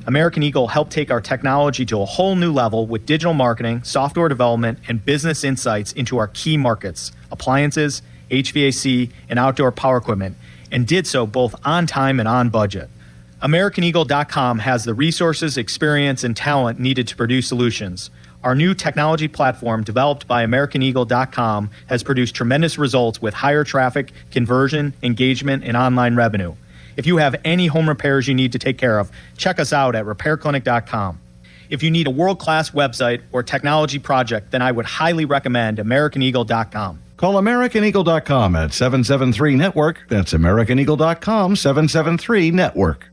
American Eagle helped take our technology to a whole new level with digital marketing, software development, and business insights into our key markets, appliances, HVAC, and outdoor power equipment, and did so both on time and on budget. AmericanEagle.com has the resources, experience, and talent needed to produce solutions. Our new technology platform, developed by AmericanEagle.com, has produced tremendous results with higher traffic, conversion, engagement, and online revenue. If you have any home repairs you need to take care of, check us out at RepairClinic.com. If you need a world-class website or technology project, then I would highly recommend AmericanEagle.com. Call AmericanEagle.com at 773-NETWORK. That's AmericanEagle.com, 773-NETWORK.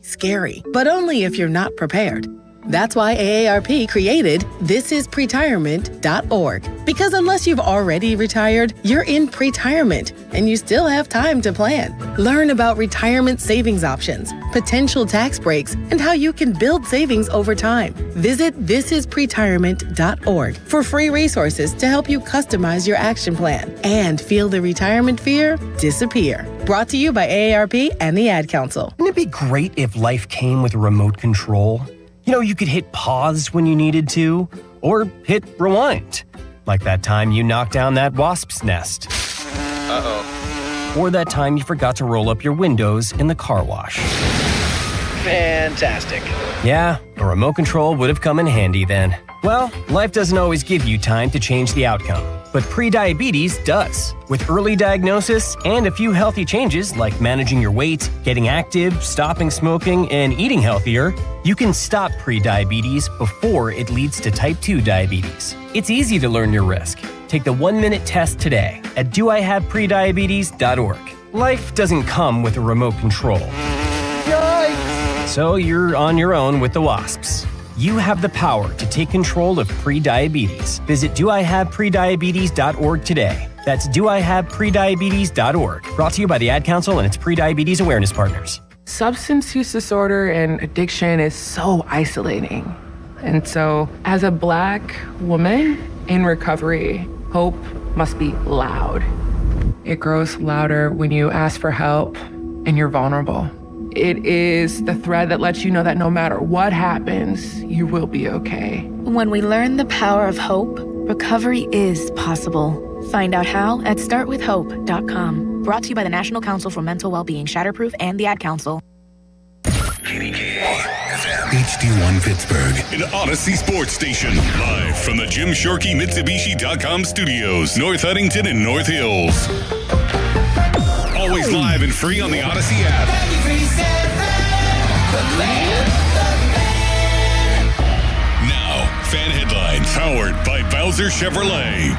Scary, but only if you're not prepared. That's why AARP created thisispretirement.org. Because unless you've already retired, you're in pretirement, and you still have time to plan. Learn about retirement savings options, potential tax breaks, and how you can build savings over time. Visit thisispretirement.org for free resources to help you customize your action plan and feel the retirement fear disappear. Brought to you by AARP and the Ad Council. Wouldn't it be great if life came with a remote control? You know, you could hit pause when you needed to, or hit rewind. Like that time you knocked down that wasp's nest. Uh-oh. Or that time you forgot to roll up your windows in the car wash. Fantastic. Yeah, a remote control would have come in handy then. Well, life doesn't always give you time to change the outcome, but prediabetes does. With early diagnosis and a few healthy changes like managing your weight, getting active, stopping smoking, and eating healthier, you can stop prediabetes before it leads to type 2 diabetes. It's easy to learn your risk. Take the 1-minute test today at doihaveprediabetes.org. Life doesn't come with a remote control. Yikes! So you're on your own with the wasps. You have the power to take control of prediabetes. Visit doihaveprediabetes.org today. That's doihaveprediabetes.org. Brought to you by the Ad Council and its Prediabetes Awareness Partners. Substance use disorder and addiction is so isolating. And so, as a Black woman in recovery, hope must be loud. It grows louder when you ask for help and you're vulnerable. It is the thread that lets you know that no matter what happens, you will be okay. When we learn the power of hope, recovery is possible. Find out how at startwithhope.com. Brought to you by the National Council for Mental Wellbeing, Shatterproof, and the Ad Council. HD1 Pittsburgh, an Odyssey sports station, live from the Jim Shorkey Mitsubishi.com studios, North Huntington and North Hills. Always live and free on the Odyssey app. Now, fan headlines powered by Bowser Chevrolet.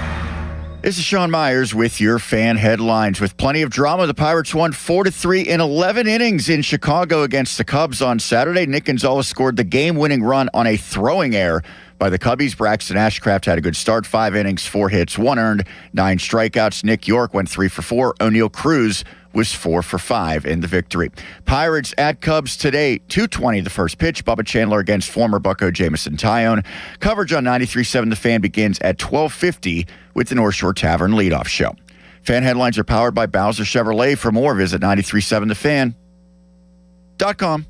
This is Sean Myers with your fan headlines. With plenty of drama, the Pirates won 4-3 in 11 innings in Chicago against the Cubs on Saturday. Nick Gonzalez scored the game-winning run on a throwing error by the Cubbies. Braxton Ashcraft had a good start, 5 innings, 4 hits, 1 earned, 9 strikeouts. Nick York went 3 for 4. O'Neal Cruz was 4 for 5 in the victory. Pirates at Cubs today, 2:20 the first pitch. Bubba Chandler against former Bucco Jamison Tyone. Coverage on 93.7 The Fan begins at 12:50 with the North Shore Tavern leadoff show. Fan headlines are powered by Bowser Chevrolet. For more, visit 937thefan.com.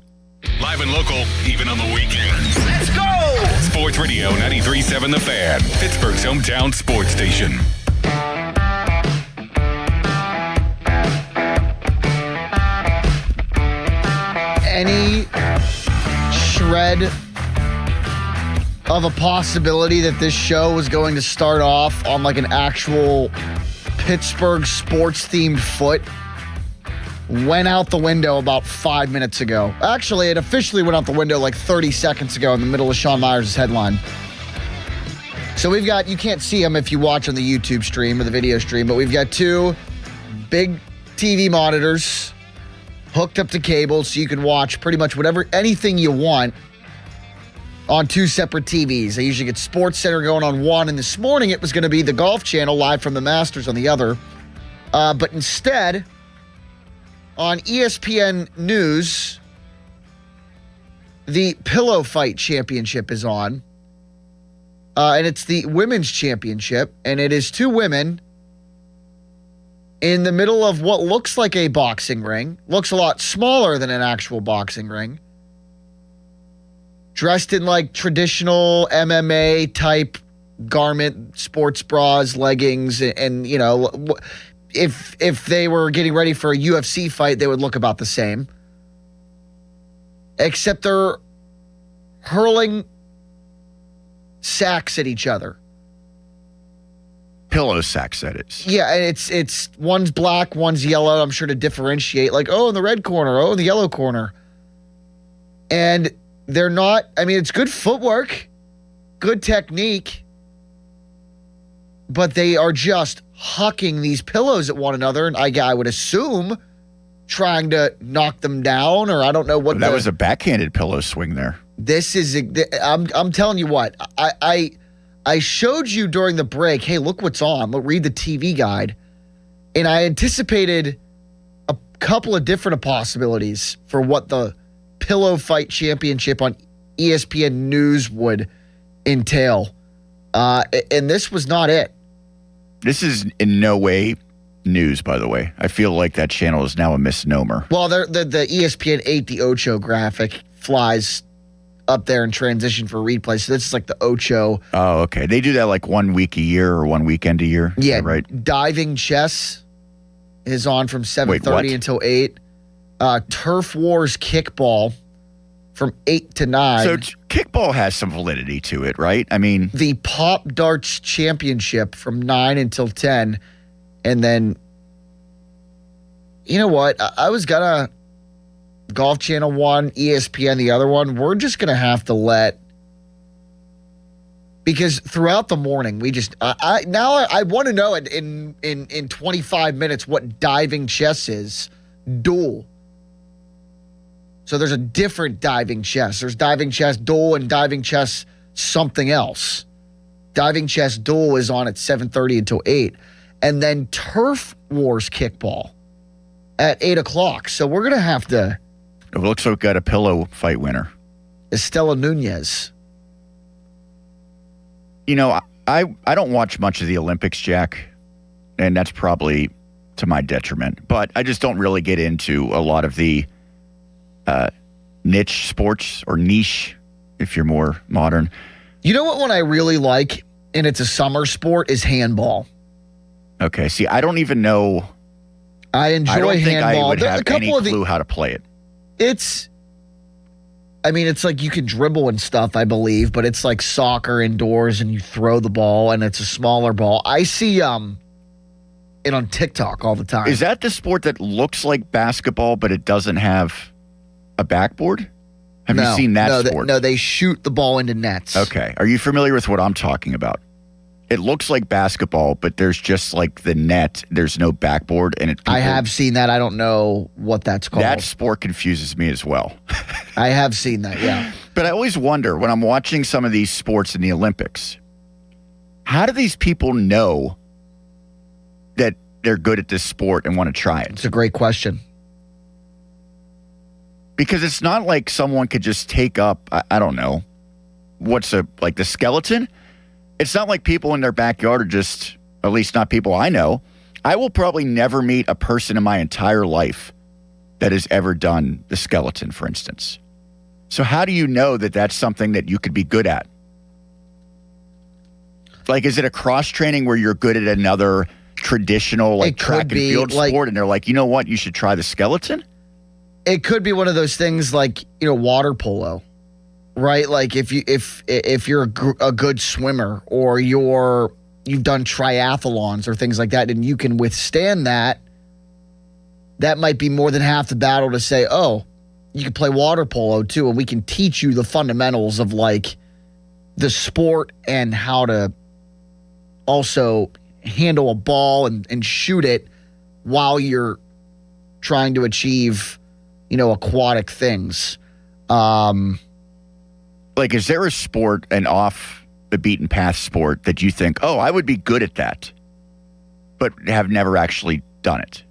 Live and local, even on the weekends. Let's go! Sports Radio 93.7 The Fan, Pittsburgh's hometown sports station. Any shred of a possibility that this show was going to start off on like an actual Pittsburgh sports-themed foot went out the window about 5 minutes ago. Actually, it officially went out the window like 30 seconds ago in the middle of Sean Myers' headline. So we've got, you can't see them if you watch on the YouTube stream or the video stream, but we've got 2 big TV monitors hooked up to cable so you can watch pretty much anything you want on 2 separate TVs. I usually get Sports Center going on one, and this morning it was going to be the Golf Channel live from the Masters on the other. But instead, on ESPN News, the Pillow Fight Championship is on. And it's the Women's Championship, and it is 2 women in the middle of what looks like a boxing ring, looks a lot smaller than an actual boxing ring, dressed in like traditional MMA type garment, sports bras, leggings, and you know, if they were getting ready for a UFC fight, they would look about the same. Except they're hurling sacks at each other. Pillow sacks, that is. Yeah, and it's one's black, one's yellow, I'm sure to differentiate. Like, oh, in the red corner, oh, in the yellow corner. And they're not, I mean, it's good footwork, good technique, but they are just hucking these pillows at one another, and I would assume trying to knock them down, or I don't know what. That was a backhanded pillow swing there. This is, I'm telling you what, I showed you during the break, hey, look what's on. Read the TV guide. And I anticipated a couple of different possibilities for what the Pillow Fight Championship on ESPN News would entail. And this was not it. This is in no way news, by the way. I feel like that channel is now a misnomer. Well, the ESPN 8, the Ocho graphic, flies up there in transition for replay. So this is like the Ocho. Oh, okay. They do that like 1 week a year or 1 weekend a year? Yeah, right. Diving chess is on from 7:30 until 8. Turf Wars kickball from 8 to 9. So kickball has some validity to it, right? I mean, the Pop Darts Championship from 9 until 10. And then, you know what? I was gonna Golf Channel 1, ESPN, the other one. We're just gonna have to let, because throughout the morning we just I want to know in 25 minutes what diving chess is. Duel. So there's a different diving chess. There's diving chess duel and diving chess something else. Diving chess duel is on at 7:30 until 8. And then Turf Wars kickball at 8 o'clock. So we're going to have to. It looks like we got a pillow fight winner. Estela Nunez. You know, I don't watch much of the Olympics, Jack, and that's probably to my detriment. But I just don't really get into a lot of the niche sports, or niche, if you're more modern. You know what one I really like, and it's a summer sport, is handball. Okay, see, I don't even know. I enjoy handball. I don't think I would have any clue how to play it. It's like you can dribble and stuff, I believe, but it's like soccer indoors, and you throw the ball, and it's a smaller ball. I see it on TikTok all the time. Is that the sport that looks like basketball, but it doesn't have a backboard? Have you seen that sport? No, they shoot the ball into nets. Okay. Are you familiar with what I'm talking about? It looks like basketball, but there's just like the net. There's no backboard. I have seen that. I don't know what that's called. That sport confuses me as well. I have seen that, yeah. But I always wonder, when I'm watching some of these sports in the Olympics, how do these people know that they're good at this sport and want to try it? It's a great question. Because it's not like someone could just take up, I don't know, like the skeleton? It's not like people in their backyard are just, at least not people I know. I will probably never meet a person in my entire life that has ever done the skeleton, for instance. So how do you know that that's something that you could be good at? Like, is it a cross-training where you're good at another traditional like track and field sport, and they're like, you know what, you should try the skeleton? It could be one of those things like, water polo. Right, like if you're a good swimmer, or you've done triathlons or things like that, and you can withstand that, that might be more than half the battle to say, oh, you can play water polo too, and we can teach you the fundamentals of like the sport and how to also handle a ball and shoot it while you're trying to achieve, aquatic things. Like, is there a sport, an off the beaten path sport, that you think, oh, I would be good at that, but have never actually done it?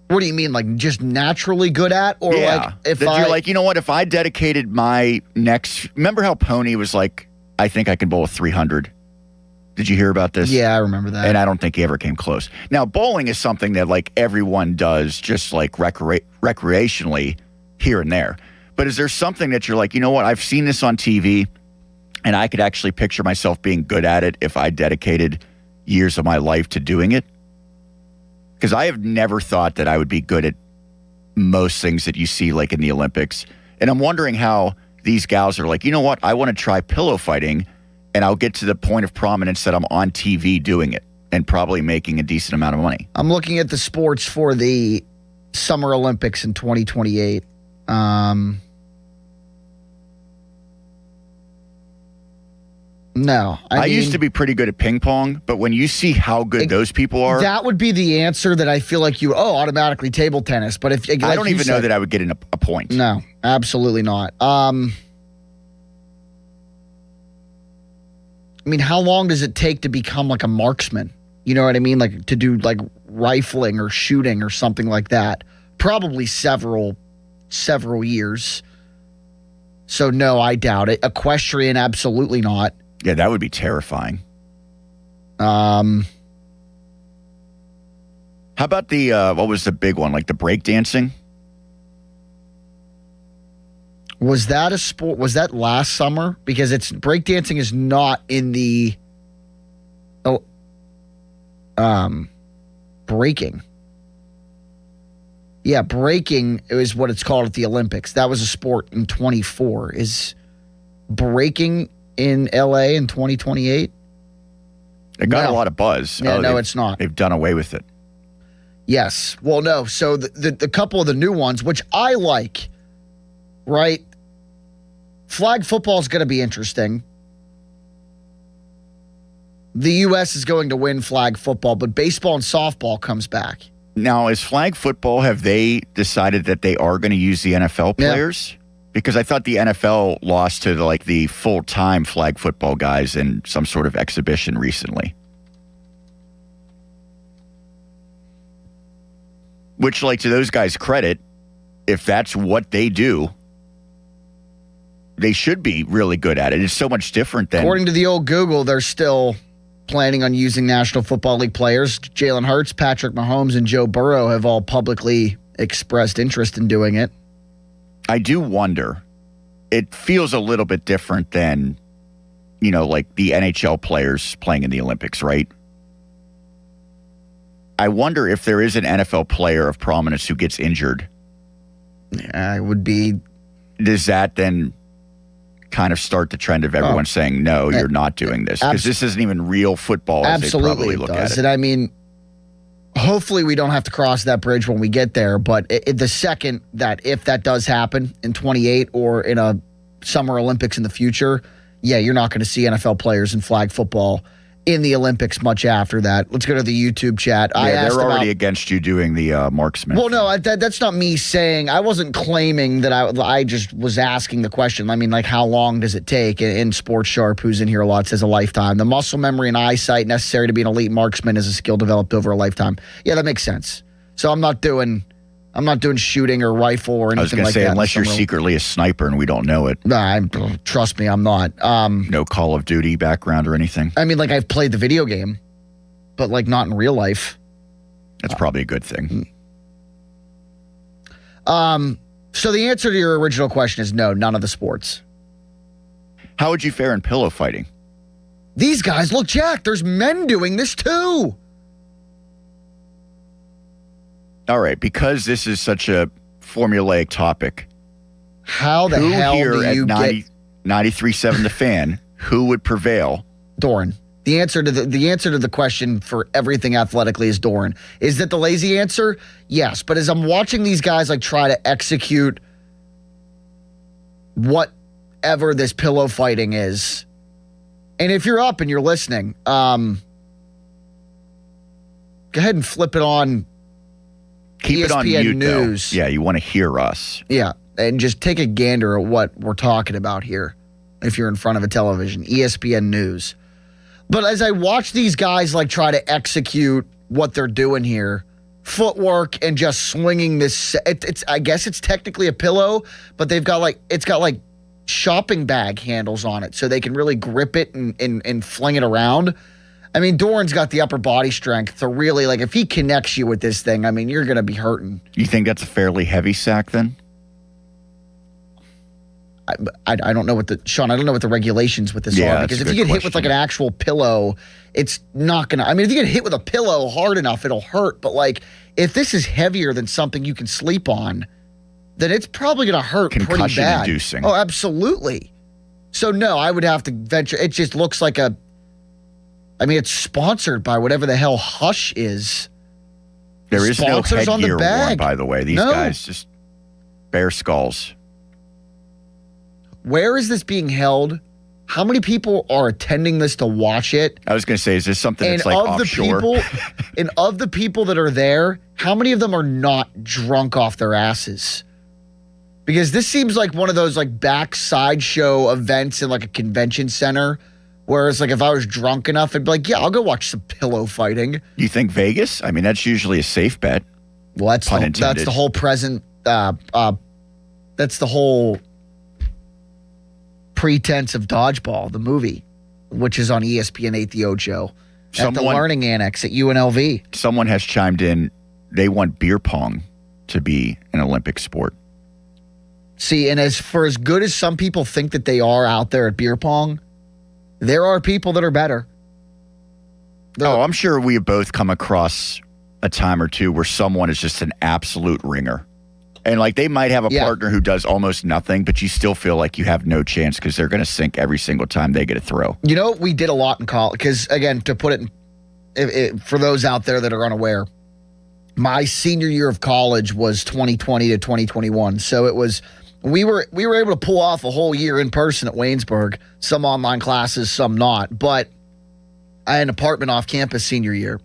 What do you mean, like just naturally good at? Or like you're like, you know what, if I dedicated my next, remember how Pony was like, I think I can bowl a 300? Did you hear about this? Yeah, I remember that. And I don't think he ever came close. Now, bowling is something that like everyone does just like recreationally here and there. But is there something that you're like, you know what, I've seen this on TV and I could actually picture myself being good at it if I dedicated years of my life to doing it? Because I have never thought that I would be good at most things that you see like in the Olympics. And I'm wondering how these gals are like, you know what, I want to try pillow fighting and I'll get to the point of prominence that I'm on TV doing it and probably making a decent amount of money. I'm looking at the sports for the Summer Olympics in 2028. No. I mean, used to be pretty good at ping pong, but when you see how good those people are... That would be the answer that I feel like automatically table tennis. But if like I don't even know that I would get in a point. No, absolutely not. I mean, how long does it take to become like a marksman? You know what I mean? Like to do like rifling or shooting or something like that. Probably several years. So no, I doubt it. Equestrian, absolutely not. Yeah, that would be terrifying. How about the, what was the big one? Like the breakdancing? Was that a sport? Was that last summer? Because breakdancing is not in the breaking. Yeah, breaking is what it's called at the Olympics. That was a sport in 24. Is breaking in LA in 2028? It got a lot of buzz. Yeah, no, it's not. They've done away with it. Yes. Well, no. So the couple of the new ones, which I like, right? Flag football is going to be interesting. The U.S. is going to win flag football, but baseball and softball comes back. Now, is flag football, have they decided that they are going to use the NFL players? Yeah. Because I thought the NFL lost to the full-time flag football guys in some sort of exhibition recently. Which, to those guys' credit, if that's what they do, they should be really good at it. It's so much different than... According to the old Google, they're still planning on using National Football League players. Jalen Hurts, Patrick Mahomes, and Joe Burrow have all publicly expressed interest in doing it. I do wonder. It feels a little bit different than, the NHL players playing in the Olympics, right? I wonder if there is an NFL player of prominence who gets injured. Yeah, it would be... Does that then kind of start the trend of everyone saying, no, you're not doing this? Because this isn't even real football as they probably look at it. And I mean, hopefully we don't have to cross that bridge when we get there. But the second that, if that does happen in 28 or in a Summer Olympics in the future, yeah, you're not going to see NFL players in flag football in the Olympics much after that. Let's go to the YouTube chat. Yeah, they're already against you doing the marksman. Well, no, that's not me saying. I wasn't claiming that. I just was asking the question. I mean, how long does it take? And Sports Sharp, who's in here a lot, says a lifetime. The muscle memory and eyesight necessary to be an elite marksman is a skill developed over a lifetime. Yeah, that makes sense. So I'm not doing shooting or rifle or anything like that. I was going to say, unless you're secretly a sniper and we don't know it. Trust me, I'm not. No Call of Duty background or anything? I mean, I've played the video game, but, not in real life. That's probably a good thing. So the answer to your original question is no, none of the sports. How would you fare in pillow fighting? These guys look jacked. There's men doing this, too. All right, because this is such a formulaic topic. How the hell do you get 93.7 The Fan? Who would prevail? Doran. The answer to the question for everything athletically is Doran. Is that the lazy answer? Yes, but as I'm watching these guys try to execute whatever this pillow fighting is, and if you're up and you're listening, go ahead and flip it on. Keep ESPN it on mute, News. Though. Yeah, you want to hear us. Yeah, and just take a gander at what we're talking about here if you're in front of a television. ESPN News. But as I watch these guys try to execute what they're doing here, footwork and just swinging this, I guess it's technically a pillow, but they've got it's got shopping bag handles on it so they can really grip it and fling it around. I mean, Doran's got the upper body strength to really, like, if he connects you with this thing, I mean, you're going to be hurting. You think that's a fairly heavy sack then? I don't know Sean, I don't know what the regulations with this are. Because if you get hit with, like, an actual pillow, it's not going to, I mean, if you get hit with a pillow hard enough, it'll hurt. But, like, if this is heavier than something you can sleep on, then it's probably going to hurt pretty bad. Concussion-inducing. Oh, absolutely. So, no, I would have to venture. It just looks like it's sponsored by whatever the hell Hush is. There is no Sponsors on the headgear bag. worn, by the way. These guys just bare skulls. Where is this being held? How many people are attending this to watch it? I was going to say, is this something that's like offshore? And of the people that are there, how many of them are not drunk off their asses? Because this seems like one of those like backside show events in like a convention center. Whereas, like, if I was drunk enough, I'd be like, yeah, I'll go watch some pillow fighting. You think Vegas? I mean, that's usually a safe bet. Well, that's the whole present. That's the whole pretense of Dodgeball, the movie, which is on ESPN 8 The Ocho at the Learning Annex at UNLV. Someone has chimed in. They want beer pong to be an Olympic sport. See, and as good as some people think that they are out there at beer pong, there are people that are better. I'm sure we have both come across a time or two where someone is just an absolute ringer. And, like, they might have a partner who does almost nothing, but you still feel like you have no chance because they're going to sink every single time they get a throw. You know, we did a lot in college. Because, again, to put it for those out there that are unaware, my senior year of college was 2020 to 2021. So it was... We were able to pull off a whole year in person at Waynesburg, some online classes, some not. But I had an apartment off campus senior year.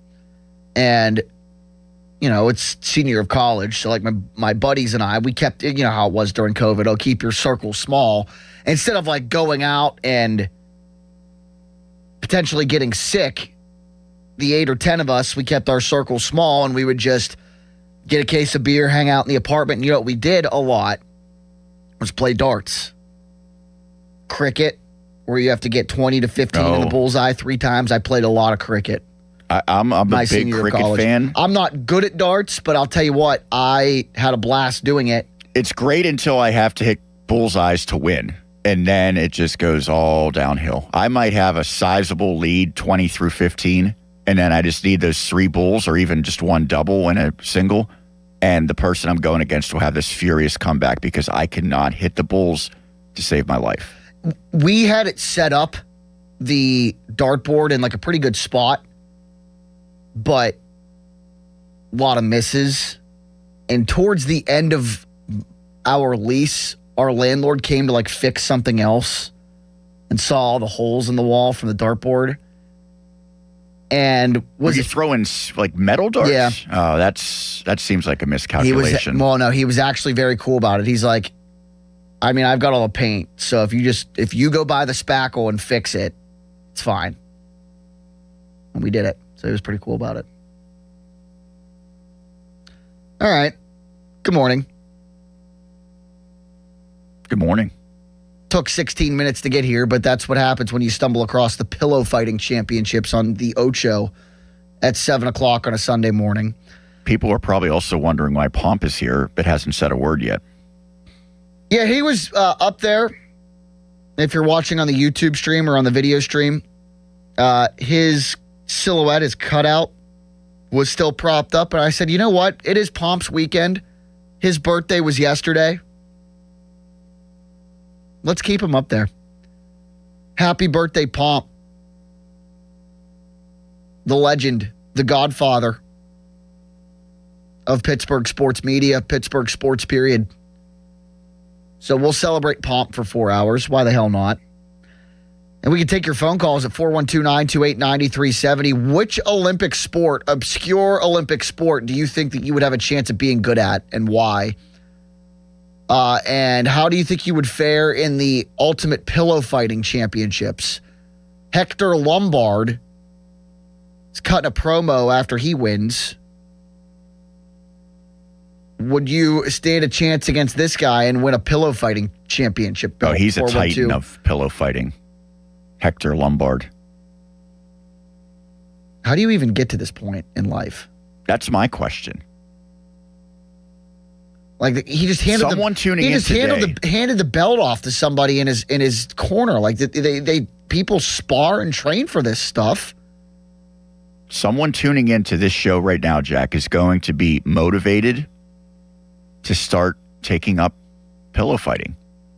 And, you know, it's senior year of college. So, like, my buddies and I, we kept, you know how it was during COVID. Oh, keep your circle small. Instead of, like, going out and potentially getting sick, the 8 or 10 of us, we kept our circle small. And we would just get a case of beer, hang out in the apartment. And you know what we did a lot? Was play darts. Cricket, where you have to get 20 to 15 in the bullseye 3 times. I played a lot of cricket. I'm a big cricket fan. I'm not good at darts, but I'll tell you what, I had a blast doing it. It's great until I have to hit bullseyes to win, and then it just goes all downhill. I might have a sizable lead, 20 through 15, and then I just need those 3 bulls or even just 1 double and a single. And the person I'm going against will have this furious comeback because I cannot hit the bulls to save my life. We had it set up, the dartboard, in like a pretty good spot, but a lot of misses. And towards the end of our lease, our landlord came to like fix something else and saw all the holes in the wall from the dartboard. And were you throwing like metal darts? Yeah. Oh, that seems like a miscalculation. He was actually very cool about it. He's like, I mean, I've got all the paint, so if you go buy the spackle and fix it, it's fine. And we did it. So he was pretty cool about it. All right. Good morning. Good morning. Took 16 minutes to get here, but that's what happens when you stumble across the pillow fighting championships on the Ocho at 7 o'clock on a Sunday morning. People are probably also wondering why Pomp is here, but hasn't said a word yet. Yeah, he was up there. If you're watching on the YouTube stream or on the video stream, his silhouette, his cutout, was still propped up. And I said, you know what? It is Pomp's weekend. His birthday was yesterday. Let's keep him up there. Happy birthday, Pomp. The legend, the godfather of Pittsburgh sports media, Pittsburgh sports period. So we'll celebrate Pomp for 4 hours. Why the hell not? And we can take your phone calls at 412-928-9370. Which Olympic sport, obscure Olympic sport, do you think that you would have a chance of being good at, and why? And how do you think you would fare in the Ultimate Pillow Fighting Championships? Hector Lombard is cutting a promo after he wins. Would you stand a chance against this guy and win a pillow fighting championship? Oh, he's a titan of pillow fighting. Hector Lombard. How do you even get to this point in life? That's my question. Like he just handed handed the belt off to somebody in his corner. Like they people spar and train for this stuff. Someone tuning into this show right now, Jack, is going to be motivated to start taking up pillow fighting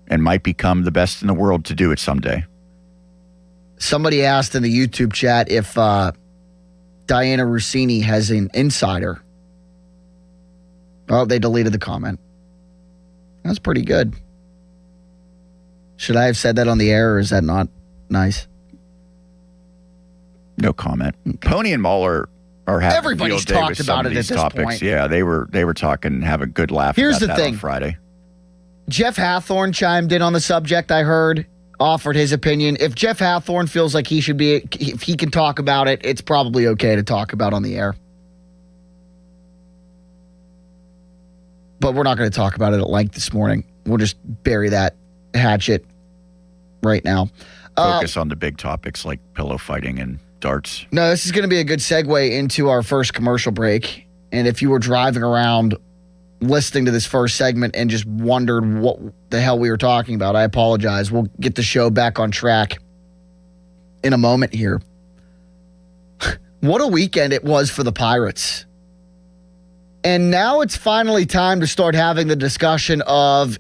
and might become the best in the world to do it someday. Somebody asked in the YouTube chat if Diana Rossini has an insider. Oh, they deleted the comment. That's pretty good. Should I have said that on the air, or is that not nice? No comment. Pony and Muller are having everybody's field day talked with some about of it these at this topics. point. Yeah, they were talking, have a good laugh. Here's about the that thing. On Friday. Jeff Hathorn chimed in on the subject. I heard, offered his opinion. If Jeff Hathorn feels like he should be, if he can talk about it, it's probably okay to talk about on the air. But we're not going to talk about it at length this morning. We'll just bury that hatchet right now. Focus on the big topics like pillow fighting and darts. No, this is going to be a good segue into our first commercial break. And if you were driving around listening to this first segment and just wondered what the hell we were talking about, I apologize. We'll get the show back on track in a moment here. What a weekend it was for the Pirates. And now it's finally time to start having the discussion of,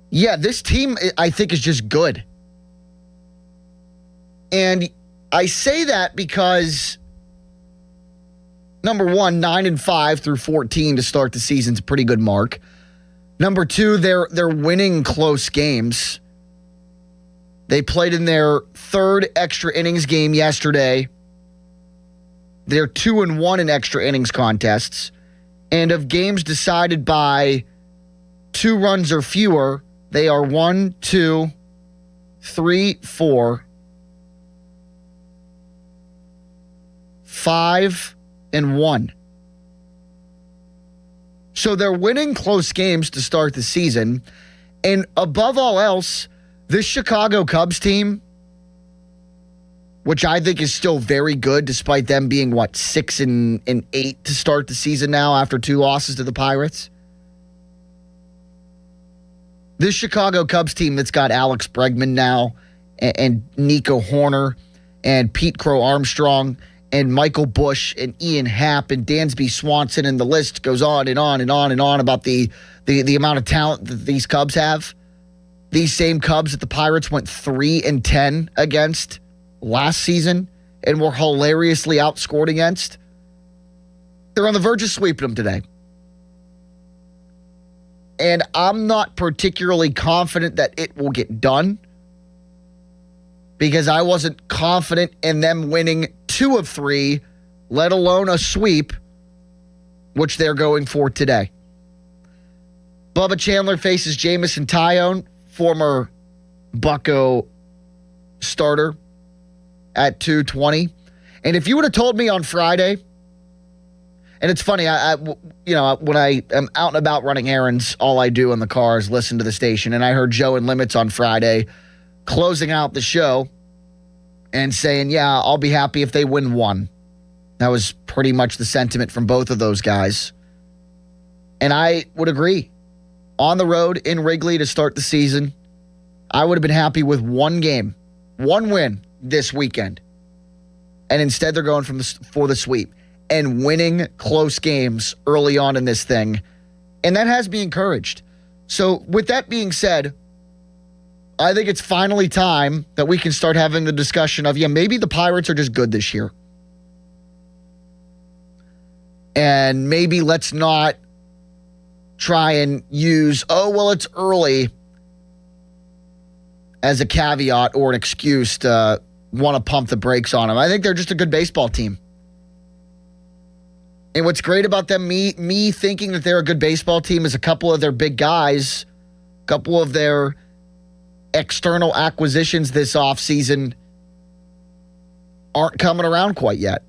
yeah, this team, I think, is just good. And I say that because, number one, 9-5 through 14 to start the season's a pretty good mark. Number two, they're winning close games. They played in their third extra innings game yesterday. They're 2-1 in extra innings contests. And of games decided by 2 runs or fewer, they are 1, 2, 3, 4, 5, and 1. So they're winning close games to start the season. And above all else, this Chicago Cubs team, which I think is still very good despite them being, 6-8 to start the season now after 2 losses to the Pirates. This Chicago Cubs team that's got Alex Bregman now and Nico Horner and Pete Crow Armstrong and Michael Bush and Ian Happ and Dansby Swanson, and the list goes on and on and on and on about the amount of talent that these Cubs have. These same Cubs that the Pirates went 3-10 against last season and were hilariously outscored against. They're on the verge of sweeping them today. And I'm not particularly confident that it will get done because I wasn't confident in them winning 2 of 3, let alone a sweep, which they're going for today. Bubba Chandler faces Jamison Tyone, former Bucco starter, at 2:20. And if you would have told me on Friday, and it's funny, I when I am out and about running errands, all I do in the car is listen to the station. And I heard Joe and Limits on Friday closing out the show and saying, yeah, I'll be happy if they win 1. That was pretty much the sentiment from both of those guys. And I would agree. On the road in Wrigley to start the season, I would have been happy with 1 game, 1 win this weekend. And instead they're going for the sweep and winning close games early on in this thing. And that has me encouraged. So with that being said, I think it's finally time that we can start having the discussion of, maybe the Pirates are just good this year. And maybe let's not try and use, it's early as a caveat or an excuse to want to pump the brakes on them. I think they're just a good baseball team. And what's great about them, me thinking that they're a good baseball team, is a couple of their big guys, a couple of their external acquisitions this offseason aren't coming around quite yet.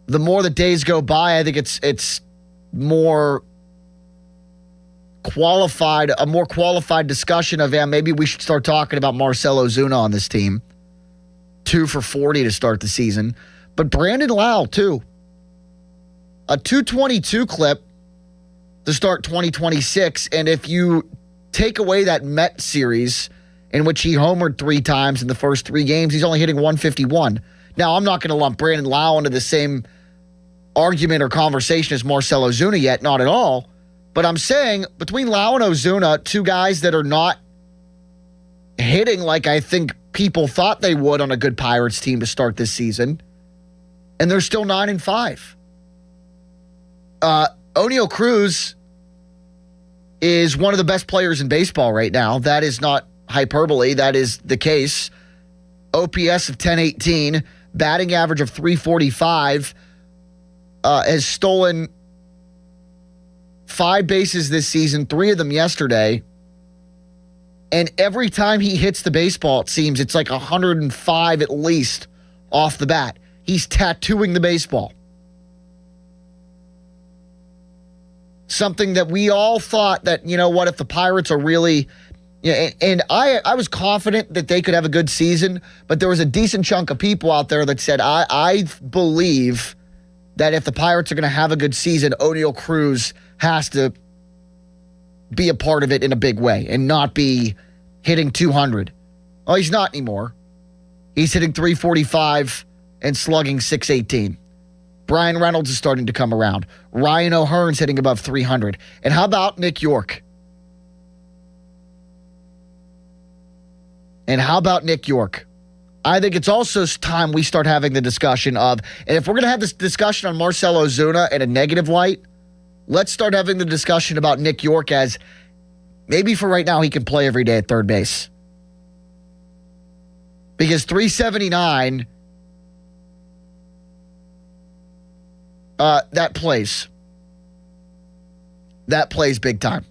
The more the days go by, I think it's more qualified, a more qualified discussion of, maybe we should start talking about Marcelo Ozuna on this team. 2 for 40 to start the season. But Brandon Lau, too. A 222 clip to start 2026. And if you take away that Met series in which he homered 3 times in the first 3 games, he's only hitting 151. Now, I'm not going to lump Brandon Lau into the same argument or conversation as Marcelo Ozuna yet, not at all. But I'm saying between Lau and Ozuna, 2 guys that are not hitting like I think people thought they would on a good Pirates team to start this season, and they're still 9-5. O'Neal Cruz is one of the best players in baseball right now. That is not hyperbole. That is the case. OPS of 1018, batting average of 345, has stolen 5 bases this season, 3 of them yesterday. And every time he hits the baseball, it seems it's like 105 at least off the bat. He's tattooing the baseball. Something that we all thought that, you know what, if the Pirates are really... Yeah, and I was confident that they could have a good season, but there was a decent chunk of people out there that said, I believe that if the Pirates are going to have a good season, O'Neal Cruz has to be a part of it in a big way and not be hitting 200. Oh, he's not anymore. He's hitting 345 and slugging 618. Brian Reynolds is starting to come around. Ryan O'Hearn's hitting above 300. And how about Nick York? And how about Nick York? I think it's also time we start having the discussion of, and if we're going to have this discussion on Marcelo Ozuna in a negative light, let's start having the discussion about Nick York as maybe for right now he can play every day at third base. Because 379, that plays. That plays big time.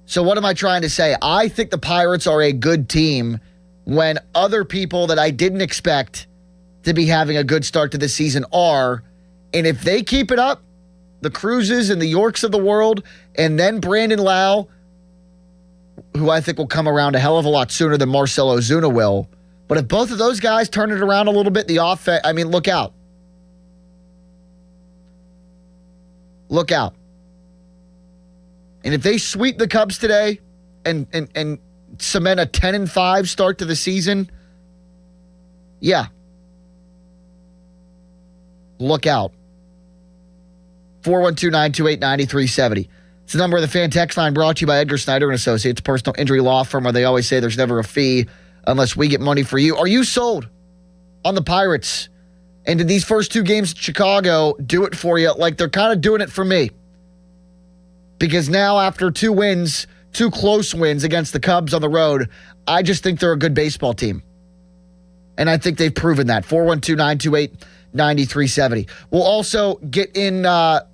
So what am I trying to say? I think the Pirates are a good team when other people that I didn't expect to be having a good start to the season are. And if they keep it up, the Cruzes and the Yorks of the world, and then Brandon Lau, who I think will come around a hell of a lot sooner than Marcelo Ozuna will. But if both of those guys turn it around a little bit, the offense, I mean, look out. Look out. And if they sweep the Cubs today and cement a 10-5 start to the season, yeah. Look out. 412-928-9370. It's the number of the fan text line brought to you by Edgar Snyder & Associates, personal injury law firm where they always say there's never a fee unless we get money for you. Are you sold on the Pirates? And did these first 2 games in Chicago do it for you like they're kind of doing it for me? Because now after 2 wins, 2 close wins against the Cubs on the road, I just think they're a good baseball team. And I think they've proven that. 412-928-9370. We'll also get in the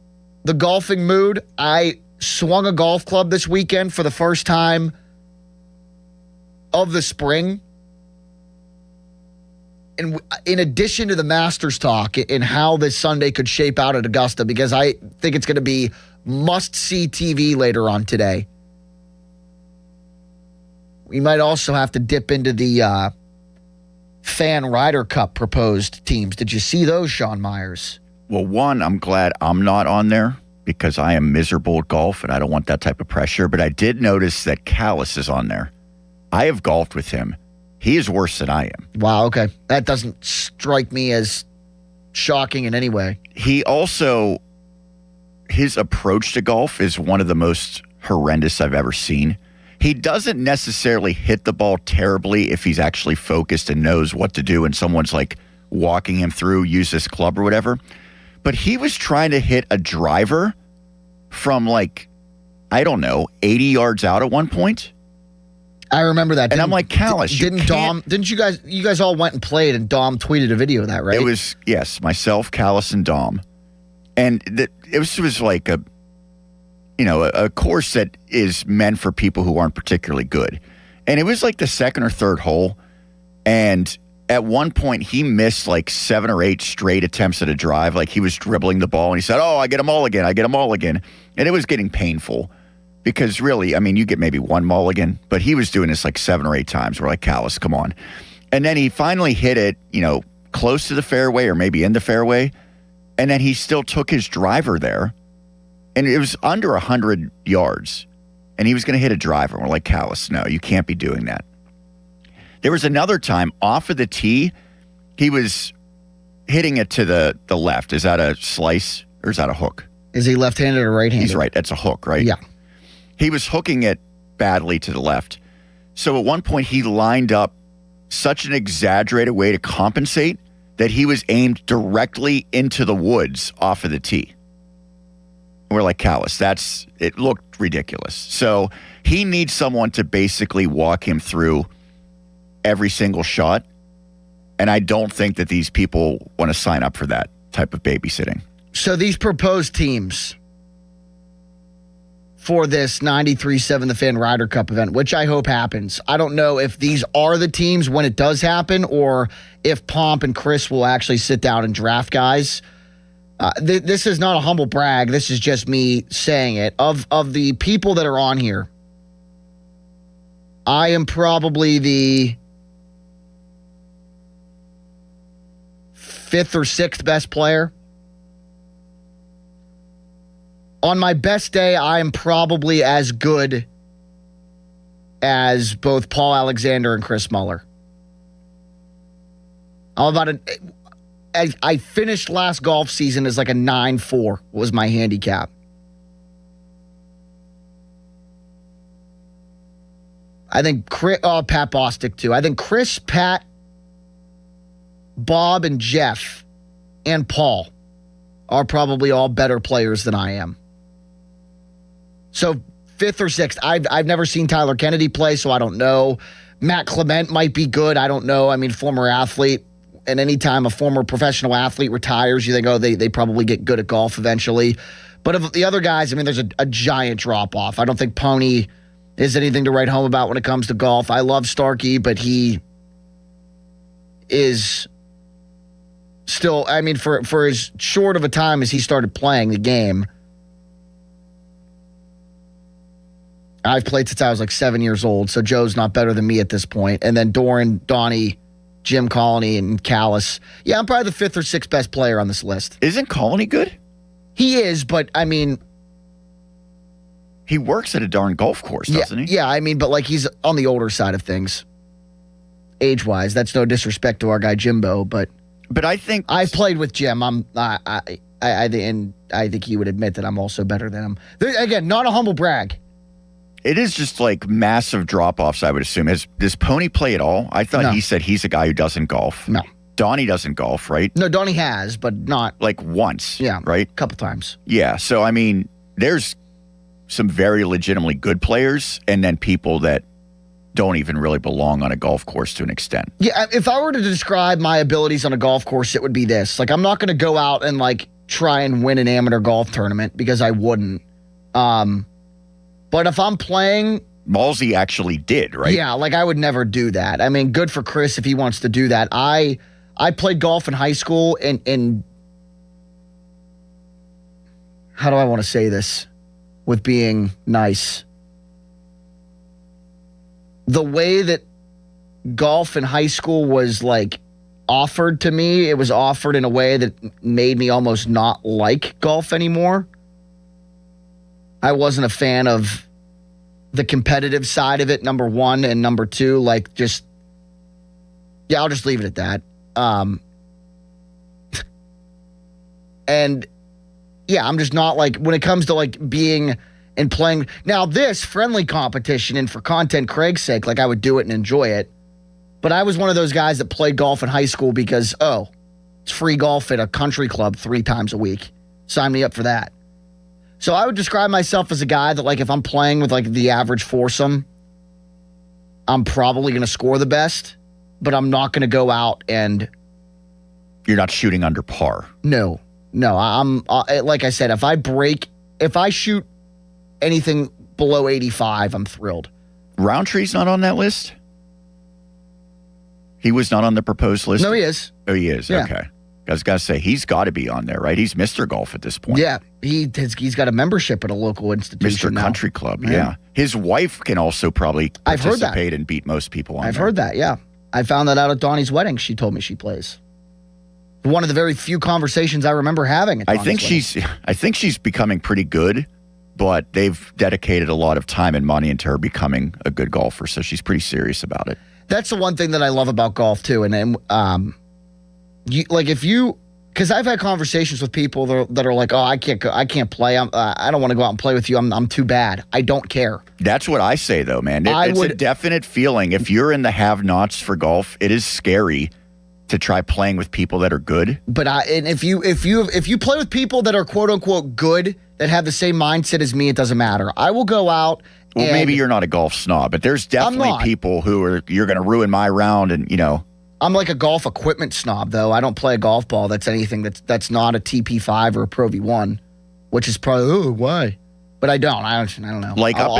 golfing mood. I swung a golf club this weekend for the first time of the spring. And in addition to the Masters talk and how this Sunday could shape out at Augusta, because I think it's going to be must-see TV later on today. We might also have to dip into the Fan Ryder Cup proposed teams. Did you see those, Sean Myers? Well, one, I'm glad I'm not on there because I am miserable at golf and I don't want that type of pressure. But I did notice that Callis is on there. I have golfed with him. He is worse than I am. Wow, okay. That doesn't strike me as shocking in any way. He also, his approach to golf is one of the most horrendous I've ever seen. He doesn't necessarily hit the ball terribly if he's actually focused and knows what to do and someone's like walking him through, use this club or whatever. But he was trying to hit a driver from like, I don't know, 80 yards out at one point. I remember that. And I'm like, Callis, didn't you guys all went and played and Dom tweeted a video of that, right? It was, yes, myself, Callis, and Dom. And it was like a course that is meant for people who aren't particularly good. And it was like the second or third hole. And at one point, he missed like 7 or 8 straight attempts at a drive. Like he was dribbling the ball and he said, oh, I get them all again. And it was getting painful because really, I mean, you get maybe 1 mulligan, but he was doing this like 7 or 8 times. We're like, Callis, come on. And then he finally hit it, close to the fairway or maybe in the fairway. And then he still took his driver there. And it was under 100 yards. And he was going to hit a driver. We're like, Callis, no, you can't be doing that. There was another time off of the tee, he was hitting it to the left. Is that a slice or is that a hook? Is he left-handed or right-handed? He's right. That's a hook, right? Yeah. He was hooking it badly to the left. So at one point, he lined up such an exaggerated way to compensate that he was aimed directly into the woods off of the tee. We're like, Callis, it looked ridiculous. So he needs someone to basically walk him through every single shot. And I don't think that these people want to sign up for that type of babysitting. So these proposed teams for this 93.7 The Fan Ryder Cup event, which I hope happens. I don't know if these are the teams when it does happen or if Pomp and Chris will actually sit down and draft guys. This is not a humble brag. This is just me saying it. Of the people that are on here, I am probably the 5th or 6th best player. On my best day, I am probably as good as both Paul Alexander and Chris Muller. I finished last golf season as like a 9.4 was my handicap. I think Pat Bostic too. I think Chris, Pat, Bob, and Jeff, and Paul are probably all better players than I am. So 5th or 6th. I've never seen Tyler Kennedy play, so I don't know. Matt Clement might be good. I don't know. I mean, former athlete. And anytime a former professional athlete retires, you think, they probably get good at golf eventually. But of the other guys, I mean, there's a giant drop-off. I don't think Pony is anything to write home about when it comes to golf. I love Starkey, but he is still, I mean, for as short of a time as he started playing the game, I've played since I was like 7 years old, so Joe's not better than me at this point. And then Doran, Donnie, Jim Colony, and Callis. Yeah, I'm probably the 5th or 6th best player on this list. Isn't Colony good? He is, but I mean... He works at a darn golf course, doesn't he? Yeah, I mean, but like he's on the older side of things. Age-wise. That's no disrespect to our guy Jimbo, but I think... I've played with Jim. I think he would admit that I'm also better than him. Again, not a humble brag. It is just like massive drop-offs, I would assume. Does Pony play at all? I thought he said he's a guy who doesn't golf. No. Donnie doesn't golf, right? No, Donnie has, but not... Like once, right? A couple times. Yeah, so I mean, there's some very legitimately good players and then people that don't even really belong on a golf course to an extent. Yeah, if I were to describe my abilities on a golf course, it would be this. Like, I'm not going to go out and, like, try and win an amateur golf tournament because I wouldn't. But if I'm playing... Malsey actually did, right? Yeah, like I would never do that. I mean, good for Chris if he wants to do that. I played golf in high school and how do I want to say this with being nice? The way that golf in high school was like offered to me, it was offered in a way that made me almost not like golf anymore. I wasn't a fan of the competitive side of it, number one, and number two, like just, yeah, I'll just leave it at that. And yeah, I'm just not like, when it comes to like being and playing, now this friendly competition and for content Craig's sake, like I would do it and enjoy it. But I was one of those guys that played golf in high school because, it's free golf at a country club 3 times a week. Sign me up for that. So I would describe myself as a guy that, like, if I'm playing with, like, the average foursome, I'm probably going to score the best, but I'm not going to go out and... You're not shooting under par. No. I'm like I said, if I shoot anything below 85, I'm thrilled. Roundtree's not on that list? He was not on the proposed list? No, he is. Oh, he is? Yeah. Okay. I was going to say, he's got to be on there, right? He's Mr. Golf at this point. Yeah, he's got a membership at a local institution Mr. now. Country Club, yeah. His wife can also probably participate and beat most people on I've heard that, yeah. I found that out at Donnie's wedding. She told me she plays. One of the very few conversations I remember having at Donnie's wedding. I think she's becoming pretty good, but they've dedicated a lot of time and money into her becoming a good golfer, so she's pretty serious about it. That's the one thing that I love about golf too, and because I've had conversations with people that are like, oh, I can't play. I don't want to go out and play with you. I'm too bad. I don't care. That's what I say though, man. It's a definite feeling. If you're in the have-nots for golf, it is scary to try playing with people that are good. But if you play with people that are quote unquote good, that have the same mindset as me, it doesn't matter. I will go out. Well, maybe you're not a golf snob, but there's definitely people you're going to ruin my round, and I'm like a golf equipment snob, though. I don't play a golf ball that's anything that's not a TP5 or a Pro V1, which is probably why. But I don't. I don't know. Like up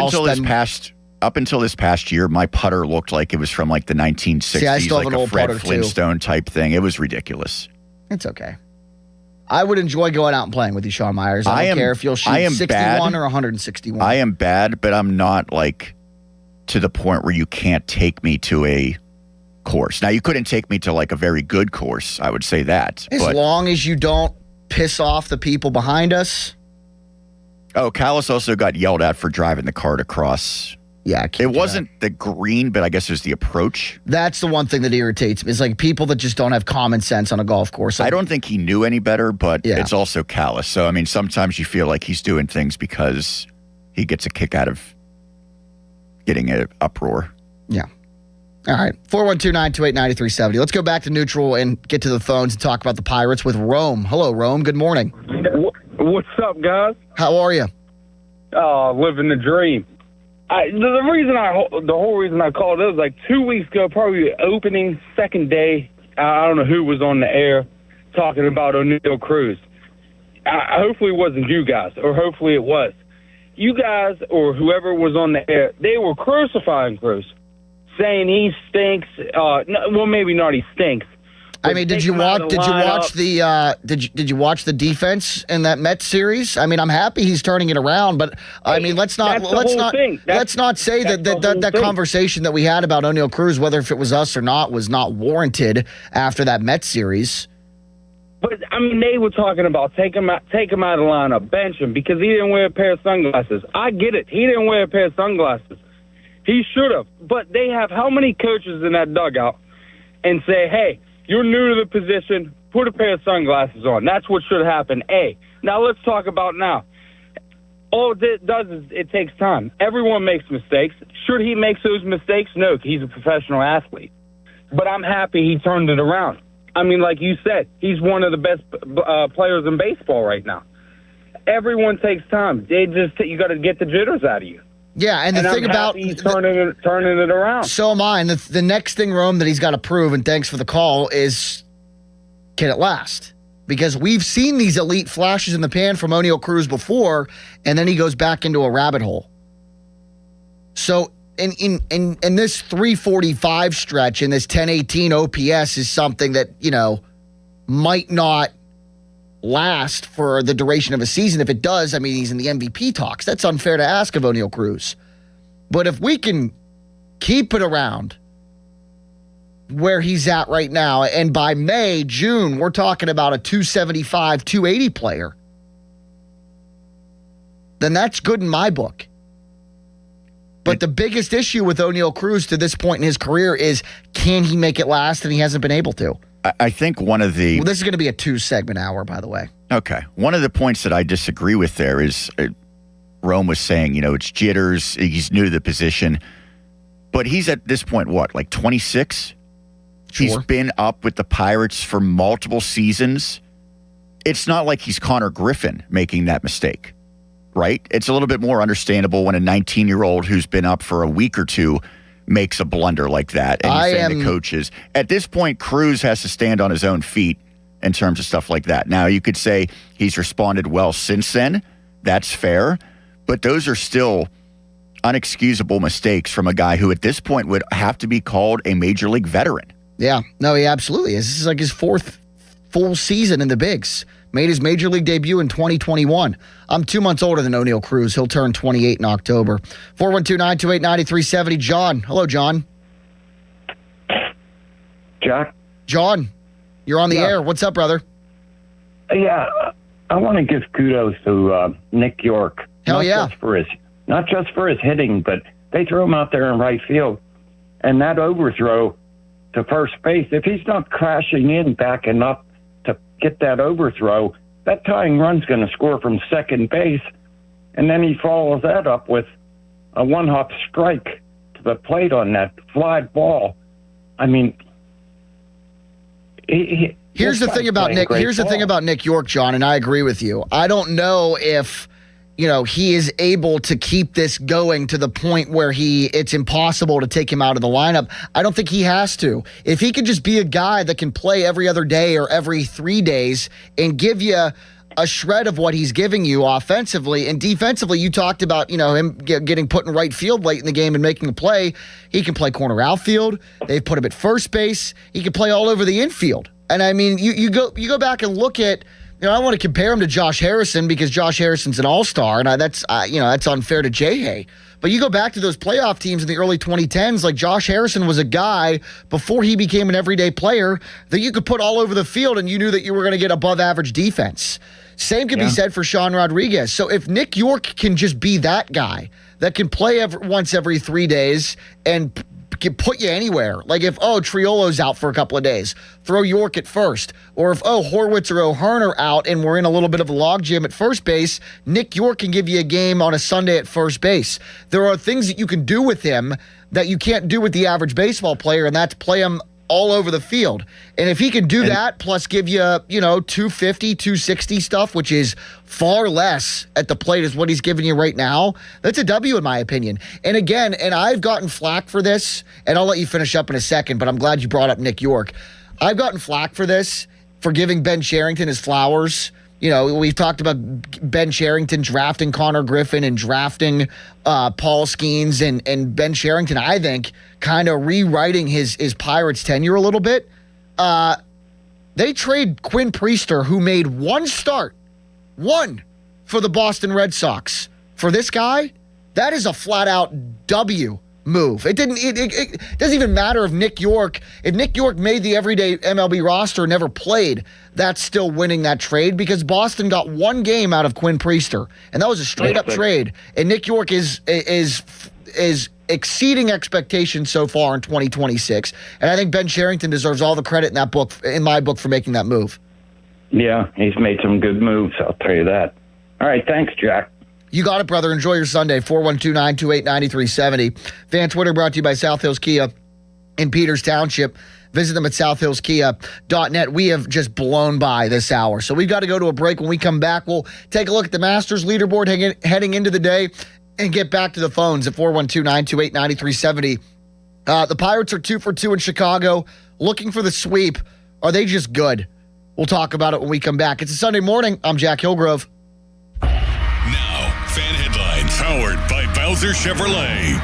until this past year, my putter looked like it was from like the 1960s, See, I still have like an a old Fred putter, Flintstone type thing. It was ridiculous. It's okay. I would enjoy going out and playing with you, Sean Myers. I don't care if you'll shoot 61 or 161. I am bad, but I'm not like to the point where you can't take me to a course. Now, you couldn't take me to like a very good course. I would say that. As long as you don't piss off the people behind us. Oh, Callis also got yelled at for driving the cart across. Yeah, it wasn't the green, but I guess it was the approach. That's the one thing that irritates me. It's like people that just don't have common sense on a golf course. I don't think he knew any better, but it's also Callis. So, I mean, sometimes you feel like he's doing things because he gets a kick out of getting an uproar. Yeah. All right. 412-928-9370. Let's go back to neutral and get to the phones and talk about the Pirates with Rome. Hello, Rome. Good morning. What's up, guys? How are you? Living the dream. The whole reason I called it was like 2 weeks ago, probably opening second day. I don't know who was on the air talking about O'Neal Cruz. Hopefully it wasn't you guys, or hopefully it was. You guys or whoever was on the air, they were crucifying Cruz, saying he stinks. Well, maybe not he stinks. I mean, did you watch the defense in that Mets series? I mean, I'm happy he's turning it around, but I mean, let's not say that conversation that we had about O'Neal Cruz, whether if it was us or not, was not warranted after that Mets series. But I mean, they were talking about take him out of the lineup, bench him because he didn't wear a pair of sunglasses. I get it. He didn't wear a pair of sunglasses. He should have. But they have how many coaches in that dugout and say, hey, you're new to the position, put a pair of sunglasses on. That's what should happen, A. Now let's talk about now. All it does is it takes time. Everyone makes mistakes. Should he make those mistakes? No, he's a professional athlete. But I'm happy he turned it around. I mean, like you said, he's one of the best players in baseball right now. Everyone takes time. You got to get the jitters out of you. Yeah, and the thing about he's turning it around. So am I. And the next thing, Rome, that he's got to prove, and thanks for the call, is can it last? Because we've seen these elite flashes in the pan from O'Neal Cruz before, and then he goes back into a rabbit hole. So in this 345 stretch, in this 1018 OPS is something that, might not last for the duration of a season. If it does, I mean, he's in the MVP talks. That's unfair to ask of O'Neal Cruz. But if we can keep it around where he's at right now, and by May, June, we're talking about a 275, 280 player, then that's good in my book. But the biggest issue with O'Neal Cruz to this point in his career is, can he make it last? And he hasn't been able to. I think one of the... Well, this is going to be a 2-segment hour, by the way. Okay. One of the points that I disagree with there is Rome was saying, it's jitters. He's new to the position. But he's at this point, what, like 26? Sure. He's been up with the Pirates for multiple seasons. It's not like he's Connor Griffin making that mistake, right? It's a little bit more understandable when a 19-year-old who's been up for a week or two makes a blunder like that. And you're saying the coaches. At this point, Cruz has to stand on his own feet in terms of stuff like that. Now, you could say he's responded well since then. That's fair. But those are still unexcusable mistakes from a guy who at this point would have to be called a major league veteran. Yeah. No, he absolutely is. This is like his fourth full season in the bigs. Made his major league debut in 2021. I'm 2 months older than O'Neal Cruz. He'll turn 28 in October. 412-928-9370. John. Hello, John. Jack? John, you're on the air. What's up, brother? Yeah, I want to give kudos to Nick York. Hell yeah. Not just for his hitting, but they threw him out there in right field. And that overthrow to first base, if he's not crashing in, backing up to get that overthrow, that tying run's going to score from second base. And then he follows that up with a one-hop strike to the plate on that fly ball. I mean, here's the thing about Nick. Here's the thing about Nick York, John, and I agree with you. I don't know if he is able to keep this going to the point where it's impossible to take him out of the lineup. I don't think he has to. If he could just be a guy that can play every other day or every 3 days and give you a shred of what he's giving you offensively and defensively, you talked about, him getting put in right field late in the game and making a play. He can play corner outfield. They've put him at first base. He can play all over the infield. And I mean, you go back and look at, I want to compare him to Josh Harrison because Josh Harrison's an all-star, and that's unfair to Jay. But you go back to those playoff teams in the early 2010s, like Josh Harrison was a guy before he became an everyday player that you could put all over the field and you knew that you were going to get above-average defense. Same can be said for Sean Rodriguez. So if Nick York can just be that guy that can play once every 3 days and can put you anywhere. Like if, Triolo's out for a couple of days, throw York at first. Or if, Horwitz or O'Hearn are out and we're in a little bit of a logjam at first base, Nick York can give you a game on a Sunday at first base. There are things that you can do with him that you can't do with the average baseball player, and that's play him all over the field. And if he can do that, plus give you, 250, 260 stuff, which is far less at the plate is what he's giving you right now, that's a W in my opinion. And again, I've gotten flack for this, and I'll let you finish up in a second, but I'm glad you brought up Nick York. I've gotten flack for this, for giving Ben Cherington his flowers. We've talked about Ben Cherington drafting Connor Griffin and drafting Paul Skeens and Ben Cherington, I think, kind of rewriting his Pirates tenure a little bit. They trade Quinn Priester, who made one start, for the Boston Red Sox. For this guy, that is a flat-out W move. It doesn't even matter if Nick York made the everyday MLB roster and never played, that's still winning that trade because Boston got one game out of Quinn Priester, and that was a straight up trade. And Nick York is exceeding expectations so far in 2026, and I think Ben Cherington deserves all the credit in my book for making that move. Yeah, he's made some good moves, I'll tell you that. All right, thanks, Jack. You got it, brother. Enjoy your Sunday. 412-928-9370. Fan Twitter brought to you by South Hills Kia in Peters Township. Visit them at southhillskia.net. We have just blown by this hour, so we've got to go to a break. When we come back, we'll take a look at the Masters leaderboard heading into the day and get back to the phones at 412-928-9370. The Pirates are 2 for 2 in Chicago, looking for the sweep. Are they just good? We'll talk about it when we come back. It's a Sunday morning. I'm Jack Hillgrove. Now, fan headlines powered by Bowser Chevrolet.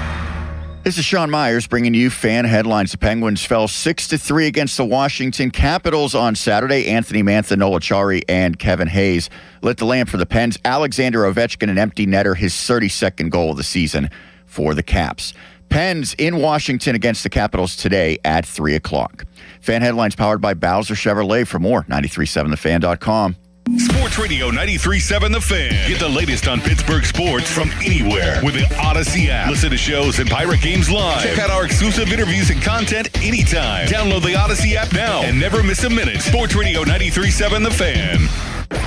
This is Sean Myers bringing you fan headlines. The Penguins fell 6-3 against the Washington Capitals on Saturday. Anthony Mantha, Noah Chari, and Kevin Hayes lit the lamp for the Pens. Alexander Ovechkin, an empty netter, his 32nd goal of the season for the Caps. Pens in Washington against the Capitals today at 3 o'clock. Fan headlines powered by Bowser Chevrolet. For more, 937thefan.com. Sports Radio 93.7 The Fan. Get the latest on Pittsburgh sports from anywhere with the Odyssey app. Listen to shows and Pirate games live. Check out our exclusive interviews and content anytime. Download the Odyssey app now and never miss a minute. Sports Radio 93.7 The Fan.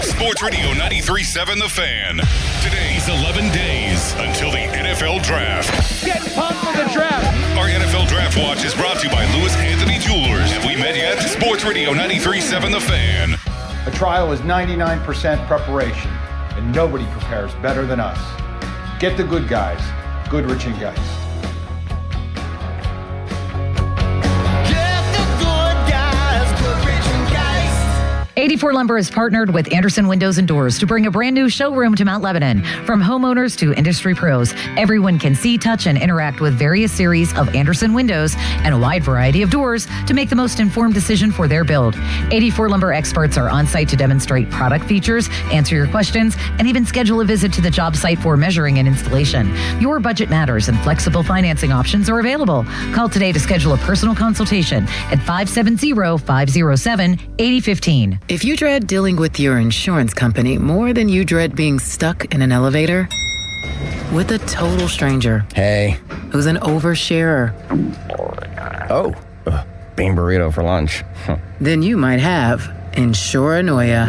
Sports Radio 93.7 The Fan. Today's 11 days until the NFL Draft. Get pumped for the draft. Our NFL Draft Watch is brought to you by Lewis Anthony Jewelers. Have we met yet? Sports Radio 93.7 The Fan. A trial is 99% preparation, and nobody prepares better than us. Get the good guys, Goodrich and Geist. 84 Lumber has partnered with Anderson Windows and Doors to bring a brand new showroom to Mount Lebanon. From homeowners to industry pros, everyone can see, touch, and interact with various series of Anderson windows and a wide variety of doors to make the most informed decision for their build. 84 Lumber experts are on site to demonstrate product features, answer your questions, and even schedule a visit to the job site for measuring and installation. Your budget matters and flexible financing options are available. Call today to schedule a personal consultation at 570-507-8015. If you dread dealing with your insurance company more than you dread being stuck in an elevator with a total stranger, Hey. who's an oversharer, Oh, bean burrito for lunch. then you might have Insuranoia.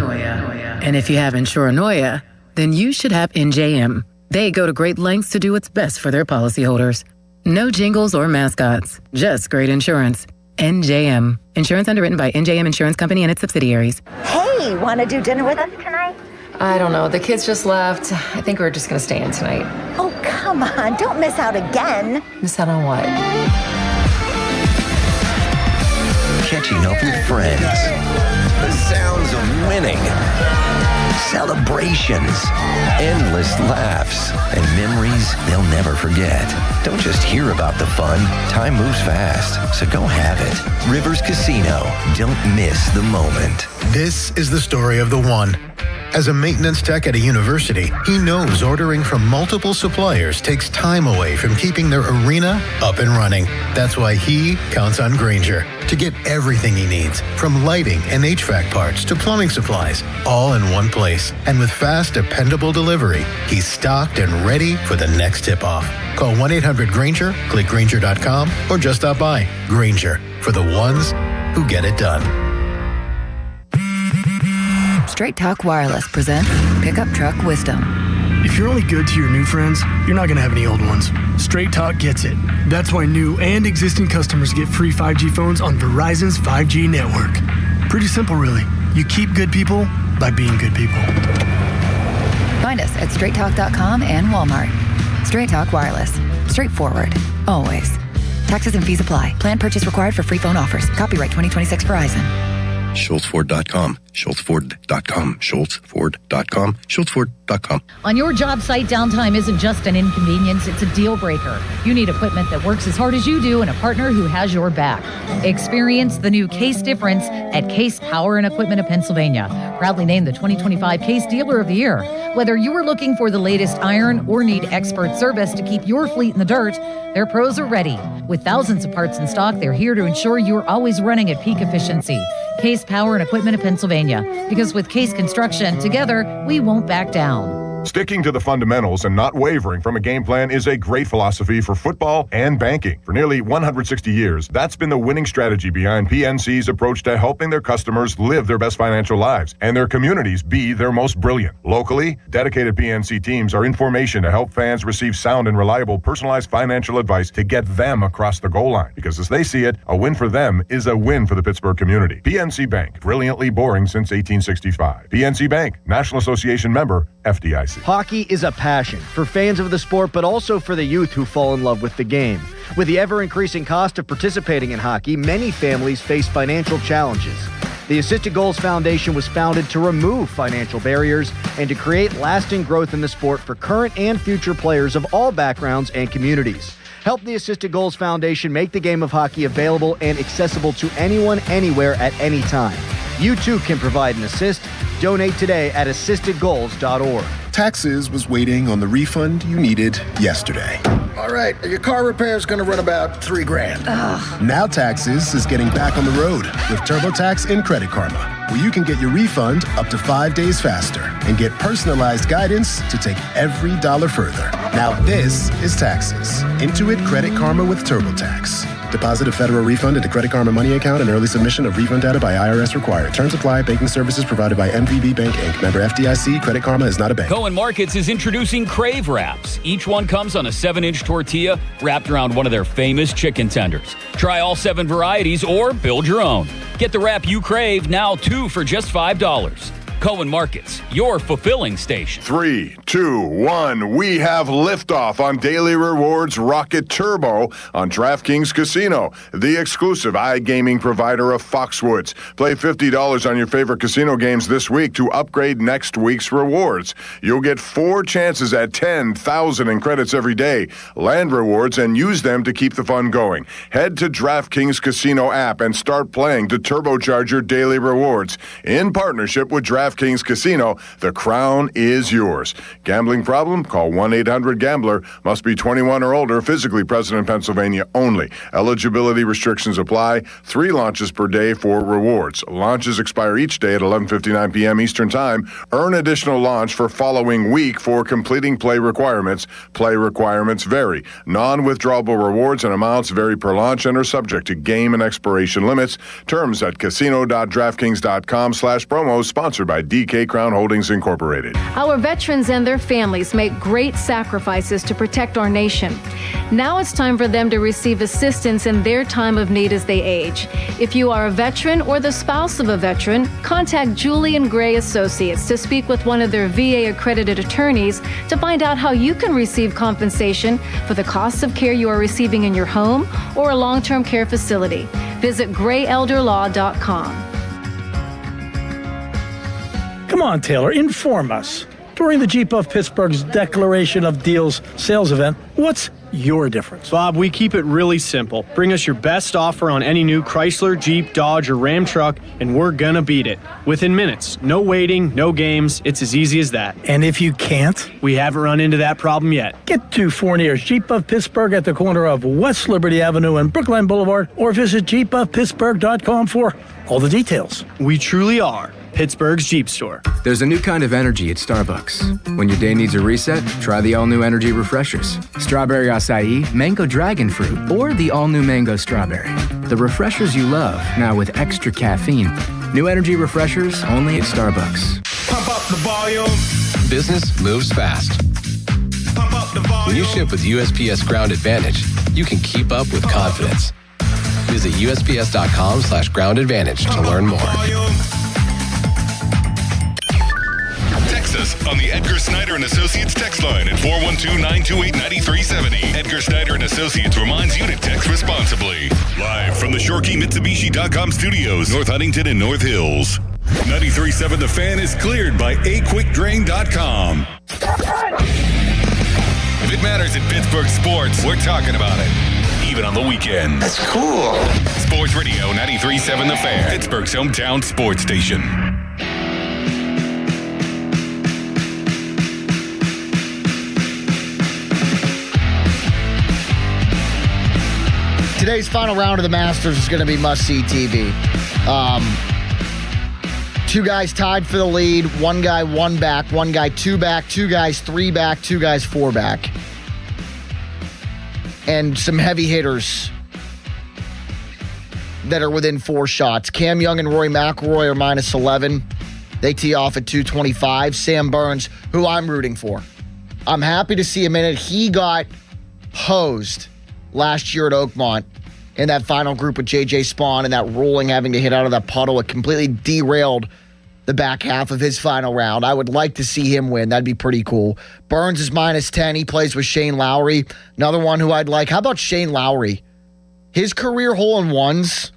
And if you have Insuranoia, then you should have NJM. They go to great lengths to do what's best for their policyholders. No jingles or mascots, just great insurance. NJM. Insurance underwritten by NJM Insurance Company and its subsidiaries. Hey, want to do dinner with us tonight? I don't know. The kids just left. I think we're just going to stay in tonight. Oh, come on. Don't miss out again. Miss out on what? Catching up with friends. The sounds of winning. Celebrations. Endless laughs. And memories they'll never forget. Don't just hear about the fun. Time moves fast, so go have it. Rivers Casino. Don't miss the moment. This is the story of the one. As a maintenance tech at a university, he knows ordering from multiple suppliers takes time away from keeping their arena up and running. That's why he counts on Grainger to get everything he needs, from lighting and HVAC parts to plumbing supplies, all in one place. And with fast, dependable delivery, he's stocked and ready for the next tip-off. Call 1-800-GRAINGER, click Grainger.com, or just stop by. Grainger, for the ones who get it done. Straight Talk Wireless presents Pickup Truck Wisdom. If you're only good to your new friends, you're not going to have any old ones. Straight Talk gets it. That's why new and existing customers get free 5G phones on Verizon's 5G network. Pretty simple, really. You keep good people by being good people. Find us at straighttalk.com and Walmart. Straight Talk Wireless. Straightforward. Always. Taxes and fees apply. Plan purchase required for free phone offers. Copyright 2026 Verizon. SchultzFord.com. SchultzFord.com. SchultzFord.com. SchultzFord.com. On your job site, downtime isn't just an inconvenience, it's a deal breaker. You need equipment that works as hard as you do and a partner who has your back. Experience the new Case difference at Case Power and Equipment of Pennsylvania. Proudly named the 2025 Case Dealer of the Year. Whether you are looking for the latest iron or need expert service to keep your fleet in the dirt, their pros are ready. With thousands of parts in stock, they're here to ensure you're always running at peak efficiency. Case Power and Equipment of Pennsylvania. Because with Case Construction, together, we won't back down. Sticking to the fundamentals and not wavering from a game plan is a great philosophy for football and banking. For nearly 160 years, that's been the winning strategy behind PNC's approach to helping their customers live their best financial lives and their communities be their most brilliant. Locally, dedicated PNC teams are in formation to help fans receive sound and reliable personalized financial advice to get them across the goal line. Because as they see it, a win for them is a win for the Pittsburgh community. PNC Bank, brilliantly boring since 1865. PNC Bank, National Association member, FDIC. Hockey is a passion for fans of the sport, but also for the youth who fall in love with the game. With the ever-increasing cost of participating in hockey, many families face financial challenges. The Assisted Goals Foundation was founded to remove financial barriers and to create lasting growth in the sport for current and future players of all backgrounds and communities. Help the Assisted Goals Foundation make the game of hockey available and accessible to anyone, anywhere, at any time. You too can provide an assist. Donate today at assistedgoals.org. Taxes was waiting on the refund you needed yesterday. All right, your car repair is going to run about $3,000. Now Taxes is getting back on the road with TurboTax and Credit Karma, where you can get your refund up to 5 days faster and get personalized guidance to take every dollar further. Now this is Taxes. Intuit Credit Karma with TurboTax. Deposit a federal refund into Credit Karma Money account and early submission of refund data by IRS required. Terms apply. Banking services provided by MVB Bank, Inc. Member FDIC. Credit Karma is not a bank. Cohen Markets is introducing Crave Wraps. Each one comes on a 7-inch tortilla wrapped around one of their famous chicken tenders. Try all 7 varieties or build your own. Get the wrap you crave, now 2 for just $5. Cohen Markets, your fulfilling station. 3, 2, 1. We have liftoff on Daily Rewards Rocket Turbo on DraftKings Casino, the exclusive iGaming provider of Foxwoods. Play $50 on your favorite casino games this week to upgrade next week's rewards. You'll get 4 chances at 10,000 in credits every day, land rewards, and use them to keep the fun going. Head to DraftKings Casino app and start playing to turbocharge your daily rewards. In partnership with DraftKings Casino, the crown is yours. Gambling problem? Call 1-800-GAMBLER. Must be 21 or older, physically present in Pennsylvania only. Eligibility restrictions apply. 3 launches per day for rewards. Launches expire each day at 11:59 p.m. Eastern Time. Earn additional launch for following week for completing play requirements. Play requirements vary. Non-withdrawable rewards and amounts vary per launch and are subject to game and expiration limits. Terms at casino.draftkings.com/promos, sponsored by DK Crown Holdings Incorporated. Our veterans and their families make great sacrifices to protect our nation. Now it's time for them to receive assistance in their time of need as they age. If you are a veteran or the spouse of a veteran, contact Julie and Gray Associates to speak with one of their VA-accredited attorneys to find out how you can receive compensation for the costs of care you are receiving in your home or a long-term care facility. Visit grayelderlaw.com. Come on, Taylor, inform us. During the Jeep of Pittsburgh's Declaration of Deals sales event, what's your difference? Bob, we keep it really simple. Bring us your best offer on any new Chrysler, Jeep, Dodge, or Ram truck, and we're gonna beat it. Within minutes. No waiting, no games. It's as easy as that. And if you can't? We haven't run into that problem yet. Get to Fournier's Jeep of Pittsburgh at the corner of West Liberty Avenue and Brookline Boulevard, or visit jeepofpittsburgh.com for all the details. We truly are Pittsburgh's Jeep store. There's a new kind of energy at Starbucks. When your day needs a reset, try the all-new energy refreshers. Strawberry acai, mango dragon fruit, or the all-new mango strawberry. The refreshers you love, now with extra caffeine. New energy refreshers only at Starbucks. Pump up the volume. Business moves fast. Pump up the volume. When you ship with USPS Ground Advantage, you can keep up with confidence. Visit USPS.com/Ground Advantage to learn more. Text us on the Edgar Snyder and Associates text line at 412-928-9370. Edgar Snyder and Associates reminds you to text responsibly. Live from the ShorkeyMitsubishy.com studios, North Huntington and North Hills. 93.7 The Fan is cleared by aquickdrain.com. If it matters in Pittsburgh sports, we're talking about it. Even on the weekend. That's cool. Sports Radio 93.7 The Fan, Pittsburgh's hometown sports station. Today's final round of the Masters is going to be must-see TV. 2 guys tied for the lead. 1 guy 1 back. 1 guy 2 back. 2 guys 3 back. 2 guys 4 back. And some heavy hitters that are within 4 shots. Cam Young and Rory McIlroy are minus 11. They tee off at 225. Sam Burns, who I'm rooting for. I'm happy to see him in it. He got hosed last year at Oakmont in that final group with J.J. Spawn and that rolling, having to hit out of that puddle. It completely derailed the back half of his final round. I would like to see him win. That'd be pretty cool. Burns is minus 10. He plays with Shane Lowry. Another one who I'd like. How about Shane Lowry? His career hole-in-ones.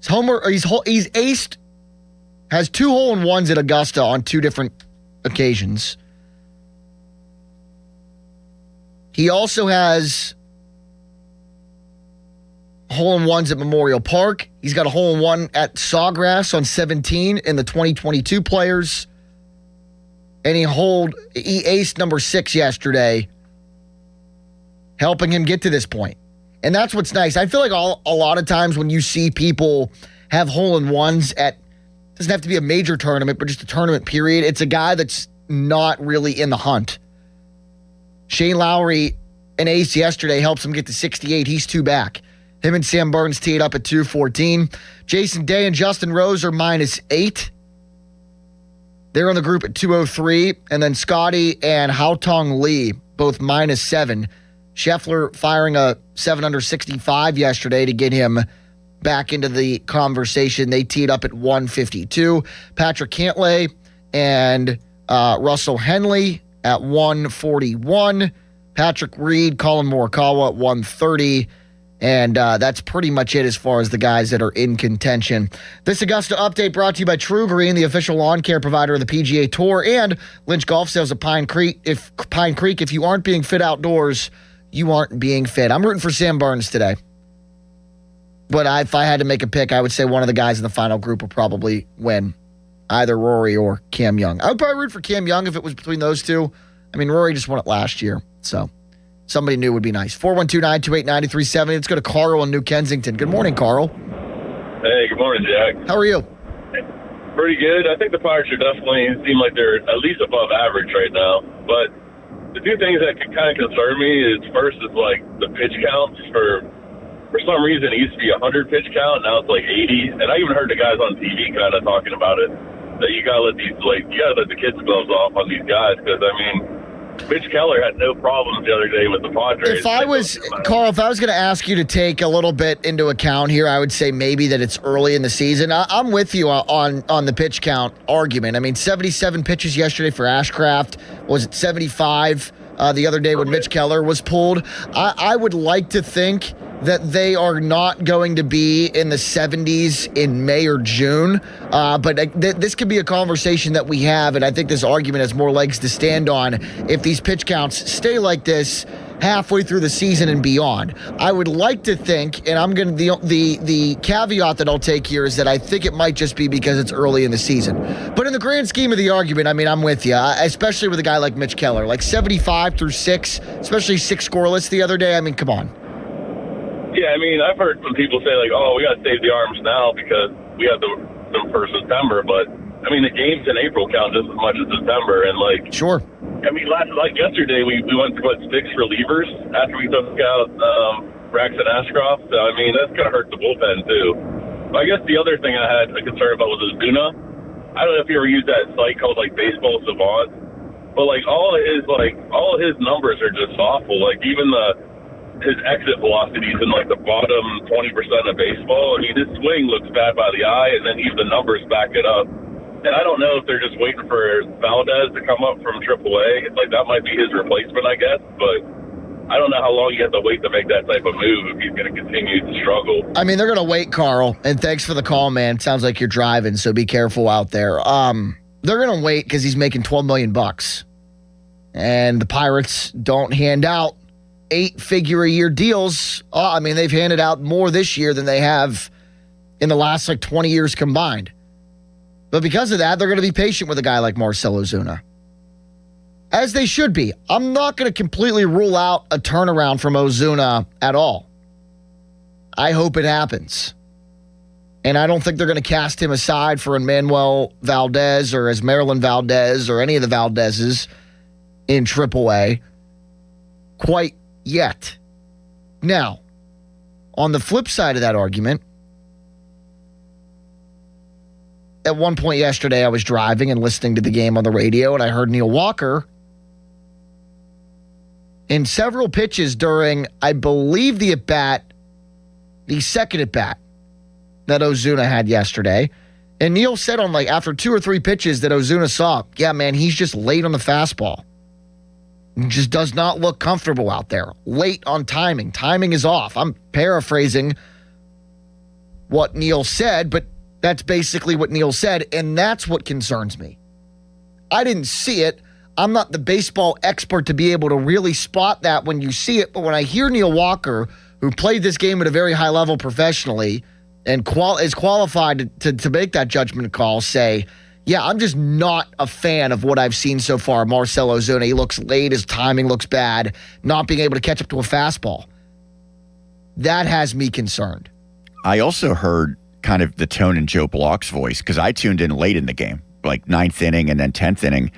He's aced, has 2 hole-in-ones at Augusta on 2 different occasions. He also has hole-in-ones at Memorial Park. He's got a hole-in-one at Sawgrass on 17 in the 2022 Players. And he aced number 6 yesterday, helping him get to this point. And that's what's nice. I feel like a lot of times when you see people have hole-in-ones at, doesn't have to be a major tournament, but just a tournament period, it's a guy that's not really in the hunt. Shane Lowry, an ace yesterday, helps him get to 68. He's 2 back. Him and Sam Burns teed up at 214. Jason Day and Justin Rose are minus 8. They're in the group at 203. And then Scotty and Haotong Lee, both minus 7. Scheffler firing a 7 under 65 yesterday to get him back into the conversation. They teed up at 152. Patrick Cantlay and Russell Henley at 141. Patrick Reed, Colin Morikawa at 130. And that's pretty much it as far as the guys that are in contention. This Augusta update brought to you by True Green, the official lawn care provider of the PGA Tour, and Lynch Golf Sales of Pine Creek. If you aren't being fit outdoors, you aren't being fit. I'm rooting for Sam Burns today. But if I had to make a pick, I would say one of the guys in the final group will probably win, either Rory or Cam Young. I would probably root for Cam Young if it was between those two. I mean, Rory just won it last year, so somebody new would be nice. 412-928-9370. Let's go to Carl in New Kensington. Good morning, Carl. Hey, good morning, Jack. How are you? Pretty good. I think the Pirates are definitely seem like they're at least above average right now. But the two things that could kind of concern me is first is like the pitch counts. For some reason, it used to be 100 pitch count. Now it's like 80. And I even heard the guys on TV kind of talking about it. That you gotta let the kids' gloves off on these guys because I mean, Mitch Keller had no problems the other day with the Padres. Carl, if I was going to ask you to take a little bit into account here, I would say maybe that it's early in the season. I'm with you on the pitch count argument. I mean, 77 pitches yesterday for Ashcraft. Was it 75 the other day when Mitch Keller was pulled? I would like to think that they are not going to be in the 70s in May or June. But this could be a conversation that we have, and I think this argument has more legs to stand on if these pitch counts stay like this halfway through the season and beyond. I would like to think, and I'm going to the caveat that I'll take here is that I think it might just be because it's early in the season. But in the grand scheme of the argument, I mean, I'm with you, especially with a guy like Mitch Keller, like 75 through 6, especially 6 scoreless the other day. I mean, come on. Yeah, I mean, I've heard some people say, like, oh, we got to save the arms now because we have them for September. But, I mean, the games in April count just as much as September. And, like, sure. I mean, yesterday, we went to put 6 relievers after we took out Braxton Ashcroft. So, I mean, that's going to hurt the bullpen, too. But I guess the other thing I had a concern about was Ozuna. I don't know if you ever used that site called, like, Baseball Savant. But, like, all of his numbers are just awful. Like, even his exit velocities in like the bottom 20% of baseball. I mean, his swing looks bad by the eye, and then even the numbers back it up. And I don't know if they're just waiting for Valdez to come up from AAA. Like, that might be his replacement, I guess. But I don't know how long you have to wait to make that type of move if he's going to continue to struggle. I mean, they're going to wait, Carl. And thanks for the call, man. Sounds like you're driving, so be careful out there. They're going to wait because he's making $12 million. And the Pirates don't hand out 8-figure-a-year deals. I mean, they've handed out more this year than they have in the last, 20 years combined. But because of that, they're going to be patient with a guy like Marcelo Ozuna. As they should be. I'm not going to completely rule out a turnaround from Ozuna at all. I hope it happens. And I don't think they're going to cast him aside for Emmanuel Valdez or as Maryland Valdez or any of the Valdezes in AAA quite yet. Now, on the flip side of that argument, at one point yesterday, I was driving and listening to the game on the radio, and I heard Neil Walker in several pitches during, I believe, the second at-bat that Ozuna had yesterday. And Neil said on after 2 or 3 pitches that Ozuna saw, yeah, man, he's just late on the fastball. Just does not look comfortable out there. Late on timing. Timing is off. I'm paraphrasing what Neil said, but that's basically what Neil said, and that's what concerns me. I didn't see it. I'm not the baseball expert to be able to really spot that when you see it, but when I hear Neil Walker, who played this game at a very high level professionally and is qualified to make that judgment call, say, yeah, I'm just not a fan of what I've seen so far. Marcelo Ozuna, he looks late, his timing looks bad, not being able to catch up to a fastball. That has me concerned. I also heard kind of the tone in Joe Block's voice because I tuned in late in the game, like 9th inning and then 10th inning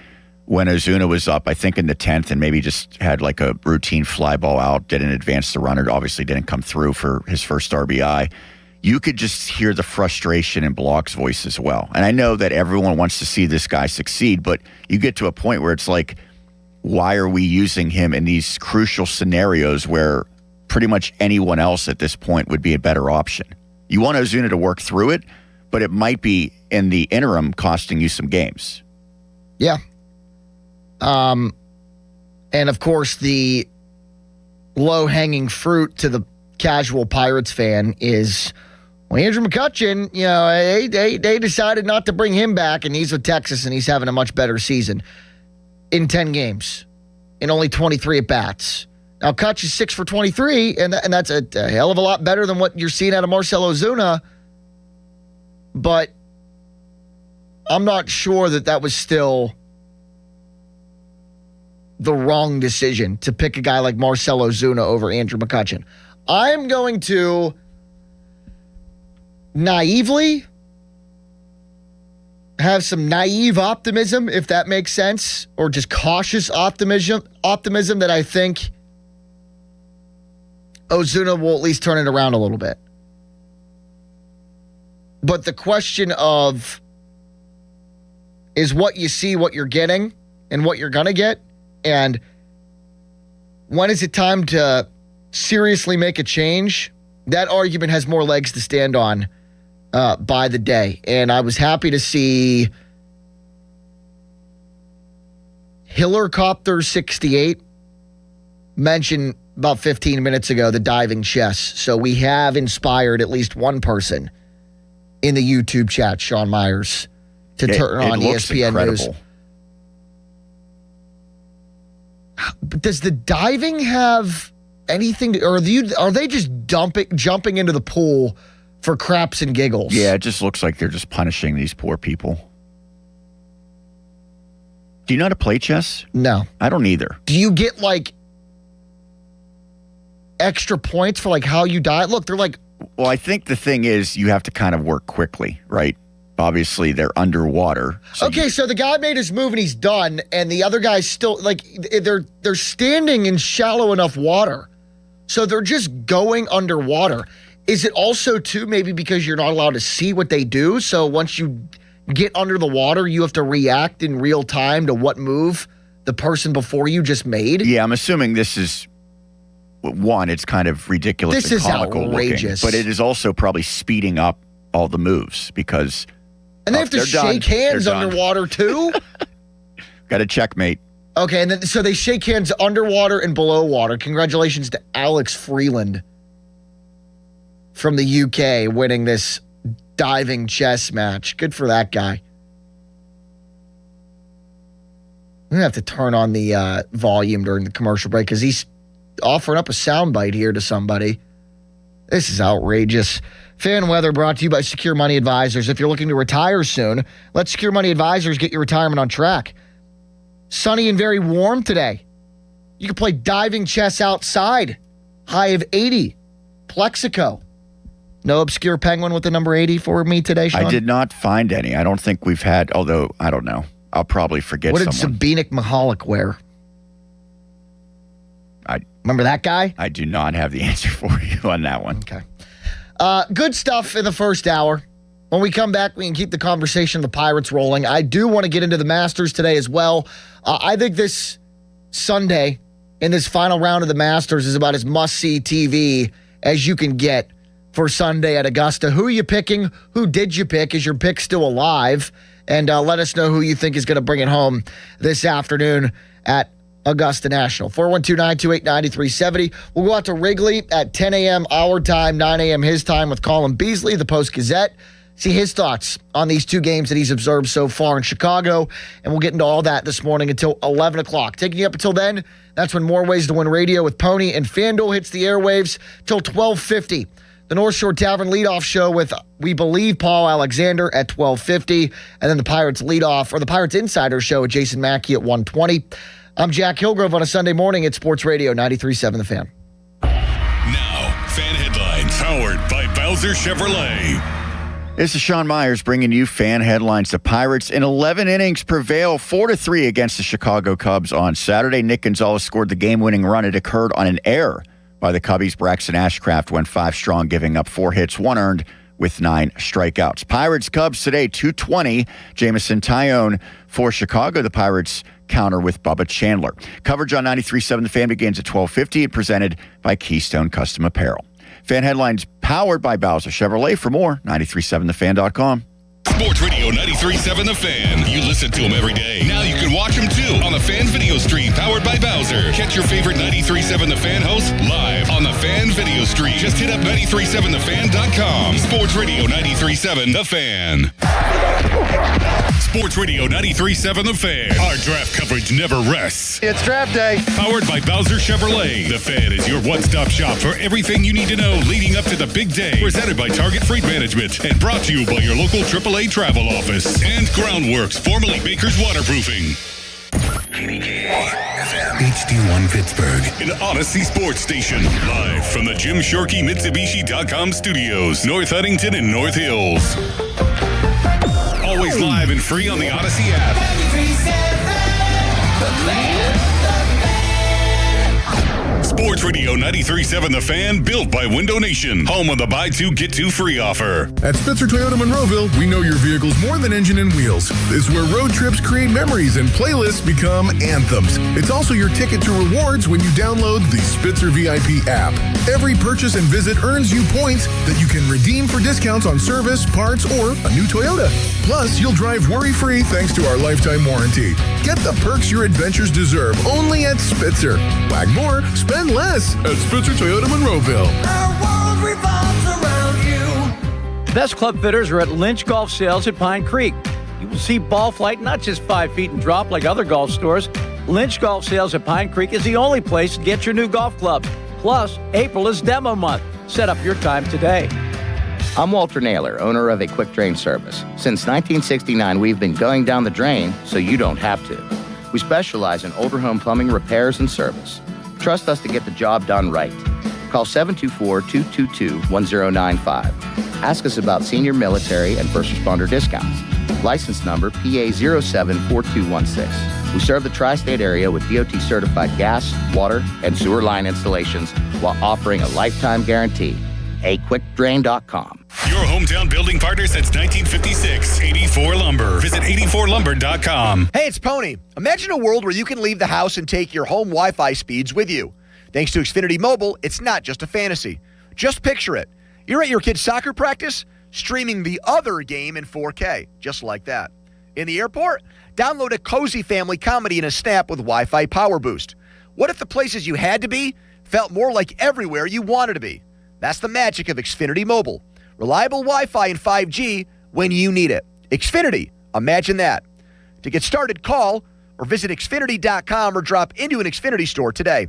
when Ozuna was up, I think in the 10th, and maybe just had like a routine fly ball out, didn't advance the runner, obviously didn't come through for his first RBI. You could just hear the frustration in Block's voice as well. And I know that everyone wants to see this guy succeed, but you get to a point where it's like, why are we using him in these crucial scenarios where pretty much anyone else at this point would be a better option? You want Ozuna to work through it, but it might be in the interim costing you some games. Yeah. And of course, the low-hanging fruit to the casual Pirates fan is, well, Andrew McCutchen, they decided not to bring him back, and he's with Texas, and he's having a much better season in 10 games, in only 23 at-bats. Now, Kutch is 6 for 23, and that's a hell of a lot better than what you're seeing out of Marcelo Ozuna, but I'm not sure that was still the wrong decision to pick a guy like Marcelo Ozuna over Andrew McCutchen. I'm going to naively have some naive optimism, if that makes sense, or just cautious optimism that I think Ozuna will at least turn it around a little bit. But the question of, is what you see what you're getting and what you're going to get? And when is it time to seriously make a change? That argument has more legs to stand on by the day. And I was happy to see Hillercopter68 mention about 15 minutes ago the diving chess. So we have inspired at least one person in the YouTube chat, Sean Myers, to turn on ESPN News. But does the diving have anything, or are they just jumping into the pool for craps and giggles? Yeah, it just looks like they're just punishing these poor people. Do you know how to play chess? No. I don't either. Do you get extra points for how you dive? Look, they're well, I think the thing is you have to kind of work quickly, right? Obviously, they're underwater. So the guy made his move and he's done, and the other guy's still, they're standing in shallow enough water. So they're just going underwater. Is it also, too, maybe because you're not allowed to see what they do? So once you get under the water, you have to react in real time to what move the person before you just made? Yeah, I'm assuming this is... One, it's kind of ridiculous this and is comical outrageous. looking, but it is also probably speeding up all the moves because... And they have to shake hands underwater, too? Got a checkmate. Okay, and then so they shake hands underwater and below water. Congratulations to Alex Freeland from the UK winning this diving chess match. Good for that guy. I'm going to have to turn on the volume during the commercial break because he's offering up a soundbite here to somebody. This is outrageous. Fan weather brought to you by Secure Money Advisors. If you're looking to retire soon, let Secure Money Advisors get your retirement on track. Sunny and very warm today. You can play diving chess outside. High of 80. Plexico. No obscure penguin with the number 80 for me today, Sean? I did not find any. I don't think we've had, although, I don't know. I'll probably forget someone. What did Sabinik Mahalik wear? Remember that guy? I do not have the answer for you on that one. Okay. Good stuff in the first hour. When we come back, we can keep the conversation of the Pirates rolling. I do want to get into the Masters today as well. I think this Sunday in this final round of the Masters is about as must-see TV as you can get for Sunday at Augusta. Who are you picking? Who did you pick? Is your pick still alive? And let us know who you think is going to bring it home this afternoon at Augusta National. 412-928-9370. We'll go out to Wrigley at 10 a.m. our time, 9 a.m. his time with Colin Beasley, the Post-Gazette. See his thoughts on these two games that he's observed so far in Chicago. And we'll get into all that this morning until 11 o'clock. Taking you up until then, that's when More Ways to Win Radio with Pony and FanDuel hits the airwaves till 12:50. The North Shore Tavern leadoff show with, we believe, Paul Alexander at 12:50. And then the Pirates leadoff, or the Pirates Insider show with Jason Mackey at 1:20. I'm Jack Hillgrove on a Sunday morning at Sports Radio 93.7 The Fan. Now, Fan Headlines, powered by Bowser Chevrolet. This is Sean Myers bringing you Fan Headlines. The Pirates in 11 innings prevail 4-3 against the Chicago Cubs on Saturday. Nick Gonzalez scored the game-winning run. It occurred on an error by the Cubbies. Braxton Ashcraft went 5 strong, giving up 4 hits, 1 earned with 9 strikeouts. Pirates-Cubs today, 2:20. Jamison Tyone for Chicago. The Pirates counter with Bubba Chandler. Coverage on 93.7 The Fan begins at 12:50 and presented by Keystone Custom Apparel. Fan Headlines powered by Bowser Chevrolet. For more, 937thefan.com. Sports Radio 93.7 The Fan. You listen to them every day. Now you can watch them too on the Fan Video Stream powered by Bowser. Catch your favorite 93.7 The Fan hosts live on the Fan Video Stream. Just hit up 937thefan.com. Sports Radio 93.7 The Fan. Sports Radio 93.7 The Fan. Our draft coverage never rests. It's draft day. Powered by Bowser Chevrolet. The Fan is your one-stop shop for everything you need to know leading up to the big day. Presented by Target Freight Management and brought to you by your local AAA travel office and Groundworks, formerly Baker's Waterproofing. HD1 Pittsburgh, an Odyssey sports station. Live from the Jim Shorkey Mitsubishi.com studios, North Huntington and North Hills. Always live and free on the Odyssey app. Sports Radio 93.7 The Fan, built by Window Nation. Home of the buy two, get two free offer. At Spitzer Toyota Monroeville, we know your vehicle's more than engine and wheels. This is where road trips create memories and playlists become anthems. It's also your ticket to rewards when you download the Spitzer VIP app. Every purchase and visit earns you points that you can redeem for discounts on service, parts, or a new Toyota. Plus, you'll drive worry-free thanks to our lifetime warranty. Get the perks your adventures deserve only at Spitzer. Wag more, spend less at Spitzer Toyota Monroeville. Our world revolves around you. The best club fitters are at Lynch Golf Sales at Pine Creek. You will see ball flight not just 5 feet and drop like other golf stores. Lynch Golf Sales at Pine Creek is the only place to get your new golf clubs. Plus, April is demo month. Set up your time today. I'm Walter Naylor, owner of a quick drain service. Since 1969, we've been going down the drain so you don't have to. We specialize in older home plumbing repairs and service. Trust us to get the job done right. Call 724-222-1095. Ask us about senior military and first responder discounts. License number PA074216. We serve the tri-state area with DOT-certified gas, water, and sewer line installations while offering a lifetime guarantee. aquickdrain.com. Your hometown building partner since 1956, 84 Lumber. Visit 84lumber.com. Hey, it's Pony. Imagine a world where you can leave the house and take your home Wi-Fi speeds with you. Thanks to Xfinity Mobile, it's not just a fantasy. Just picture it. You're at your kid's soccer practice, streaming the other game in 4K, just like that. In the airport, download a cozy family comedy in a snap with Wi-Fi Power Boost. What if the places you had to be felt more like everywhere you wanted to be? That's the magic of Xfinity Mobile. Reliable Wi-Fi and 5G when you need it. Xfinity, imagine that. To get started, call or visit Xfinity.com or drop into an Xfinity store today.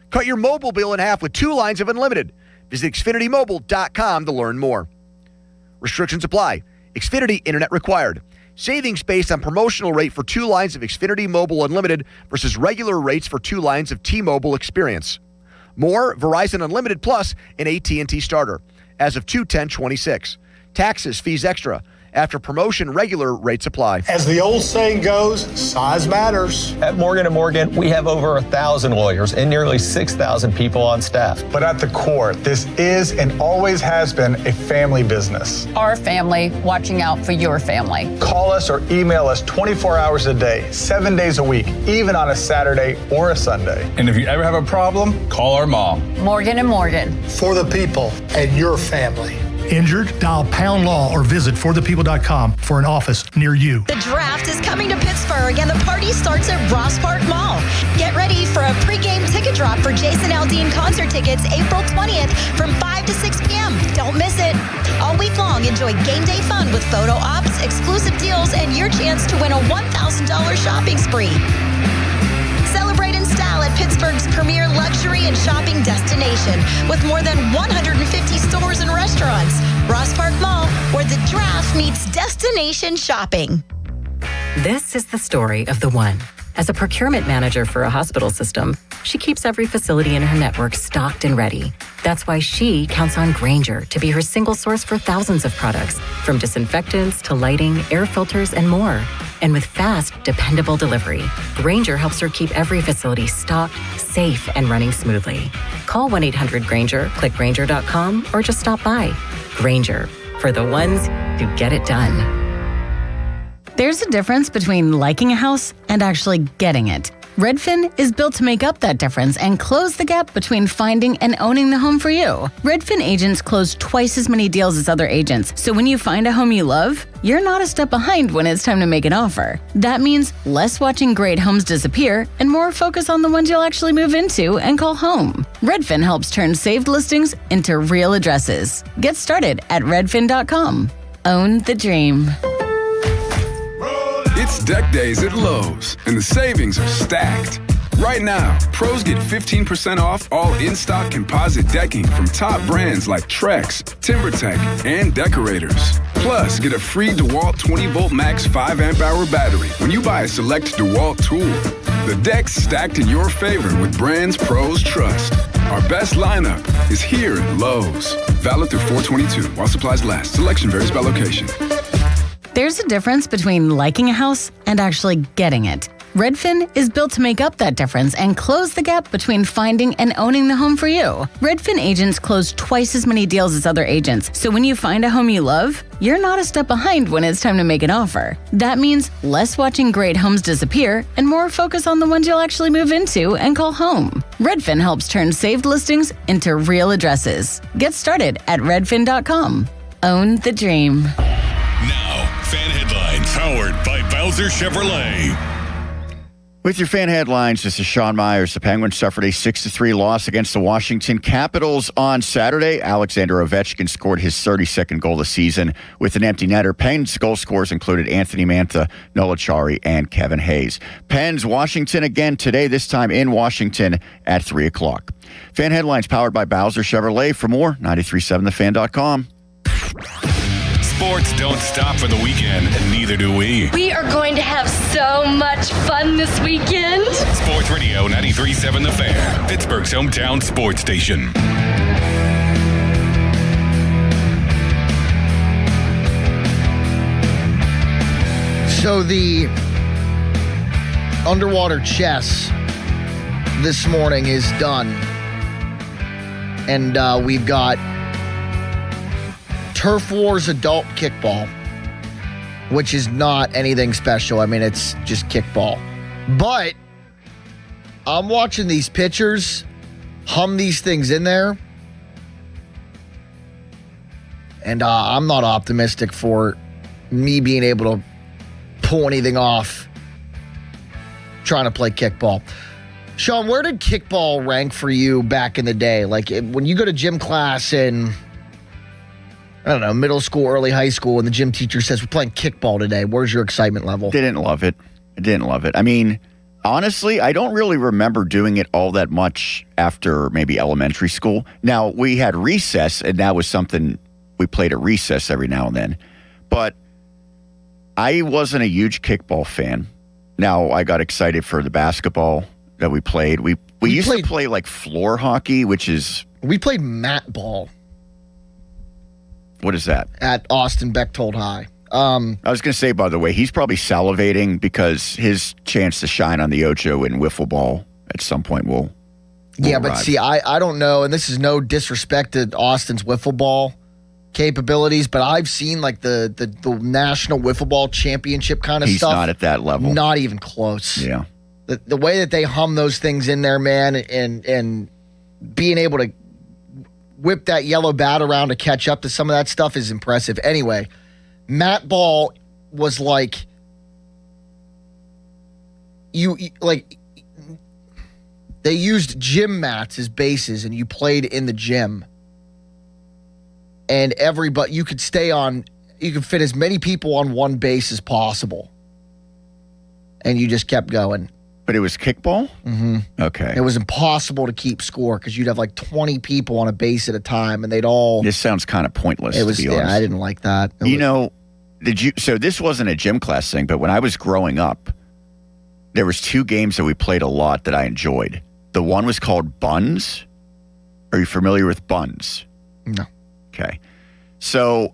Cut your mobile bill in half with 2 lines of unlimited. Visit XfinityMobile.com to learn more. Restrictions apply. Xfinity Internet required. Savings based on promotional rate for 2 lines of Xfinity Mobile Unlimited versus regular rates for 2 lines of T-Mobile Experience. More, Verizon Unlimited Plus and AT&T Starter. As of 2/10/26. Taxes, fees extra. After promotion, regular rates apply. As the old saying goes, size matters. At Morgan & Morgan, we have over 1,000 lawyers and nearly 6,000 people on staff. But at the core, this is and always has been a family business. Our family watching out for your family. Call us or email us 24 hours a day, 7 days a week, even on a Saturday or a Sunday. And if you ever have a problem, call our mom. Morgan & Morgan. For the people and your family. Injured? Dial Pound Law or visit forthepeople.com for an office near you. The draft is coming to Pittsburgh and the party starts at Ross Park Mall. Get ready for a pregame ticket drop for Jason Aldean concert tickets April 20th from 5 to 6 p.m. Don't miss it. All week long, enjoy game day fun with photo ops, exclusive deals, and your chance to win a $1,000 shopping spree. Celebrate in style at Pittsburgh's premier luxury and shopping destination with more than 150 stores and restaurants. Ross Park Mall, where the draft meets destination shopping. This is the story of the one. As a procurement manager for a hospital system, she keeps every facility in her network stocked and ready. That's why she counts on Grainger to be her single source for thousands of products, from disinfectants to lighting, air filters, and more. And with fast, dependable delivery, Grainger helps her keep every facility stocked, safe, and running smoothly. Call 1-800-GRAINGER, click Grainger.com, or just stop by. Grainger, for the ones who get it done. There's a difference between liking a house and actually getting it. Redfin is built to make up that difference and close the gap between finding and owning the home for you. Redfin agents close twice as many deals as other agents, so when you find a home you love, you're not a step behind when it's time to make an offer. That means less watching great homes disappear and more focus on the ones you'll actually move into and call home. Redfin helps turn saved listings into real addresses. Get started at redfin.com. Own the dream. It's deck days at Lowe's, and the savings are stacked. Right now, pros get 15% off all in-stock composite decking from top brands like Trex, TimberTech, and Decorators. Plus, get a free DeWalt 20-volt max 5-amp-hour battery when you buy a select DeWalt tool. The deck's stacked in your favor with brands pros trust. Our best lineup is here at Lowe's. Valid through 4/22 while supplies last. Selection varies by location. There's a difference between liking a house and actually getting it. Redfin is built to make up that difference and close the gap between finding and owning the home for you. Redfin agents close twice as many deals as other agents, so when you find a home you love, you're not a step behind when it's time to make an offer. That means less watching great homes disappear and more focus on the ones you'll actually move into and call home. Redfin helps turn saved listings into real addresses. Get started at redfin.com. Own the dream. Now, fan headlines powered by Bowser Chevrolet. With your fan headlines, this is Sean Myers. The Penguins suffered a 6-3 loss against the Washington Capitals on Saturday. Alexander Ovechkin scored his 32nd goal of the season with an empty netter. Penn's goal scorers included Anthony Mantha, Noah Chari, and Kevin Hayes. Penn's Washington again today, this time in Washington at 3 o'clock. Fan headlines powered by Bowser Chevrolet. For more, 937thefan.com. Sports don't stop for the weekend, and neither do we. We are going to have so much fun this weekend. Sports Radio 93.7 The Fan, Pittsburgh's hometown sports station. So the underwater chess this morning is done. And we've got Turf Wars adult kickball, which is not anything special. I mean, it's just kickball. But I'm watching these pitchers hum these things in there, and I'm not optimistic for me being able to pull anything off trying to play kickball. Sean, where did kickball rank for you back in the day? Like when you go to gym class in, I don't know, middle school, early high school, and the gym teacher says, we're playing kickball today. Where's your excitement level? Didn't love it. I mean, honestly, I don't really remember doing it all that much after maybe elementary school. Now, we had recess, and that was something we played at recess every now and then. But I wasn't a huge kickball fan. Now, I got excited for the basketball that we played. We used to play like floor hockey, which is... We played mat ball. What is that? At Austin Bechtold High. I was going to say, by the way, he's probably salivating because his chance to shine on the Ocho and wiffle ball at some point will yeah, arrive. But see, I don't know, and this is no disrespect to Austin's wiffle ball capabilities, but I've seen like the national wiffle ball championship kind of stuff. He's not at that level. Not even close. Yeah. The way that they hum those things in there, man, and being able to whip that yellow bat around to catch up to some of that stuff is impressive. Anyway, mat ball was like they used gym mats as bases, and you played in the gym. And you could fit as many people on one base as possible. And you just kept going. But it was kickball? Mm-hmm. Okay. It was impossible to keep score because you'd have like 20 people on a base at a time, and they'd all... This sounds kind of pointless, to be honest. Yeah, I didn't like that. So this wasn't a gym class thing, but when I was growing up, there was two games that we played a lot that I enjoyed. The one was called Buns. Are you familiar with Buns? No. Okay. So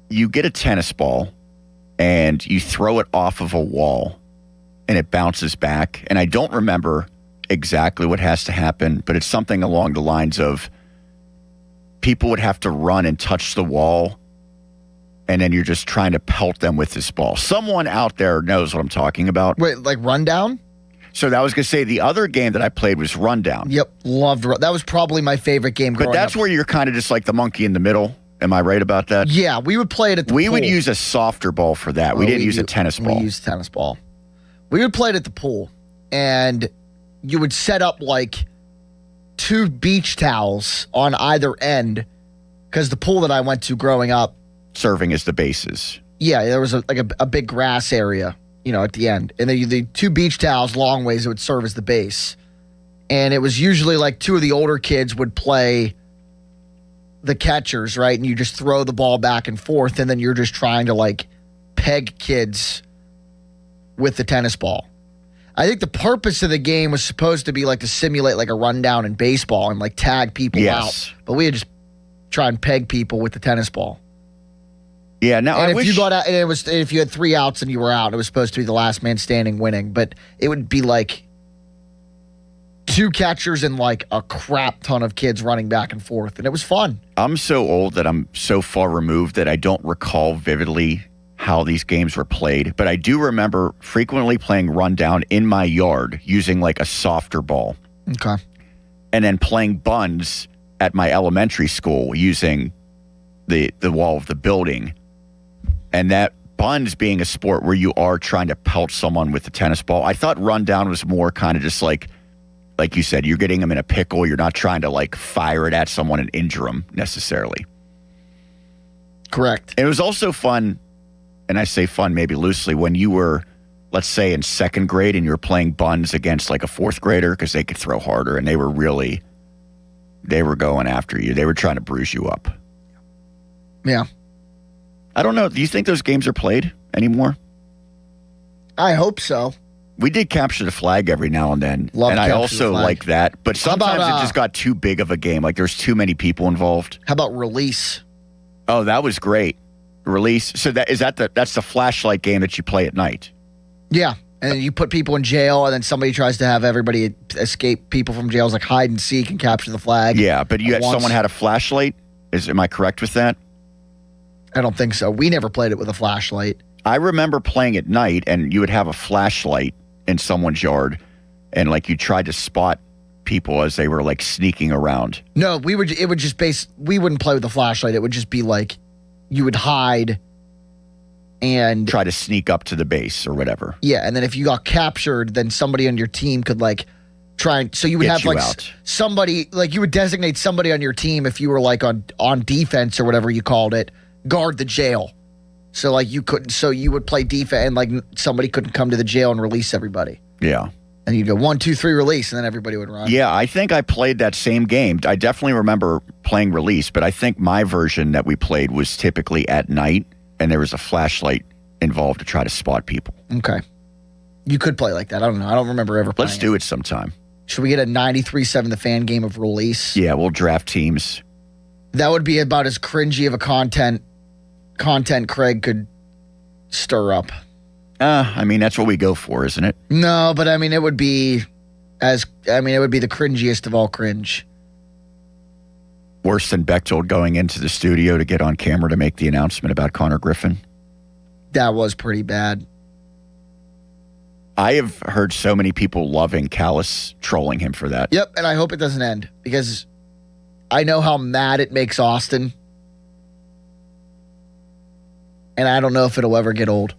you get a tennis ball and you throw it off of a wall and it bounces back. And I don't remember exactly what has to happen, but it's something along the lines of people would have to run and touch the wall, and then you're just trying to pelt them with this ball. Someone out there knows what I'm talking about. Wait, like rundown? So that was going to say the other game that I played was Rundown. Yep, loved that was probably my favorite game growing up. But that's where you're kind of just like the monkey in the middle. Am I right about that? Yeah, we would play it at the pool. We would use a softer ball for that. We didn't use a tennis ball. We used tennis ball. We would play it at the pool, and you would set up like 2 beach towels on either end, because the pool that I went to growing up, serving as the bases. Yeah, there was a big grass area, at the end, and the 2 beach towels long ways that would serve as the base, and it was usually like 2 of the older kids would play the catchers, right? And you just throw the ball back and forth, and then you're just trying to like peg kids with the tennis ball. I think the purpose of the game was supposed to be like to simulate like a rundown in baseball and like tag people out. But we would just try and peg people with the tennis ball. Yeah, now and if you got out, and if you had 3 outs and you were out, it was supposed to be the last man standing winning. But it would be like 2 catchers and like a crap ton of kids running back and forth, and it was fun. I'm so old that I'm so far removed that I don't recall vividly how these games were played, but I do remember frequently playing Rundown in my yard using like a softer ball. Okay. And then playing buns at my elementary school using the wall of the building. And that buns being a sport where you are trying to pelt someone with the tennis ball. I thought Rundown was more kind of just like you said, you're getting them in a pickle. You're not trying to like fire it at someone and injure them necessarily. Correct. It was also fun, and I say fun maybe loosely, when you were, let's say, in 2nd grade and you were playing buns against like a 4th grader because they could throw harder and they were going after you. They were trying to bruise you up. Yeah. I don't know. Do you think those games are played anymore? I hope so. We did capture the flag every now and then. And I also like that. But sometimes it just got too big of a game. Like there's too many people involved. How about Release? Oh, that was great. Release. So that's the flashlight game that you play at night. Yeah. And you put people in jail, and then somebody tries to have everybody escape people from jails, like hide and seek and capture the flag. Yeah, but someone had a flashlight? Am I correct with that? I don't think so. We never played it with a flashlight. I remember playing at night, and you would have a flashlight in someone's yard, and like you tried to spot people as they were like sneaking around. No, we wouldn't play with a flashlight. It would just be like you would hide and try to sneak up to the base or whatever. Yeah, and then if you got captured, then somebody on your team could like try and so you would have like somebody, like you would designate somebody on your team if you were like on defense or whatever you called it, guard the jail. So like you would play defense, and like somebody couldn't come to the jail and release everybody. Yeah. And you'd go 1, 2, 3 release, and then everybody would run. Yeah, I think I played that same game. I definitely remember playing Release, but I think my version that we played was typically at night, and there was a flashlight involved to try to spot people. Okay. You could play like that. I don't know. I don't remember ever playing. Let's do it sometime. Should we get a 93.7 The Fan game of Release? Yeah, we'll draft teams. That would be about as cringy of a content Craig could stir up. I mean, that's what we go for, isn't it? No, but I mean, it would be the cringiest of all cringe. Worse than Bechtold going into the studio to get on camera to make the announcement about Connor Griffin. That was pretty bad. I have heard so many people loving Callis trolling him for that. Yep, and I hope it doesn't end, because I know how mad it makes Austin. And I don't know if it'll ever get old.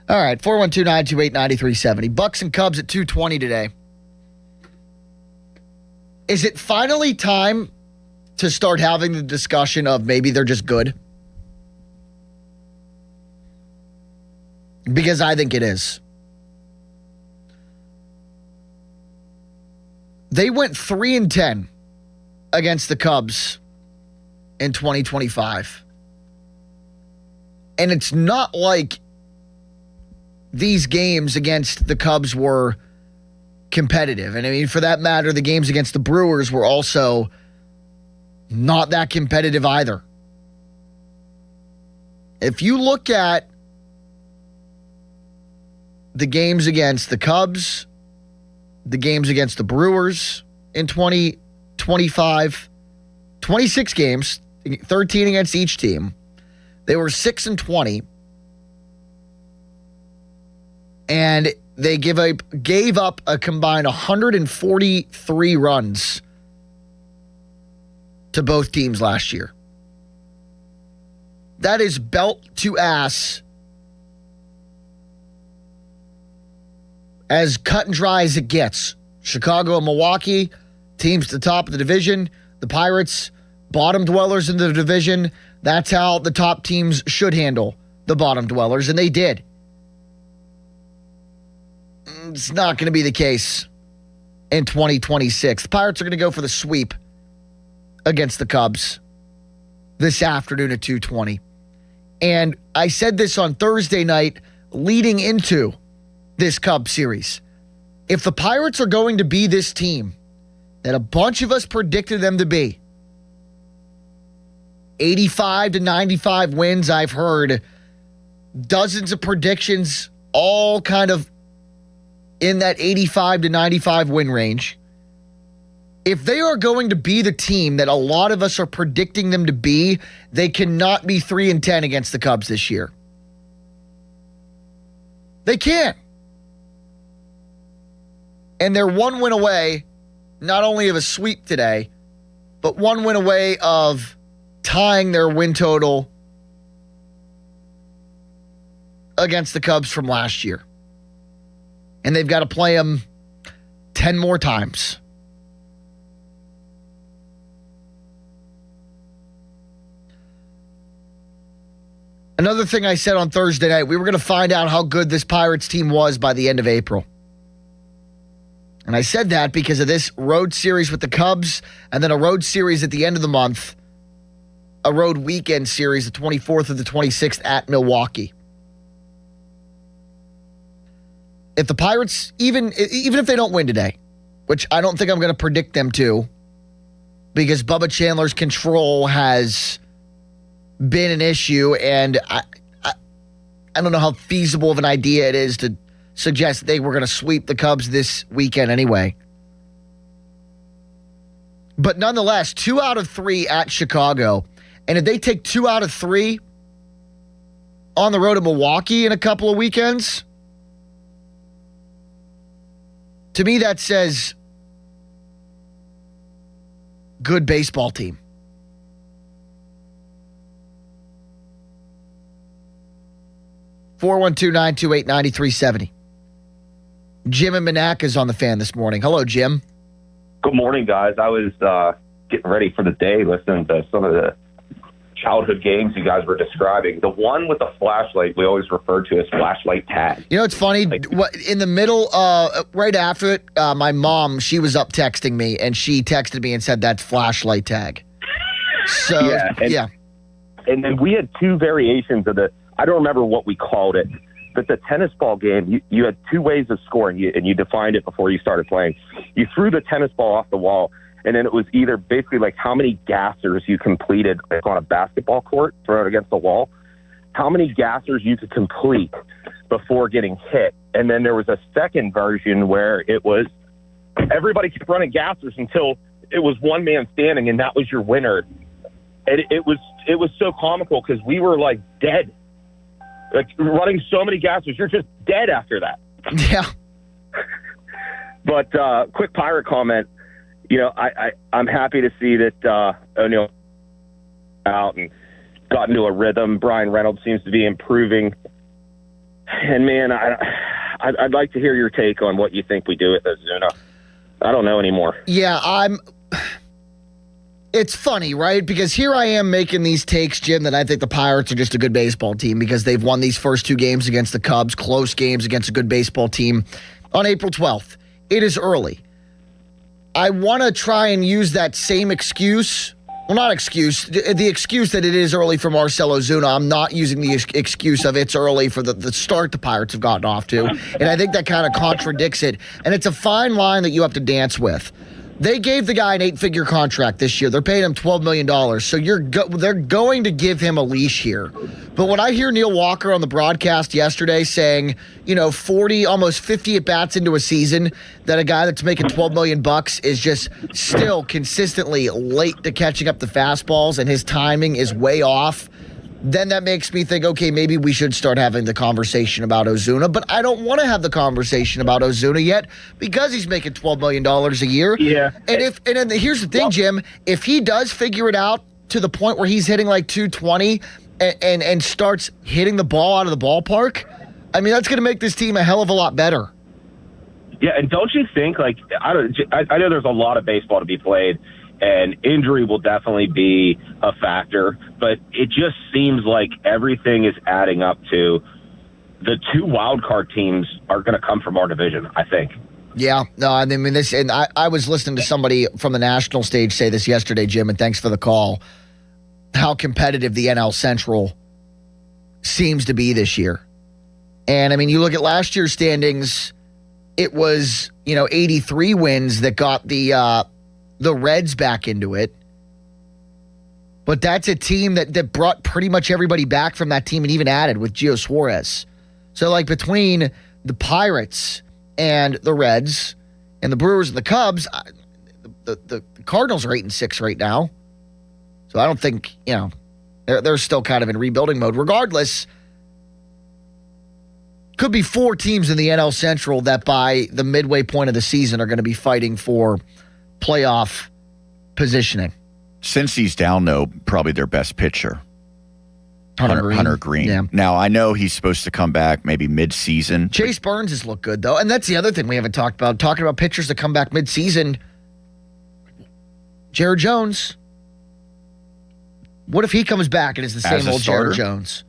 All right, 412-928-9370. Bucks and Cubs at 2:20 today. Is it finally time to start having the discussion of maybe they're just good? Because I think it is. They went 3-10 against the Cubs in 2025. And it's not like these games against the Cubs were competitive. And I mean, for that matter, the games against the Brewers were also not that competitive either. If you look at the games against the Cubs, the games against the Brewers in 2025, 26 games, 13 against each team. They were 6-20. And They gave up a combined 143 runs to both teams last year. That is belt to ass, as cut and dry as it gets. Chicago and Milwaukee, teams at the top of the division. The Pirates, bottom dwellers in the division. That's how the top teams should handle the bottom dwellers, and they did. It's not going to be the case in 2026. The Pirates are going to go for the sweep against the Cubs this afternoon at 2:20. And I said this on Thursday night leading into this Cubs series. If the Pirates are going to be this team that a bunch of us predicted them to be, 85 to 95 wins, I've heard dozens of predictions, all kind of in that 85 to 95 win range. If they are going to be the team that a lot of us are predicting them to be, they cannot be 3-10 against the Cubs this year. They can't. And they're one win away, not only of a sweep today, but one win away of tying their win total against the Cubs from last year. And they've got to play them 10 more times. Another thing I said on Thursday night, we were going to find out how good this Pirates team was by the end of April. And I said that because of this road series with the Cubs, and then a road series at the end of the month, a road weekend series, the 24th or the 26th at Milwaukee. If the Pirates, even if they don't win today, which I don't think I'm going to predict them to, because Bubba Chandler's control has been an issue, and I don't know how feasible of an idea it is to suggest they were going to sweep the Cubs this weekend anyway. But nonetheless, 2 out of 3 at Chicago. And if they take 2 out of 3 on the road to Milwaukee in a couple of weekends, to me that says good baseball team. (412-928-9370). Jim and Monaca is on the Fan this morning. Hello, Jim. Good morning, guys. I was getting ready for the day, listening to some of the childhood games you guys were describing. The one with the flashlight we always refer to as flashlight tag. You know, it's funny. In the middle, right after it, my mom, she was up texting me, and she texted me and said that's flashlight tag. So, yeah. And then we had 2 variations of I don't remember what we called it, but the tennis ball game, you had 2 ways of scoring, and you defined it before you started playing. You threw the tennis ball off the wall, and then it was either basically like how many gassers you completed on a basketball court, throw it against the wall, how many gassers you could complete before getting hit. And then there was a second version where it was everybody kept running gassers until it was one man standing, and that was your winner. And it was so comical because we were like dead. Like running so many gassers, you're just dead after that. Yeah. But quick Pirate comment. You know, I'm happy to see that O'Neill out and got into a rhythm. Brian Reynolds seems to be improving. And man, I'd like to hear your take on what you think we do with Ozuna. I don't know anymore. Yeah, it's funny, right? Because here I am making these takes, Jim, that I think the Pirates are just a good baseball team because they've won these first 2 games against the Cubs, close games against a good baseball team on April 12th. It is early. I want to try and use that same excuse. Well, not excuse. The excuse that it is early for Marcelo Ozuna. I'm not using the excuse of it's early for the start the Pirates have gotten off to. And I think that kind of contradicts it. And it's a fine line that you have to dance with. They gave the guy an 8-figure contract this year. They're paying him $12 million. So they're going to give him a leash here. But when I hear Neil Walker on the broadcast yesterday saying, 40, almost 50 at-bats into a season, that a guy that's making $12 million is just still consistently late to catching up the fastballs and his timing is way off, then that makes me think, okay, maybe we should start having the conversation about Ozuna, but I don't want to have the conversation about Ozuna yet because he's making $12 million a year. Yeah. And here's the thing, Jim, if he does figure it out to the point where he's hitting like 220 and starts hitting the ball out of the ballpark, I mean, that's going to make this team a hell of a lot better. Yeah, and don't you think, like, I know there's a lot of baseball to be played, and injury will definitely be a factor, but it just seems like everything is adding up to the 2 wild card teams are going to come from our division, I think. Yeah, no, I mean, this, and I was listening to somebody from the national stage say this yesterday, Jim, and thanks for the call, how competitive the NL Central seems to be this year. And, I mean, you look at last year's standings, it was, 83 wins that got the Reds back into it. But that's a team that brought pretty much everybody back from that team and even added with Gio Suarez. So, like, between the Pirates and the Reds and the Brewers and the Cubs, the Cardinals are 8-6 right now. So I don't think, they're still kind of in rebuilding mode. Regardless, could be 4 teams in the NL Central that by the midway point of the season are going to be fighting for playoff positioning. Since he's down, though, probably their best pitcher, Hunter Green. Yeah. Now, I know he's supposed to come back maybe mid-season. Chase Burns has looked good, though, and that's the other thing we haven't talked about. Talking about pitchers that come back mid-season, Jared Jones. What if he comes back and is the same old Jared Jones?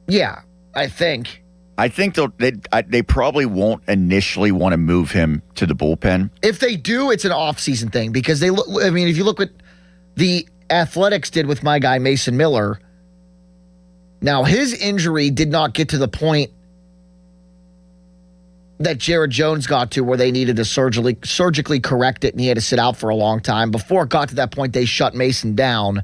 Yeah, I think. I think they probably won't initially want to move him to the bullpen. If they do, it's an off-season thing because if you look what the Athletics did with my guy Mason Miller, now his injury did not get to the point that Jared Jones got to where they needed to surgically correct it and he had to sit out for a long time. Before it got to that point, they shut Mason down.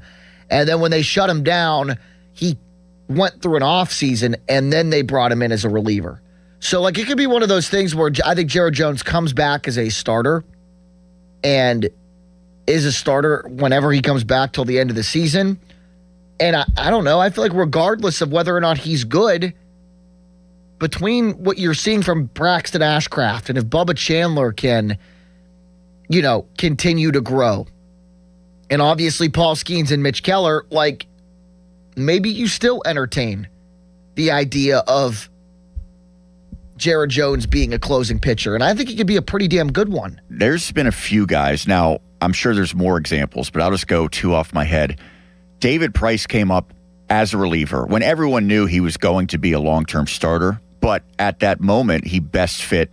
And then when they shut him down, he went through an off season and then they brought him in as a reliever. So like it could be one of those things where I think Jared Jones comes back as a starter and is a starter whenever he comes back till the end of the season. And I don't know. I feel like regardless of whether or not he's good, between what you're seeing from Braxton Ashcraft and if Bubba Chandler can, continue to grow, and obviously Paul Skeens and Mitch Keller, like maybe you still entertain the idea of Jared Jones being a closing pitcher. And I think he could be a pretty damn good one. There's been a few guys. Now, I'm sure there's more examples, but I'll just go 2 off my head. David Price came up as a reliever when everyone knew he was going to be a long-term starter. But at that moment, he best fit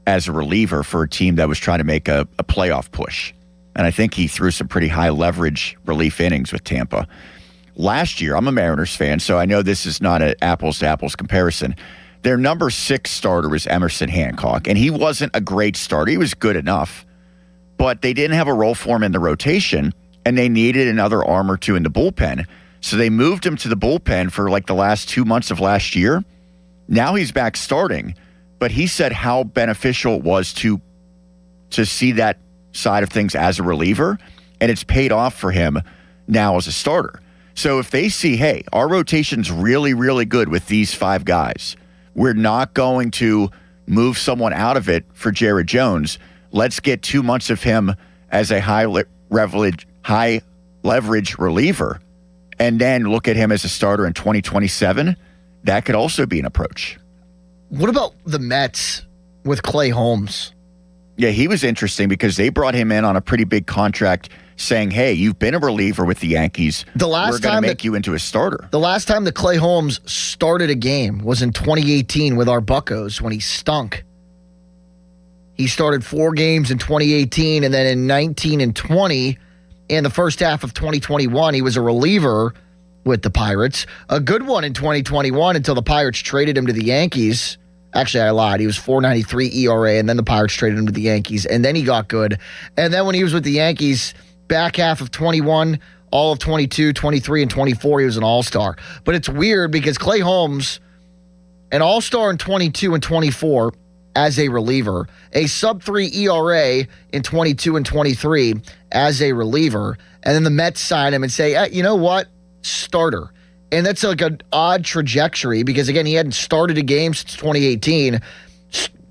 as a reliever for a team that was trying to make a playoff push. And I think he threw some pretty high leverage relief innings with Tampa. Last year, I'm a Mariners fan, so I know this is not an apples-to-apples comparison. Their number 6 starter was Emerson Hancock, and he wasn't a great starter. He was good enough, but they didn't have a role for him in the rotation, and they needed another arm or two in the bullpen. So they moved him to the bullpen for like the last 2 months of last year. Now he's back starting, but he said how beneficial it was to see that side of things as a reliever, and it's paid off for him now as a starter. So if they see, hey, our rotation's really, really good with these 5 guys, we're not going to move someone out of it for Jared Jones. Let's get 2 months of him as a high leverage reliever, and then look at him as a starter in 2027. That could also be an approach. What about the Mets with Clay Holmes? Yeah, he was interesting because they brought him in on a pretty big contract saying, hey, you've been a reliever with the Yankees. We're going to make you into a starter. The last time that Clay Holmes started a game was in 2018 with our Buccos when he stunk. He started 4 games in 2018, and then in 19 and 20, in the first half of 2021, he was a reliever with the Pirates. A good one in 2021 until the Pirates traded him to the Yankees. Actually, I lied. He was .493 ERA, and then the Pirates traded him to the Yankees, and then he got good. And then when he was with the Yankees, back half of 21, all of 22, 23, and 24, he was an all-star. But it's weird because Clay Holmes, an all-star in 22 and 24, as a reliever, a sub-3 ERA in 22 and 23 as a reliever, and then the Mets sign him and say, you know what, starter. And that's like an odd trajectory because, again, he hadn't started a game since 2018,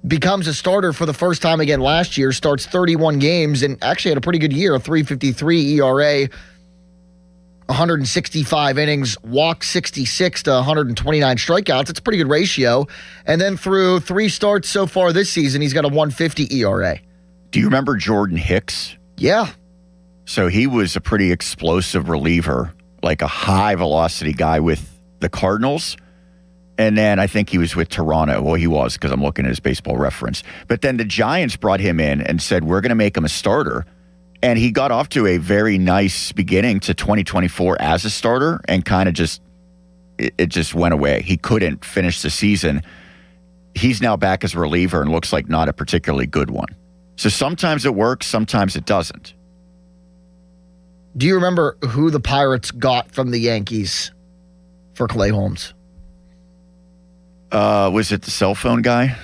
becomes a starter for the first time again last year, starts 31 games, and actually had a pretty good year, a 3.53 ERA, 165 innings, walked 66 to 129 strikeouts. It's a pretty good ratio. And then through 3 starts so far this season, he's got a 150 ERA. Do you remember Jordan Hicks? Yeah. So he was a pretty explosive reliever, like a high-velocity guy with the Cardinals. And then I think he was with Toronto. Well, he was because I'm looking at his Baseball Reference. But then the Giants brought him in and said, we're going to make him a starter. And he got off to a very nice beginning to 2024 as a starter and kind of just, it just went away. He couldn't finish the season. He's now back as a reliever and looks like not a particularly good one. So sometimes it works, sometimes it doesn't. Do you remember who the Pirates got from the Yankees for Clay Holmes? Was it the cell phone guy?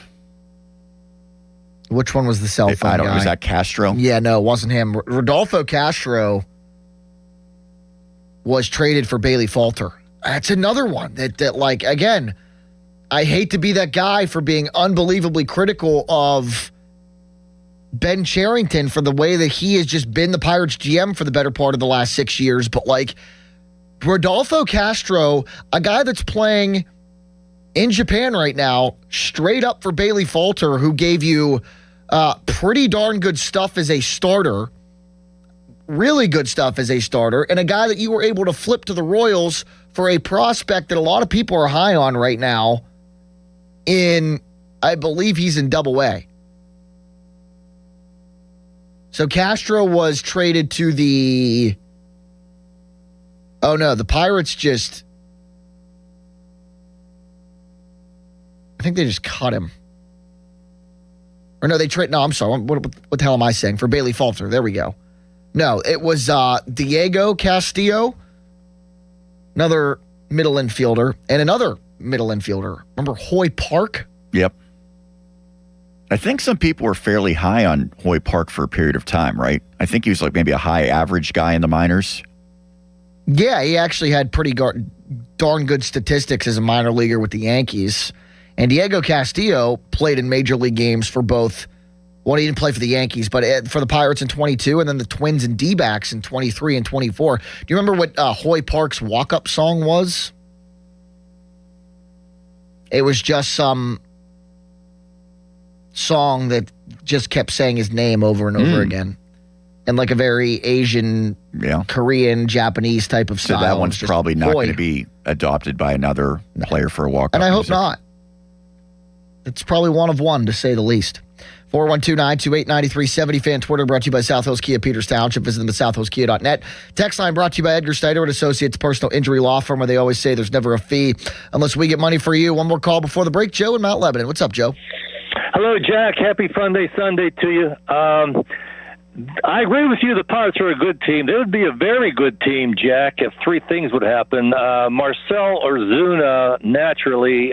Which one was the cell phone guy? Was that Castro? Yeah, no, it wasn't him. Rodolfo Castro was traded for Bailey Falter. That's another one that like, again, I hate to be that guy for being unbelievably critical of Ben Cherington for the way that he has just been the Pirates GM for the better part of the last 6 years. But like Rodolfo Castro, a guy that's playing in Japan right now, straight up for Bailey Falter, who gave you pretty darn good stuff as a starter, really good stuff as a starter, and a guy that you were able to flip to the Royals for a prospect that a lot of people are high on right now I believe he's in Double-A. So Castro was traded to the Pirates I think they just cut him. Or no, I'm sorry. What the hell am I saying? For Bailey Falter. There we go. No, it was Diego Castillo, another middle infielder, and another middle infielder. Remember Hoy Park? Yep. I think some people were fairly high on Hoy Park for a period of time, right? I think he was like maybe a high average guy in the minors. Yeah, he actually had pretty darn good statistics as a minor leaguer with the Yankees. And Diego Castillo played in major league games for both. Well, he didn't play for the Yankees, but for the Pirates in 22, and then the Twins and D-backs in 23 and 24. Do you remember what Hoy Park's walk-up song was? It was just some song that just kept saying his name over and over again. And like a very Asian, Korean, Japanese type of style. So that one's probably not going to be adopted by another player for a walk-up. And I hope not. It's probably one of one, to say the least. 412-928-9370. Fan Twitter brought to you by South Hills Kia, Peters Township. Visit them at southhillskia.net. Text line brought to you by Edgar Snyder and Associates Personal Injury Law Firm, where they always say there's never a fee unless we get money for you. One more call before the break. Joe in Mount Lebanon. What's up, Joe? Hello, Jack. Happy Fun Day Sunday to you. I agree with you. The Pirates are a good team. They would be a very good team, Jack, if 3 things would happen. Marcelo Ozuna, naturally.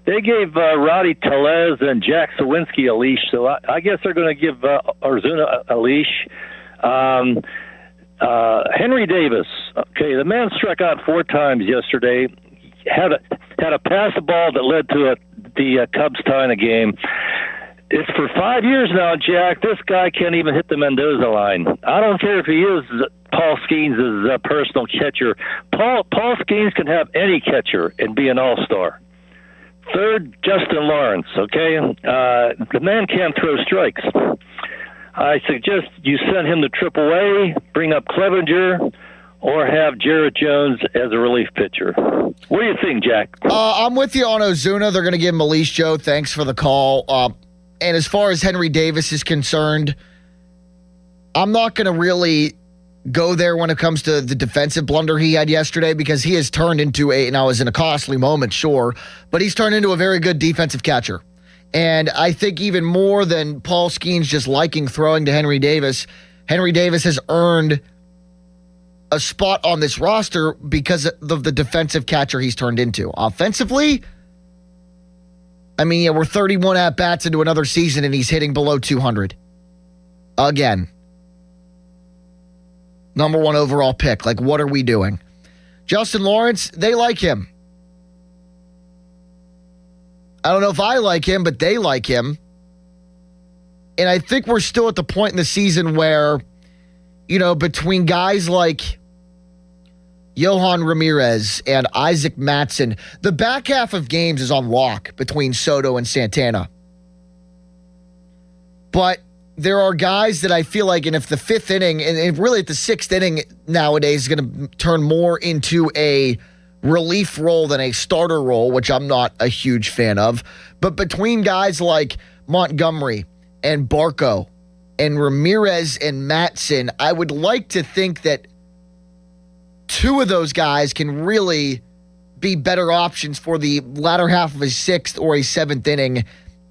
They gave Roddy Tellez and Jack Sawinski a leash, so I guess they're going to give Ozuna a leash. Henry Davis. Okay, the man struck out 4 times yesterday. Had a pass ball that led to the Cubs tying a game. It's for 5 years now, Jack. This guy can't even hit the Mendoza line. I don't care if he is Paul Skeens' personal catcher. Paul Skeens can have any catcher and be an all-star. Third, Justin Lawrence, okay? The man can't throw strikes. I suggest you send him to AAA, bring up Clevenger, or have Jarrett Jones as a relief pitcher. What do you think, Jack? I'm with you on Ozuna. They're going to give him a leash, Joe. Thanks for the call. And as far as Henry Davis is concerned, I'm not going to really go there when it comes to the defensive blunder he had yesterday, because he has turned into now is in a costly moment, sure, but he's turned into a very good defensive catcher. And I think even more than Paul Skeens just liking throwing to Henry Davis has earned a spot on this roster because of the defensive catcher he's turned into. Offensively, I mean, yeah, we're 31 at-bats into another season, and he's hitting below 200. Again. Number 1 overall pick. Like, what are we doing? Justin Lawrence, they like him. I don't know if I like him, but they like him. And I think we're still at the point in the season where, between guys like Yohan Ramirez and Isaac Mattson, the back half of games is on lock between Soto and Santana. But there are guys that I feel like, and if the 5th inning, and really at the 6th inning nowadays is going to turn more into a relief role than a starter role, which I'm not a huge fan of. But between guys like Montgomery and Barco and Ramirez and Mattson, I would like to think that 2 of those guys can really be better options for the latter half of a 6th or a 7th inning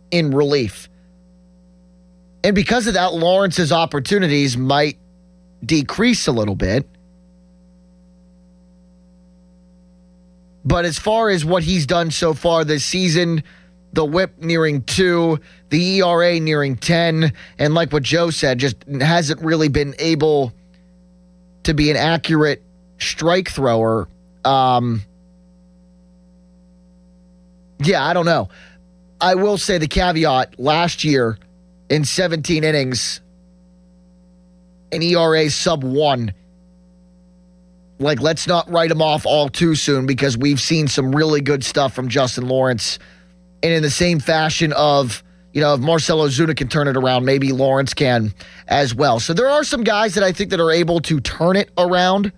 in relief. And because of that, Lawrence's opportunities might decrease a little bit. But as far as what he's done so far this season, the whip nearing 2, the ERA nearing 10, and like what Joe said, just hasn't really been able to be an accurate strike thrower. Yeah, I don't know. I will say the caveat, last year in 17 innings, an ERA sub 1. Like, let's not write him off all too soon because we've seen some really good stuff from Justin Lawrence. And in the same fashion of, if Marcelo Ozuna can turn it around, maybe Lawrence can as well. So there are some guys that I think that are able to turn it around.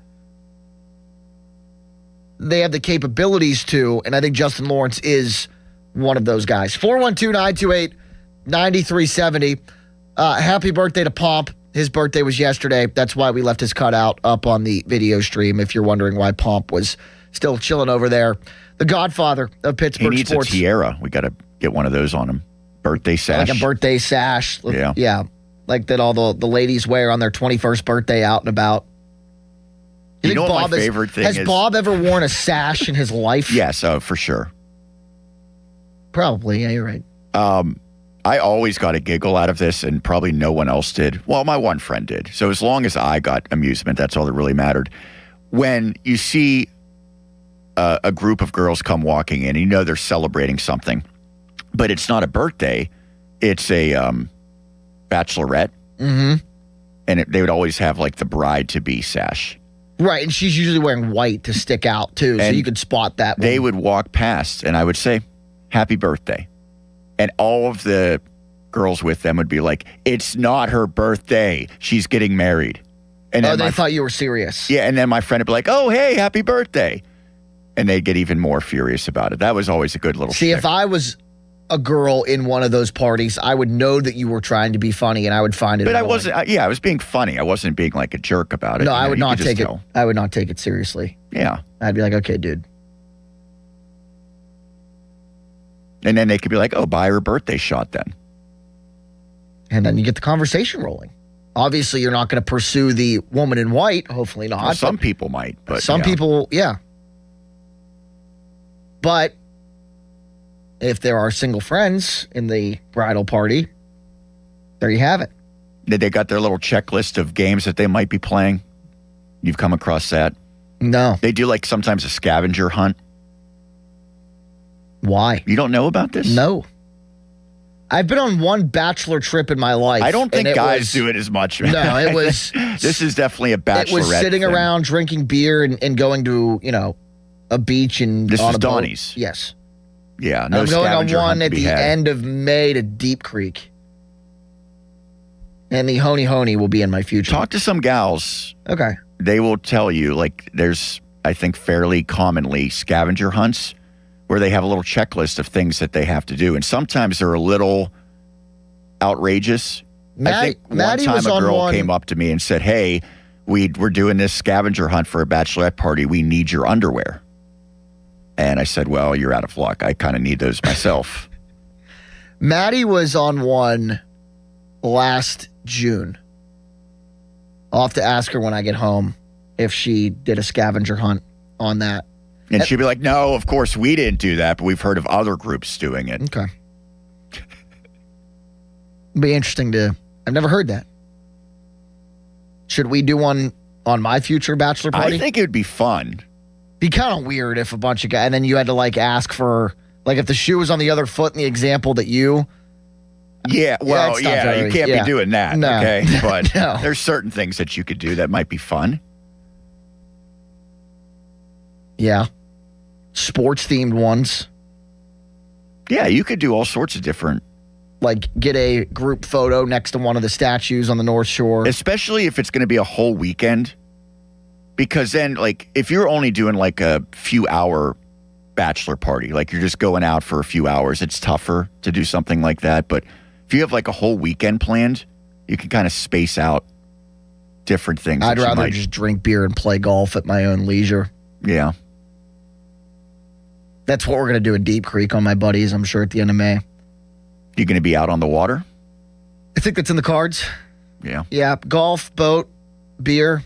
They have the capabilities to, and I think Justin Lawrence is one of those guys. 412-928-9370. Happy birthday to Pomp. His birthday was yesterday. That's why we left his cutout up on the video stream, if you're wondering why Pomp was still chilling over there. The godfather of Pittsburgh sports. He needs a tiara. We got to get one of those on him. Birthday sash. Like a birthday sash. Yeah. Yeah. Like that all the ladies wear on their 21st birthday out and about. You know what my favorite thing is? Has Bob ever worn a sash in his life? Yes, for sure. Probably. Yeah, you're right. I always got a giggle out of this, and probably no one else did. Well, my one friend did. So as long as I got amusement, that's all that really mattered. When you see a group of girls come walking in, and they're celebrating something, but it's not a birthday, it's a bachelorette. Mm-hmm. And they would always have like the bride-to-be sash. Right, and she's usually wearing white to stick out too, so you could spot that. They would walk past, and I would say, "Happy birthday." And all of the girls with them would be like, "It's not her birthday. She's getting married." And they thought you were serious. Yeah, and then my friend would be like, "Oh, hey, happy birthday." And they'd get even more furious about it. That was always a good little See, if I was a girl in one of those parties, I would know that you were trying to be funny, and I would find it But annoying. I wasn't, I was being funny. I wasn't being like a jerk about it. No, I would not take it. I would not take it seriously. Yeah. I'd be like, okay, dude. And then they could be like, oh, buy her a birthday shot then. And then you get the conversation rolling. Obviously, you're not going to pursue the woman in white. Hopefully not. Well, some people might. But some people, yeah. But if there are single friends in the bridal party, there you have it. They got their little checklist of games that they might be playing. You've come across that? No. They do like sometimes a scavenger hunt. Why? You don't know about this? No. I've been on one bachelor trip in my life. I don't think guys do it as much. No, it was... This is definitely a bachelorette It was sitting thing. around drinking beer and going to, a beach and This on is a boat. Donnie's. Yes. Yeah, no I'm going on scavenger one hunt to at be the had. end of May to Deep Creek. And the Honey Honey will be in my future. Talk to some gals. Okay. They will tell you, like, there's, I think, fairly commonly scavenger hunts where they have a little checklist of things that they have to do. And sometimes they're a little outrageous. I think Maddie one was time a on girl one- came up to me and said, hey, we're doing this scavenger hunt for a bachelorette party. We need your underwear. And I said, well, you're out of luck. I kind of need those myself. Maddie was on one last June. I'll have to ask her when I get home if she did a scavenger hunt on that. And she'd be like, no, of course we didn't do that, but we've heard of other groups doing it. Okay. It'd be interesting to. I've never heard that. Should we do one on my future bachelor party? I think it would be fun. Be kind of weird if a bunch of guys, and then you had to like ask for, like if the shoe was on the other foot in the example that you. Yeah, well, you can't be doing that, No. okay? But No. there's certain things that you could do that might be fun. Yeah. Sports themed ones. Yeah, you could do all sorts of different. Like get a group photo next to one of the statues on the North Shore. Especially if it's going to be a whole weekend. Because then, like, if you're only doing like a few hour bachelor party, like you're just going out for a few hours, it's tougher to do something like that. But if you have like a whole weekend planned, you can kind of space out different things. I'd rather just drink beer and play golf at my own leisure. Yeah. That's what we're going to do at Deep Creek on my buddies, I'm sure, at the end of May. You going to be out on the water? I think that's in the cards. Yeah. Yeah, golf, boat, beer.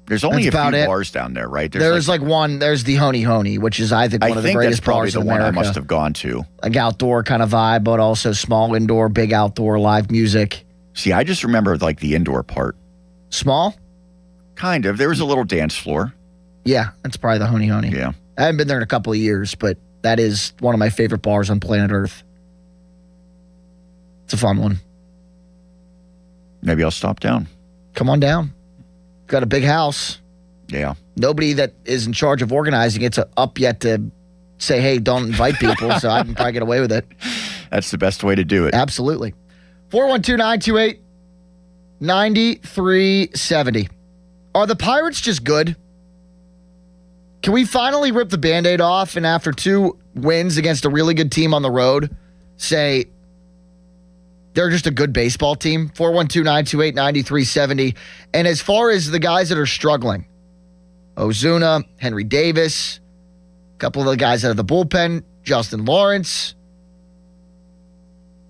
There's only That's a few about it. bars down there, right? There's like one, there's the Honey Honey, which is, I think, one of the greatest that's probably bars the in one America. I must have gone to. Like outdoor kind of vibe, but also small indoor, big outdoor, live music. See, I just remember like the indoor part. Small? Kind of. There was a little dance floor. Yeah, that's probably the Honey Honey. Yeah. I haven't been there in a couple of years, but that is one of my favorite bars on planet Earth. It's a fun one. Maybe I'll stop down. Come on down. Got a big house. Yeah. Nobody that is in charge of organizing it's up yet to say, hey, don't invite people, so I can probably get away with it. That's the best way to do it. Absolutely. 412-928-9370. Are the Pirates just good? Can we finally rip the Band-Aid off and after 2 wins against a really good team on the road, say they're just a good baseball team? 412-928-9370. And as far as the guys that are struggling, Ozuna, Henry Davis, a couple of the guys out of the bullpen, Justin Lawrence.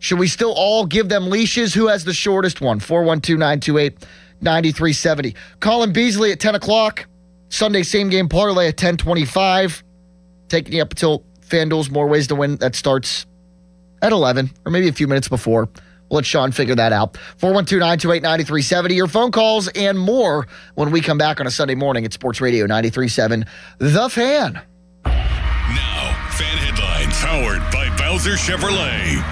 Should we still all give them leashes? Who has the shortest one? 412-928-9370. Colin Beasley at 10 o'clock. Sunday same game parlay at 10:25. Taking you up until FanDuel's More Ways to Win. That starts at 11 or maybe a few minutes before. We'll let Sean figure that out. 412-928-9370. Your phone calls and more when we come back on a Sunday morning at Sports Radio 93.7 The Fan. Now, fan headlines powered by Bowser Chevrolet.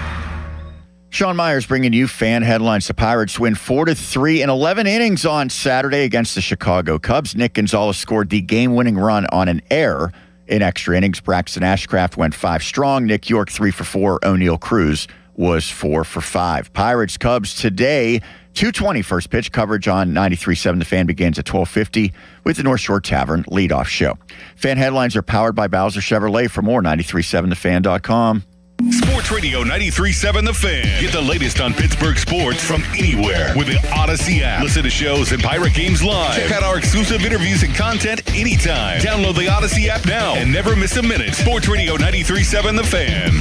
Sean Myers bringing you fan headlines. The Pirates win 4-3 in 11 innings on Saturday against the Chicago Cubs. Nick Gonzalez scored the game-winning run on an error in extra innings. Braxton Ashcraft went 5 strong. Nick York 3 for 4. O'Neal Cruz was 4 for 5. Pirates Cubs today, 2:20 first pitch. Coverage on 93.7 The Fan begins at 12:50 with the North Shore Tavern leadoff show. Fan headlines are powered by Bowser Chevrolet. For more, 93.7thefan.com. Sports Radio 93.7 The Fan. Get the latest on Pittsburgh sports from anywhere with the Odyssey app. Listen to shows and Pirate games live. Check out our exclusive interviews and content anytime. Download the Odyssey app now and never miss a minute. Sports Radio 93.7 The Fan.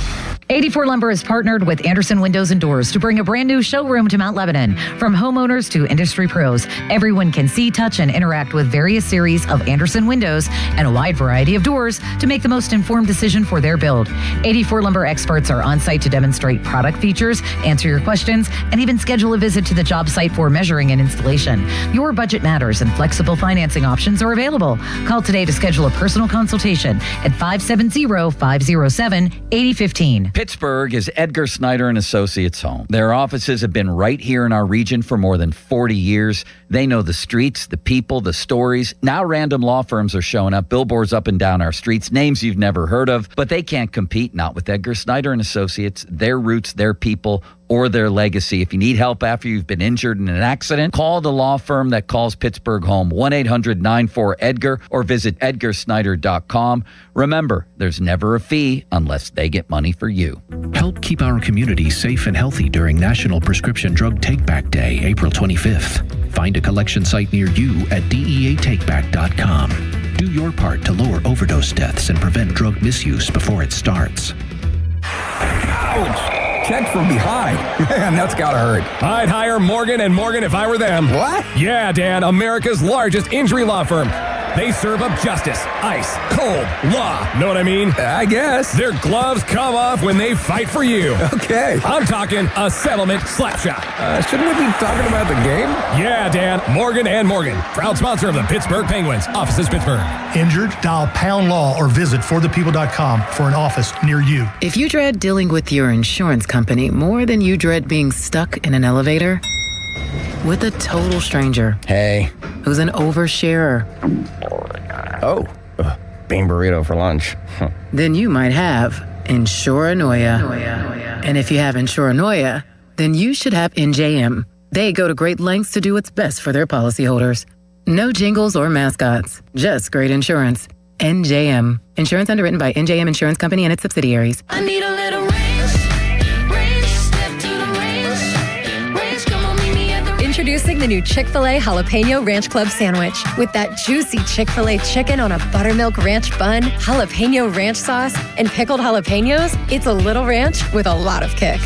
84 Lumber has partnered with Anderson Windows and Doors to bring a brand new showroom to Mount Lebanon. From homeowners to industry pros, everyone can see, touch, and interact with various series of Anderson windows and a wide variety of doors to make the most informed decision for their build. 84 Lumber experts are on site to demonstrate product features, answer your questions, and even schedule a visit to the job site for measuring and installation. Your budget matters and flexible financing options are available. Call today to schedule a personal consultation at 570-507-8015. Pittsburgh is Edgar Snyder and Associates' home. Their offices have been right here in our region for more than 40 years. They know the streets, the people, the stories. Now random law firms are showing up, billboards up and down our streets, names you've never heard of, but they can't compete, not with Edgar Snyder and Associates, their roots, their people, or their legacy. If you need help after you've been injured in an accident, call the law firm that calls Pittsburgh home, 1-800-94-EDGAR, or visit edgarsnyder.com. Remember, there's never a fee unless they get money for you. Help keep our community safe and healthy during National Prescription Drug Take-Back Day, April 25th. Find a collection site near you at deatakeback.com. Do your part to lower overdose deaths and prevent drug misuse before it starts. Ouch! Checked from behind. Man, that's gotta hurt. I'd hire Morgan & Morgan if I were them. What? Yeah, Dan, America's largest injury law firm. They serve up justice, ice, cold, law. Know what I mean? I guess. Their gloves come off when they fight for you. Okay. I'm talking a settlement slap shot. Shouldn't we be talking about the game? Yeah, Dan. Morgan & Morgan. Proud sponsor of the Pittsburgh Penguins. Offices Pittsburgh. Injured? Dial pound law or visit forthepeople.com for an office near you. If you dread dealing with your insurance company more than you dread being stuck in an elevator with a total stranger, hey, who's an oversharer, bean burrito for lunch, then you might have Insuranoia. And if you have Insuranoia, then you should have NJM. They go to great lengths to do what's best for their policyholders. No jingles or mascots, just great insurance. NJM. Insurance underwritten by NJM Insurance Company and its subsidiaries. I need a little range, step to the range, come on, meet me at the range. Introducing the new Chick-fil-A Jalapeno Ranch Club Sandwich. With that juicy Chick-fil-A chicken on a buttermilk ranch bun, jalapeno ranch sauce, and pickled jalapenos, it's a little ranch with a lot of kick.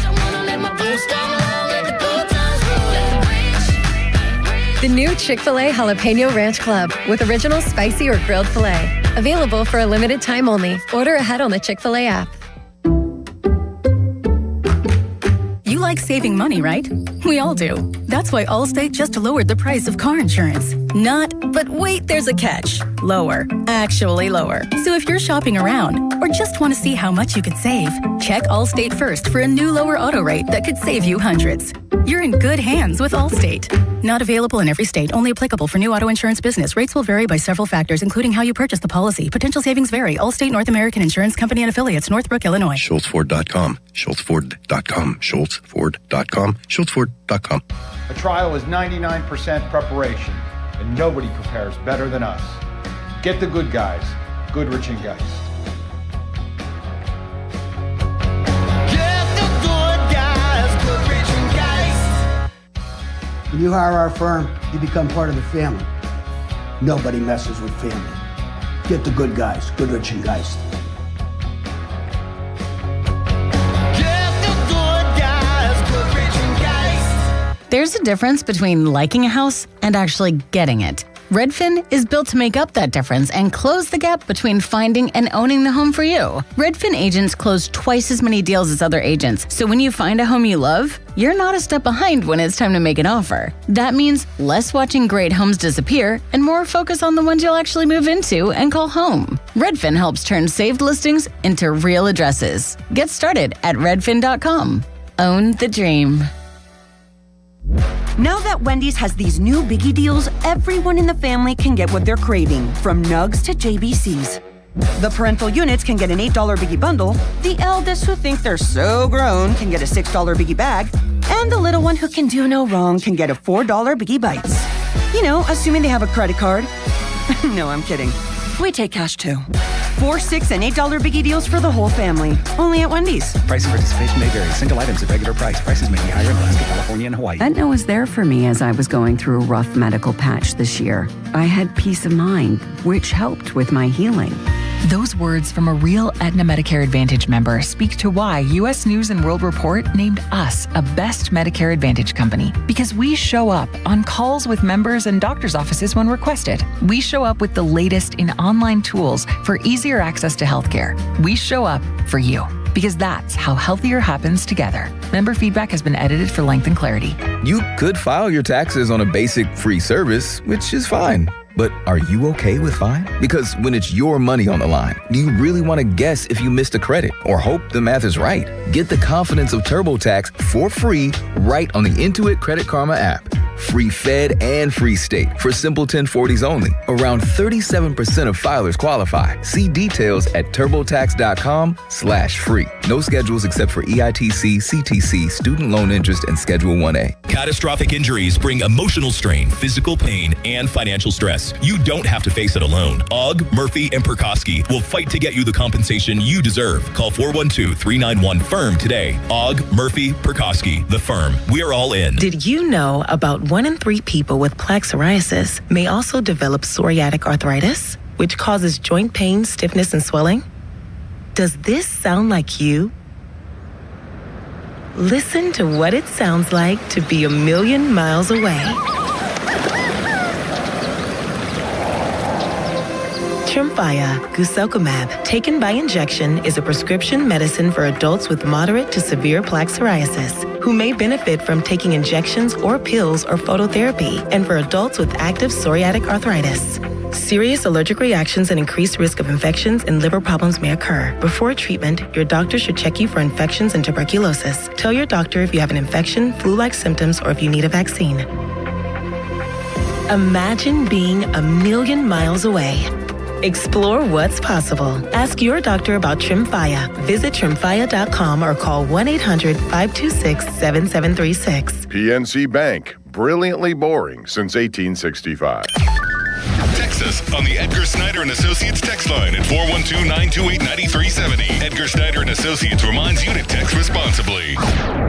The new Chick-fil-A Jalapeno Ranch Club with original spicy or grilled filet. Available for a limited time only. Order ahead on the Chick-fil-A app. You like saving money, right? We all do. That's why Allstate just lowered the price of car insurance. But wait, there's a catch. Lower. Actually lower. So if you're shopping around or just want to see how much you could save, check Allstate first for a new lower auto rate that could save you hundreds. You're in good hands with Allstate. Not available in every state. Only applicable for new auto insurance business. Rates will vary by several factors, including how you purchase the policy. Potential savings vary. Allstate North American Insurance Company and Affiliates, Northbrook, Illinois. SchultzFord.com. SchultzFord.com. SchultzFord.com. SchultzFord.com. A trial is 99% preparation, and nobody prepares better than us. Get the good guys, Goodrich and Geist. When you hire our firm, you become part of the family. Nobody messes with family. Get the good guys, Goodrich and Geist. There's a difference between liking a house and actually getting it. Redfin is built to make up that difference and close the gap between finding and owning the home for you. Redfin agents close twice as many deals as other agents, so when you find a home you love, you're not a step behind when it's time to make an offer. That means less watching great homes disappear and more focus on the ones you'll actually move into and call home. Redfin helps turn saved listings into real addresses. Get started at redfin.com. Own the dream. Now that Wendy's has these new biggie deals, everyone in the family can get what they're craving, from nugs to JBCs. The parental units can get an $8 biggie bundle, the eldest who think they're so grown can get a $6 biggie bag, and the little one who can do no wrong can get a $4 biggie bites. You know, assuming they have a credit card. No, I'm kidding. We take cash too. 4, 6, and $8 biggie deals for the whole family. Only at Wendy's. Price and participation may vary. Single items at regular price. Prices may be higher in Alaska, California, and Hawaii. Aetna was there for me as I was going through a rough medical patch this year. I had peace of mind, which helped with my healing. Those words from a real Aetna Medicare Advantage member speak to why U.S. News & World Report named us a best Medicare Advantage company. Because we show up on calls with members and doctors' offices when requested. We show up with the latest in online tools for easier access to healthcare. We show up for you. Because that's how healthier happens together. Member feedback has been edited for length and clarity. You could file your taxes on a basic free service, which is fine. But are you okay with fine? Because when it's your money on the line, do you really want to guess if you missed a credit or hope the math is right? Get the confidence of TurboTax for free right on the Intuit Credit Karma app. Free Fed and free state for simple 1040s only. Around 37% of filers qualify. See details at turbotax.com/free. No schedules except for EITC, CTC, student loan interest, and Schedule 1A. Catastrophic injuries bring emotional strain, physical pain, and financial stress. You don't have to face it alone. Ogg, Murphy, and Perkoski will fight to get you the compensation you deserve. Call 412-391-FIRM today. Ogg, Murphy, Perkoski, the firm. We're all in. Did you know about 1 in 3 people with plaque psoriasis may also develop psoriatic arthritis, which causes joint pain, stiffness, and swelling? Does this sound like you? Listen to what it sounds like to be a million miles away. Tremfya, guselkumab, taken by injection, is a prescription medicine for adults with moderate to severe plaque psoriasis who may benefit from taking injections or pills or phototherapy, and for adults with active psoriatic arthritis. Serious allergic reactions and increased risk of infections and liver problems may occur. Before treatment, your doctor should check you for infections and tuberculosis. Tell your doctor if you have an infection, flu-like symptoms, or if you need a vaccine. Imagine being 1,000,000 miles away. Explore what's possible. Ask your doctor about Tremfya. Visit Tremfya.com or call 1-800-526-7736. PNC Bank, brilliantly boring since 1865. Text us on the Edgar Snyder and Associates text line at 412-928-9370. Edgar Snyder and Associates reminds you to text responsibly.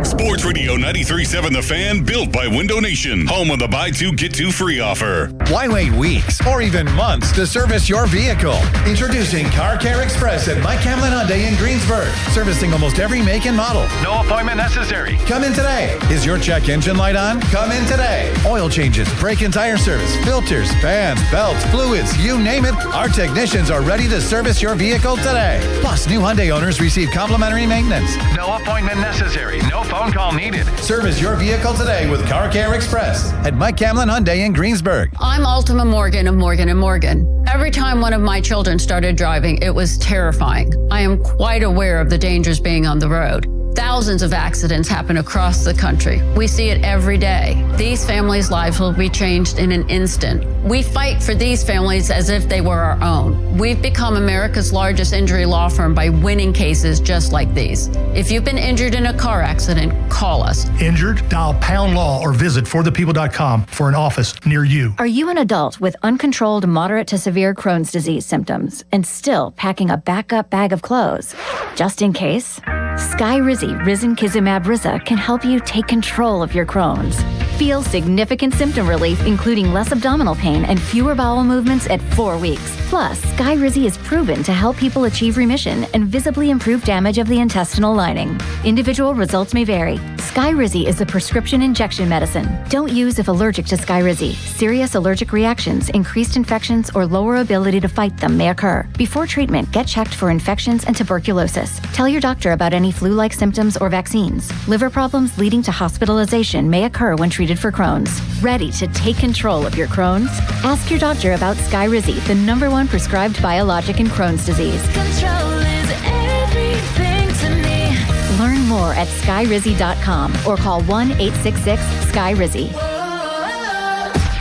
Sports Radio 93.7 The Fan, built by Window Nation, home of the buy two, get two free offer. Why wait weeks or even months to service your vehicle? Introducing Car Care Express at Mike Hamlin Hyundai in Greensburg, servicing almost every make and model. No appointment necessary. Come in today. Is your check engine light on? Come in today. Oil changes, brake and tire service, filters, fans, belts, fluids, you name it. Our technicians are ready to service your vehicle today. Plus, new Hyundai owners receive complimentary maintenance. No appointment necessary. No phone call needed. Service your vehicle today with Car Care Express at Mike Hamlin Hyundai in Greensburg. I'm Ultima Morgan of Morgan & Morgan. Every time one of my children started driving, it was terrifying. I am quite aware of the dangers being on the road. Thousands of accidents happen across the country. We see it every day. These families' lives will be changed in an instant. We fight for these families as if they were our own. We've become America's largest injury law firm by winning cases just like these. If you've been injured in a car accident, call us. Injured? Dial #law or visit forthepeople.com for an office near you. Are you an adult with uncontrolled moderate to severe Crohn's disease symptoms and still packing a backup bag of clothes? Just in case? Skyrizi Risankizumab Riza can help you take control of your Crohn's. Feel significant symptom relief, including less abdominal pain and fewer bowel movements at 4 weeks. Plus, Skyrizi is proven to help people achieve remission and visibly improve damage of the intestinal lining. Individual results may vary. Skyrizi is a prescription injection medicine. Don't use if allergic to Skyrizi. Serious allergic reactions, increased infections, or lower ability to fight them may occur. Before treatment, get checked for infections and tuberculosis. Tell your doctor about any flu-like symptoms or vaccines. Liver problems leading to hospitalization may occur when treated for Crohn's. Ready to take control of your Crohn's? Ask your doctor about Skyrizi, the #1 prescribed biologic in Crohn's disease. Control is everything to me. Learn more at skyrizi.com or call 1-866-SKYRIZI.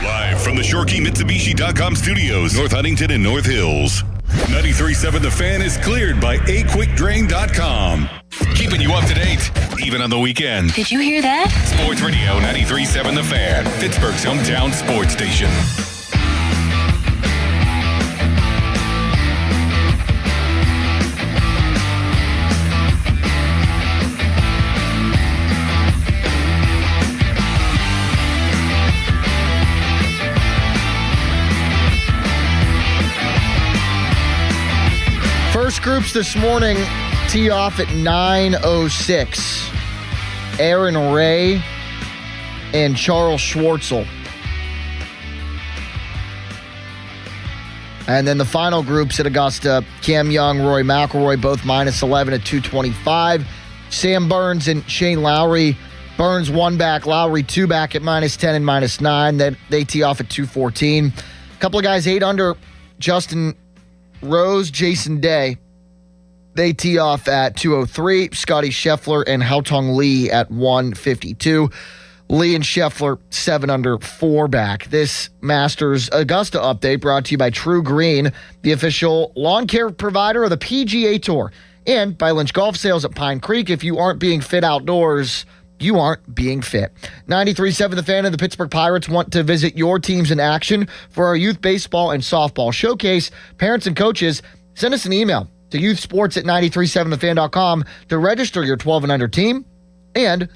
Live from the ShorkeyMitsubishi.com studios, North Huntington and North Hills. 93.7 The Fan is cleared by aquickdrain.com. Keeping you up to date, even on the weekend. Did you hear that? Sports Radio 93.7 The Fan, Pittsburgh's hometown sports station. First groups this morning tee off at 9:06. Aaron Ray and Charles Schwartzel. And then the final groups at Augusta, Cam Young, Rory McIlroy, both -11 at 225. Sam Burns and Shane Lowry. Burns 1 back, Lowry 2 back at -10 and -9. Then they tee off at 214. A couple of guys 8 under. Justin Rose, Jason Day. They tee off at 203. Scotty Scheffler and Haotong Lee at 152. Lee and Scheffler 7 under, 4 back. This Masters Augusta update brought to you by True Green, the official lawn care provider of the PGA Tour, and by Lynch Golf Sales at Pine Creek. If you aren't being fit outdoors, you aren't being fit. 93.7 The Fan and the Pittsburgh Pirates want to visit your teams in action for our youth baseball and softball showcase. Parents and coaches, send us an email to youthsports@937thefan.com to register your 12 and under team. And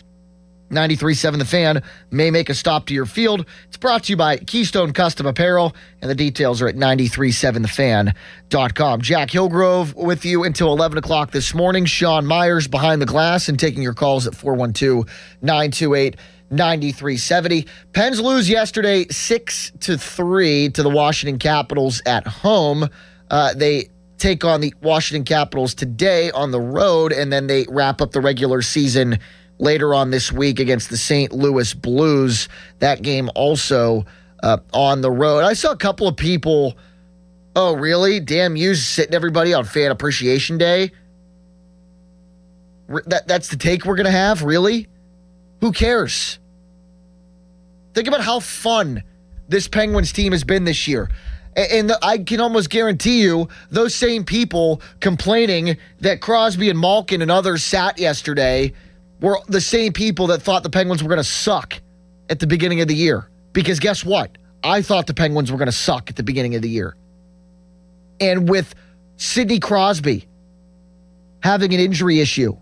93.7 The Fan may make a stop to your field. It's brought to you by Keystone Custom Apparel, and the details are at 937thefan.com. Jack Hillgrove with you until 11 o'clock this morning. Sean Myers behind the glass and taking your calls at 412-928-9370. Pens lose yesterday 6-3 to the Washington Capitals at home. They take on the Washington Capitals today on the road, and then they wrap up the regular season later on this week against the St. Louis Blues. That game also on the road. I saw a couple of people, oh, really? Damn, you sitting everybody on Fan Appreciation Day? That's the take we're going to have? Really? Who cares? Think about how fun this Penguins team has been this year. And I can almost guarantee you those same people complaining that Crosby and Malkin and others sat yesterday were the same people that thought the Penguins were going to suck at the beginning of the year. Because guess what? I thought the Penguins were going to suck at the beginning of the year. And with Sidney Crosby having an injury issue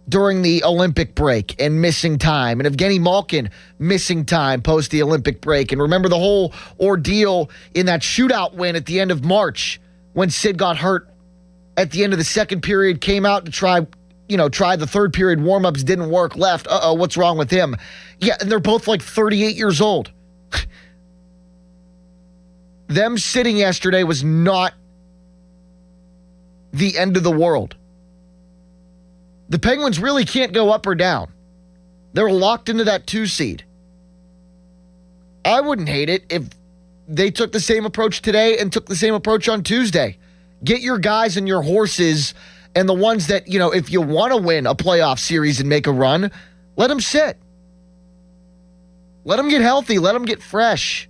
during the Olympic break and missing time, and Evgeny Malkin missing time post the Olympic break. And remember the whole ordeal in that shootout win at the end of March when Sid got hurt at the end of the second period, came out to try the third period warm-ups, didn't work, left. What's wrong with him? Yeah, and they're both like 38 years old. Them sitting yesterday was not the end of the world. The Penguins really can't go up or down. They're locked into that 2 seed. I wouldn't hate it if they took the same approach today and took the same approach on Tuesday. Get your guys and your horses and the ones that, if you want to win a playoff series and make a run, let them sit. Let them get healthy. Let them get fresh.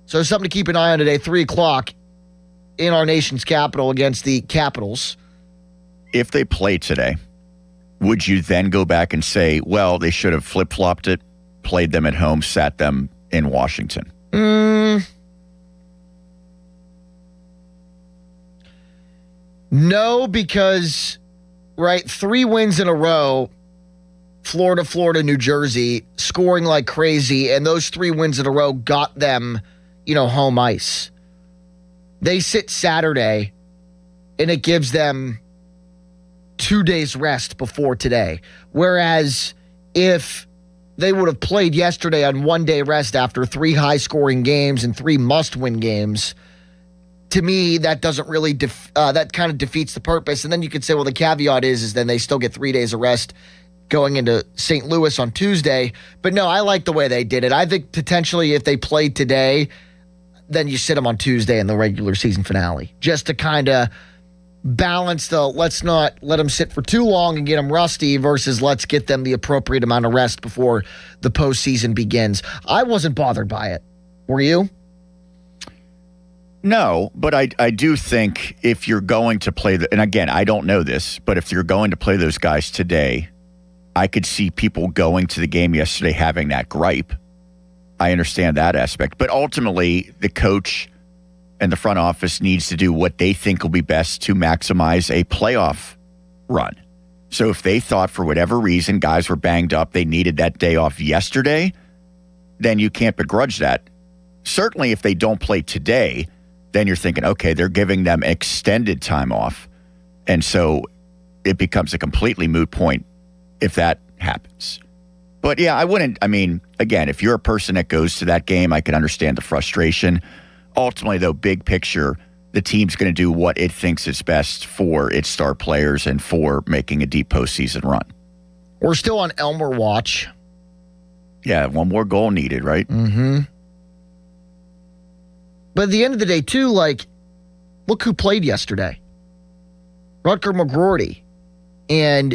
So something to keep an eye on today, 3 o'clock in our nation's capital against the Capitals. If they play today, would you then go back and say, well, they should have flip-flopped it, played them at home, sat them in Washington? No, because, 3 wins in a row, Florida, New Jersey, scoring like crazy, and those 3 wins in a row got them, home ice. They sit Saturday, and it gives them 2 days rest before today. Whereas if they would have played yesterday on 1 day rest after 3 high-scoring games and 3 must-win games, to me, that doesn't really, that kind of defeats the purpose. And then you could say, well, the caveat is then they still get 3 days of rest going into St. Louis on Tuesday. But no, I like the way they did it. I think potentially if they played today, then you sit them on Tuesday in the regular season finale, just to kind of balance the let's not let them sit for too long and get them rusty versus let's get them the appropriate amount of rest before the postseason begins. I wasn't bothered by it. Were you? No, but I do think if you're going to play, and again, I don't know this, but if you're going to play those guys today, I could see people going to the game yesterday having that gripe. I understand that aspect. But ultimately, the coach and the front office needs to do what they think will be best to maximize a playoff run. So if they thought for whatever reason guys were banged up, they needed that day off yesterday, then you can't begrudge that. Certainly if they don't play today, then you're thinking, okay, they're giving them extended time off. And so it becomes a completely moot point if that happens. But yeah, again, if you're a person that goes to that game, I can understand the frustration. Ultimately, though, big picture, the team's going to do what it thinks is best for its star players and for making a deep postseason run. We're still on Elmer watch. Yeah, 1 more goal needed, right? Mm-hmm. But at the end of the day, too, look who played yesterday. Rutger McGroarty and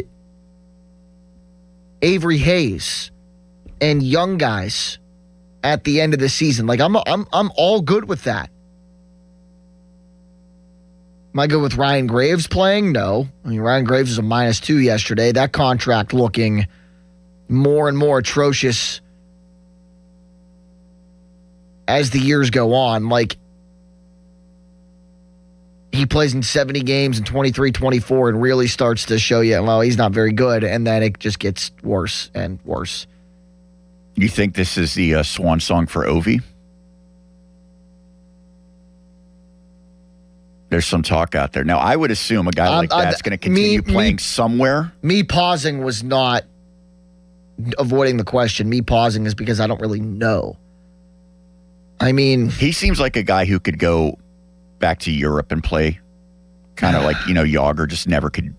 Avery Hayes and young guys at the end of the season. I'm all good with that. Am I good with Ryan Graves playing? No. Ryan Graves was a -2 yesterday. That contract looking more and more atrocious as the years go on. He plays in 70 games in 23-24 and really starts to show you, well, he's not very good. And then it just gets worse and worse. You think this is the swan song for Ovi? There's some talk out there. Now, I would assume a guy like that's going to continue playing somewhere. Me pausing was not avoiding the question. Me pausing is because I don't really know. I mean, he seems like a guy who could go back to Europe and play kind of like, Yager just never could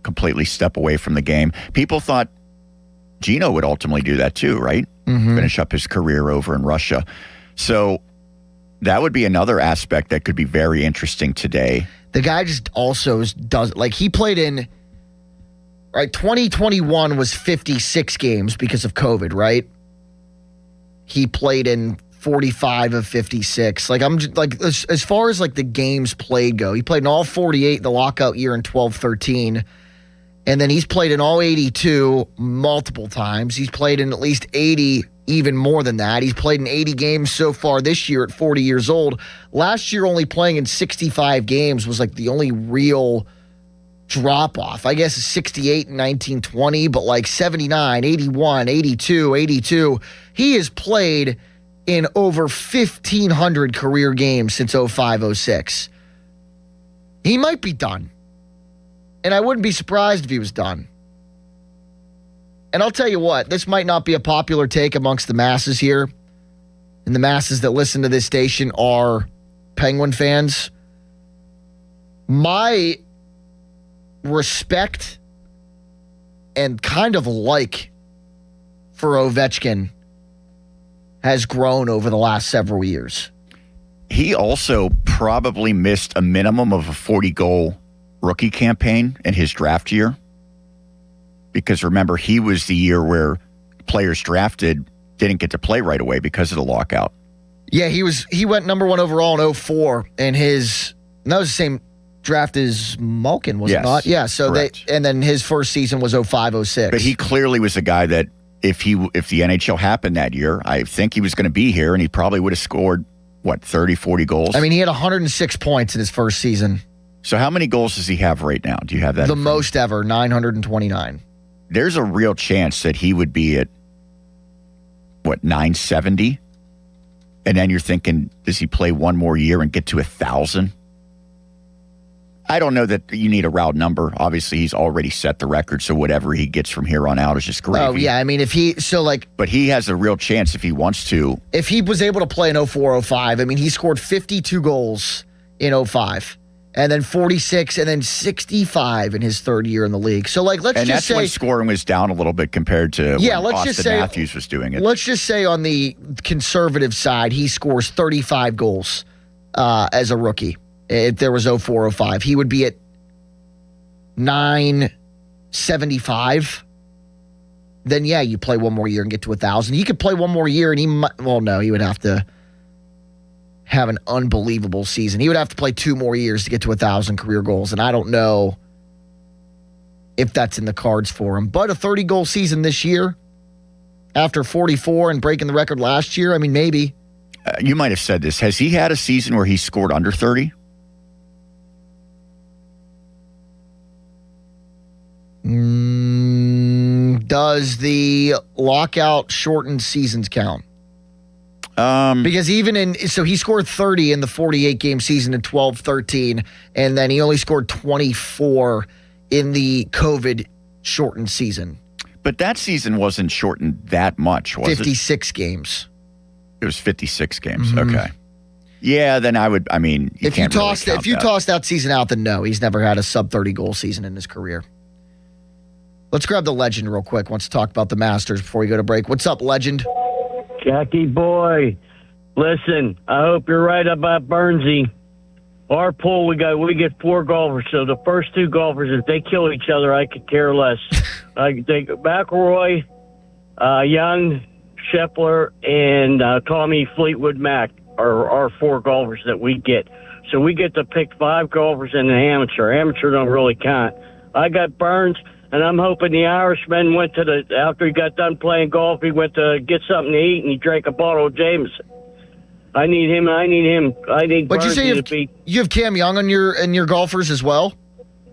completely step away from the game. People thought Gino would ultimately do that too, right? Mm-hmm. Finish up his career over in Russia. So that would be another aspect that could be very interesting today. The guy just also does, like, he played in, right, 2021 was 56 games because of COVID, right? He played in 45 of 56. Like, I'm just, like, as far as, like, the games played go, he played in all 48 the lockout year in 12-13. And then he's played in all 82 multiple times. He's played in at least 80, even more than that. He's played in 80 games so far this year at 40 years old. Last year, only playing in 65 games was like the only real drop-off. I guess 68 in 1920, but like 79, 81, 82, 82. He has played in over 1,500 career games since 05-06. He might be done. And I wouldn't be surprised if he was done. And I'll tell you what, this might not be a popular take amongst the masses here. And the masses that listen to this station are Penguin fans. My respect and kind of like for Ovechkin has grown over the last several years. He also probably missed a minimum of a 40-goal rookie campaign in his draft year. Because remember, he was the year where players drafted didn't get to play right away because of the lockout. Yeah, he went number 1 overall in 04, and that was the same draft as Malkin, was it not? Yeah, so correct. And then his first season was 05-06. But he clearly was a guy that if the NHL happened that year, I think he was going to be here, and he probably would have scored, 30, 40 goals? I mean, he had 106 points in his first season. So how many goals does he have right now? Do you have that? The most ever, 929. There's a real chance that he would be at, 970? And then you're thinking, does he play one more year and get to 1,000? I don't know that you need a round number. Obviously, he's already set the record, so whatever he gets from here on out is just gravy. Oh, yeah, I mean, But he has a real chance if he wants to. If he was able to play in 04-05, I mean, he scored 52 goals in 05. And then 46, and then 65 in his third year in the league. So, let's just say... And that's when scoring was down a little bit compared to when Austin Matthews was doing it. Let's just say on the conservative side, he scores 35 goals as a rookie. If there was 04-05, he would be at 975. Then, yeah, you play one more year and get to 1,000. He could play one more year, and he would have to have an unbelievable season. He would have to play 2 more years to get to 1,000 career goals, and I don't know if that's in the cards for him. But a 30-goal season this year, after 44 and breaking the record last year, I mean, maybe. You might have said this. Has he had a season where he scored under 30? Does the lockout shortened seasons count? Because so he scored 30 in the 48-game season in 12-13, and then he only scored 24 in the COVID-shortened season. But that season wasn't shortened that much, was 56 games. It was 56 games, okay. Yeah, then if you toss that season out, then no, he's never had a sub-30-goal season in his career. Let's grab the legend real quick. Wants to talk about the Masters before we go to break. What's up, legend? Jackie boy, listen, I hope you're right about Burnsy. Our pool, we get 4 golfers, so the first 2 golfers, if they kill each other, I could care less. I think McIlroy, Young, Scheffler, and Tommy Fleetwood Mac are our 4 golfers that we get. So we get to pick 5 golfers in an amateur. Amateur don't really count. I got Burns. And I'm hoping the Irishman after he got done playing golf, he went to get something to eat and he drank a bottle of Jameson. I need him. I need But you say you have Cam Young on your golfers as well?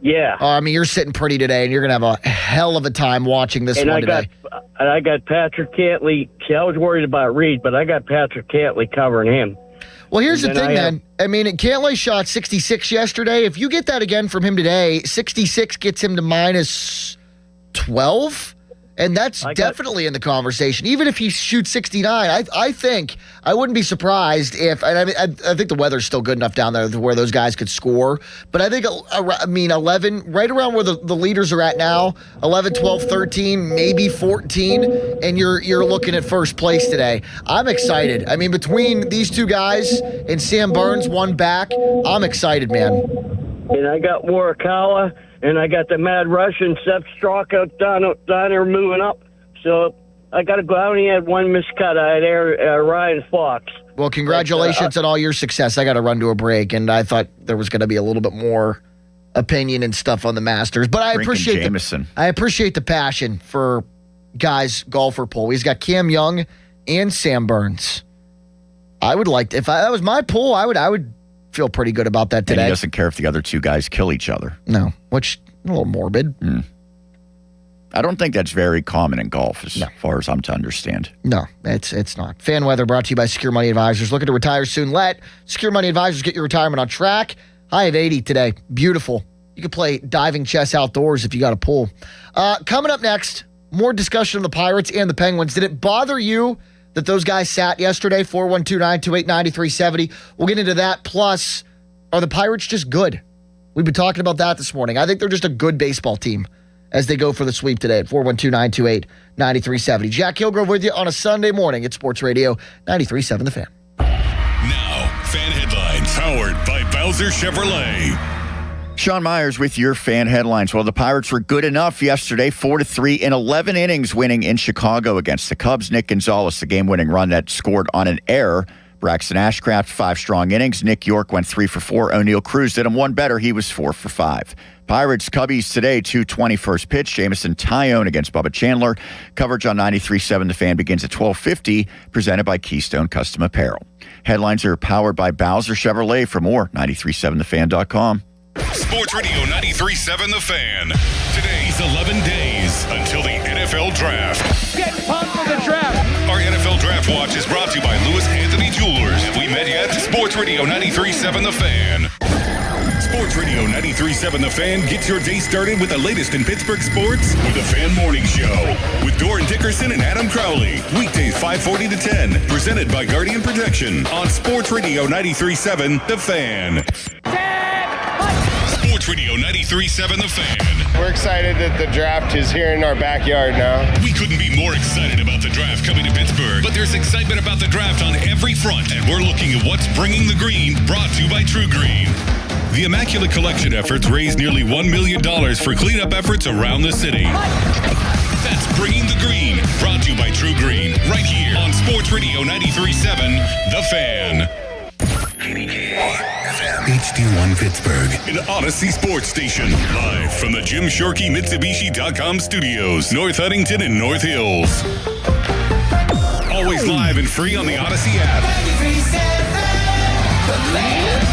Yeah. I mean, you're sitting pretty today, and you're going to have a hell of a time watching this one today. I got Patrick Cantley. See, I was worried about Reed, but I got Patrick Cantley covering him. Well, here's the thing, man. I mean, Cantley shot 66 yesterday. If you get that again from him today, 66 gets him to minus 12, and that's definitely in the conversation. Even if he shoots 69, I think I wouldn't be surprised if, and I think the weather's still good enough down there where those guys could score. But I think, 11, right around where the leaders are at now, 11, 12, 13, maybe 14, and you're looking at first place today. I'm excited. I mean, between these two guys and Sam Burns, one back, I'm excited, man. And I got Morikawa, and I got the Mad Russian, Sepp Straka down there moving up. So I got to go. I only had one miscut. I had Ryan Fox. Well, congratulations on all your success. I got to run to a break, and I thought there was going to be a little bit more opinion and stuff on the Masters. But I appreciate the passion for guys golfer poll. He's got Cam Young and Sam Burns. I would like to, if that was my poll, I would feel pretty good about that today. And he doesn't care if the other two guys kill each other. No, which a little morbid. I don't think that's very common in golf as far as I'm to understand. No, it's not. Fan Weather brought to you by Secure Money Advisors. Looking to retire soon? Let Secure Money Advisors get your retirement on track. High of 80 today. Beautiful. You can play diving chess outdoors if you got a pool. Coming up next, more discussion of the Pirates and the Penguins. Did it bother you that those guys sat yesterday? 412-928-9370. We'll get into that. Plus, are the Pirates just good? We've been talking about that this morning. I think they're just a good baseball team as they go for the sweep today at 412-928-9370. Jack Kilgrove with you on a Sunday morning at Sports Radio 93.7 The Fan. Now, Fan Headlines, powered by Bowser Chevrolet. Sean Myers with your Fan Headlines. Well, the Pirates were good enough yesterday, 4-3 in 11 innings, winning in Chicago against the Cubs. Nick Gonzalez, the game-winning run that scored on an error. Braxton Ashcraft, 5 strong innings. Nick York went 3 for 4. O'Neill Cruz did him one better. He was 4 for 5. Pirates, Cubbies today, 2:20 first pitch. Jamison Tyone against Bubba Chandler. Coverage on 93.7 The Fan begins at 12:50, presented by Keystone Custom Apparel. Headlines are powered by Bowser Chevrolet. For more, 93.7thefan.com. Sports Radio 93.7 The Fan. Today's 11 days until the NFL Draft. Get pumped for the draft. Our NFL Draft Watch is brought to you by Lewis Anthony Jewelers. We met you at Sports Radio 93.7 The Fan. Sports Radio 93.7 The Fan gets your day started with the latest in Pittsburgh sports with the Fan Morning Show with Doran Dickerson and Adam Crowley. Weekdays 5:40 to 10. Presented by Guardian Protection on Sports Radio 93.7 The Fan. Sports Radio 93.7 The Fan. We're excited that the draft is here in our backyard now. We couldn't be more excited about the draft coming to Pittsburgh, but there's excitement about the draft on every front, and we're looking at what's bringing the green, brought to you by True Green. The Immaculate Collection efforts raised nearly $1 million for cleanup efforts around the city. That's Bringing the Green, brought to you by True Green, right here on Sports Radio 93.7 The Fan. HD1 Pittsburgh, an Odyssey sports station, live from the Jim Shorkey Mitsubishi.com studios, North Huntington and North Hills. Always live and free on the Odyssey app. 93.7 The Fan.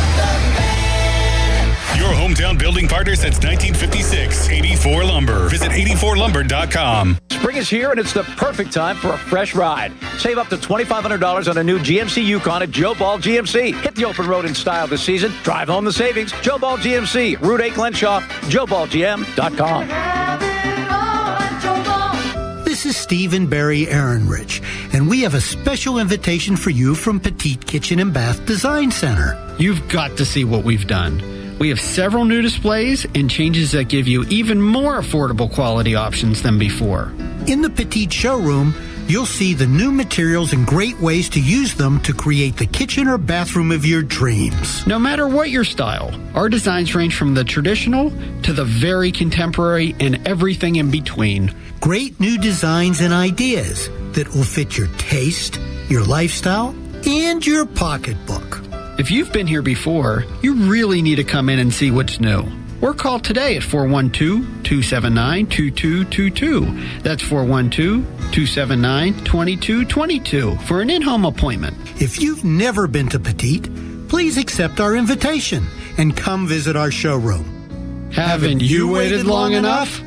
Your hometown building partner since 1956, 84 Lumber. Visit 84lumber.com. Spring is here, and it's the perfect time for a fresh ride. Save up to $2,500 on a new GMC Yukon at Joe Ball GMC. Hit the open road in style this season. Drive home the savings. Joe Ball GMC, Route 8 Glenshaw, JoeBallGM.com. This is Stephen Barry Ehrenrich, and we have a special invitation for you from Petite Kitchen and Bath Design Center. You've got to see what we've done. We have several new displays and changes that give you even more affordable quality options than before. In the Petite showroom, you'll see the new materials and great ways to use them to create the kitchen or bathroom of your dreams. No matter what your style, our designs range from the traditional to the very contemporary and everything in between. Great new designs and ideas that will fit your taste, your lifestyle, and your pocketbook. If you've been here before, you really need to come in and see what's new. Or call today at 412-279-2222. That's 412-279-2222 for an in-home appointment. If you've never been to Petite, please accept our invitation and come visit our showroom. Haven't you waited long enough?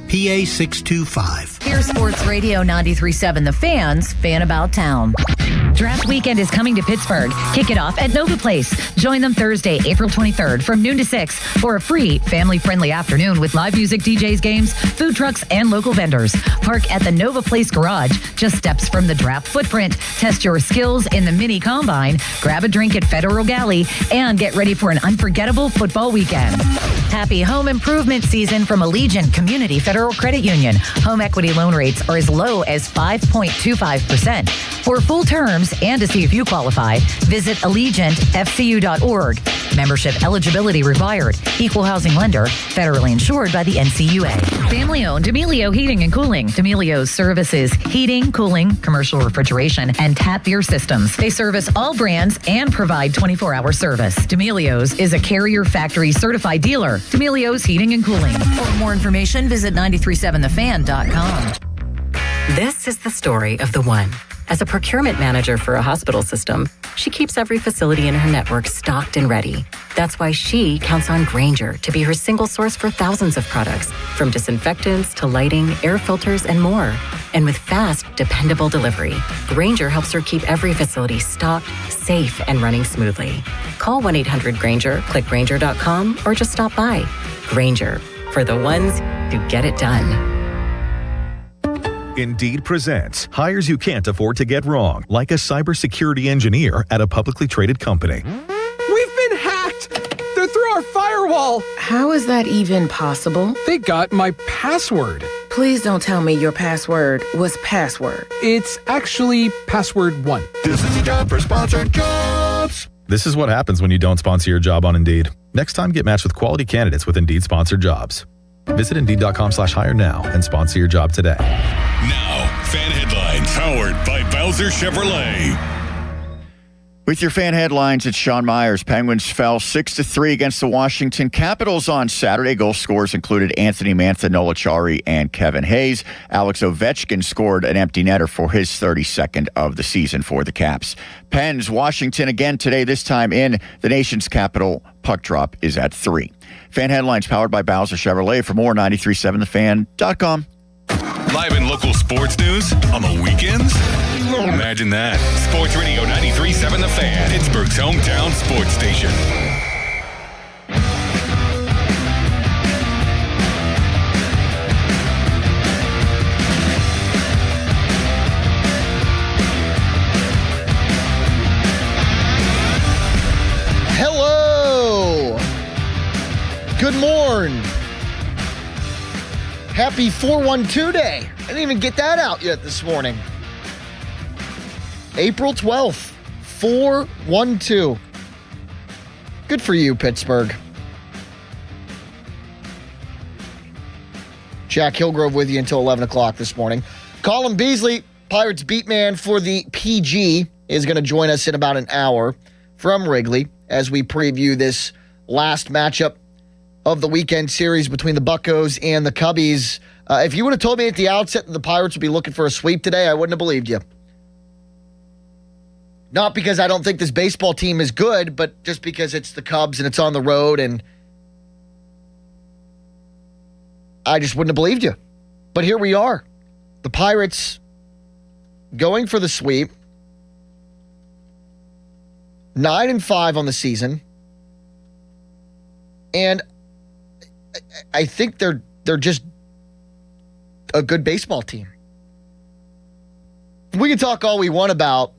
PA 625. Here's Sports Radio 93.7 The Fan's Fan About Town. Draft weekend is coming to Pittsburgh. Kick it off at Nova Place. Join them Thursday, April 23rd from noon to 6 for a free, family-friendly afternoon with live music, DJs, games, food trucks, and local vendors. Park at the Nova Place Garage, just steps from the draft footprint. Test your skills in the mini combine, grab a drink at Federal Galley, and get ready for an unforgettable football weekend. Happy home improvement season from Allegiant Community Federal Credit Union. Home equity loan rates are as low as 5.25%. For full terms and to see if you qualify, visit AllegiantFCU.org. Membership eligibility required. Equal housing lender. Federally insured by the NCUA. Family-owned D'Amelio Heating and Cooling. D'Amelio's services heating, cooling, commercial refrigeration, and tap beer systems. They service all brands and provide 24-hour service. D'Amelio's is a Carrier Factory certified dealer. D'Amelio's Heating and Cooling. For more information, visit 937thefan.com. This is the story of the one. As a procurement manager for a hospital system, she keeps every facility in her network stocked and ready. That's why she counts on Grainger to be her single source for thousands of products, from disinfectants to lighting, air filters, and more. And with fast, dependable delivery, Grainger helps her keep every facility stocked, safe, and running smoothly. Call 1-800-GRAINGER, click Grainger.com, or just stop by. Grainger, for the ones who get it done. Indeed presents hires you can't afford to get wrong, like a cybersecurity engineer at a publicly traded company. We've been hacked! They're through our firewall! How is that even possible? They got my password. Please don't tell me your password was password. It's actually password 1. This is the job for sponsored jobs. This is what happens when you don't sponsor your job on Indeed. Next time, get matched with quality candidates with Indeed sponsored jobs. Visit Indeed.com/hire now and sponsor your job today. Now, fan headlines powered by Bowser Chevrolet. With your fan headlines, it's Sean Myers. Penguins fell 6-3 against the Washington Capitals on Saturday. Goal scorers included Anthony Mantha, Nola Chari, and Kevin Hayes. Alex Ovechkin scored an empty netter for his 32nd of the season for the Caps. Pens, Washington again today, this time in the nation's capital. Puck drop is at 3. Fan headlines powered by Bowser Chevrolet. For more, 937thefan.com. Live and local sports news on the weekends? Imagine that. Sports Radio 93.7 The Fan, Pittsburgh's hometown sports station. Hello. Good morning. Happy 412 day. I didn't even get that out yet this morning. April 12th, 412. Good for you, Pittsburgh. Jack Hillgrove with you until 11 o'clock this morning. Colin Beasley, Pirates beat man for the PG, is going to join us in about an hour from Wrigley as we preview this last matchup of the weekend series between the Buccos and the Cubbies. If you would have told me at the outset that the Pirates would be looking for a sweep today, I wouldn't have believed you. Not because I don't think this baseball team is good, but just because it's the Cubs and it's on the road, and I just wouldn't have believed you. But here we are. The Pirates going for the sweep. 9-5 on the season. And I think they're just a good baseball team. We can talk all we want about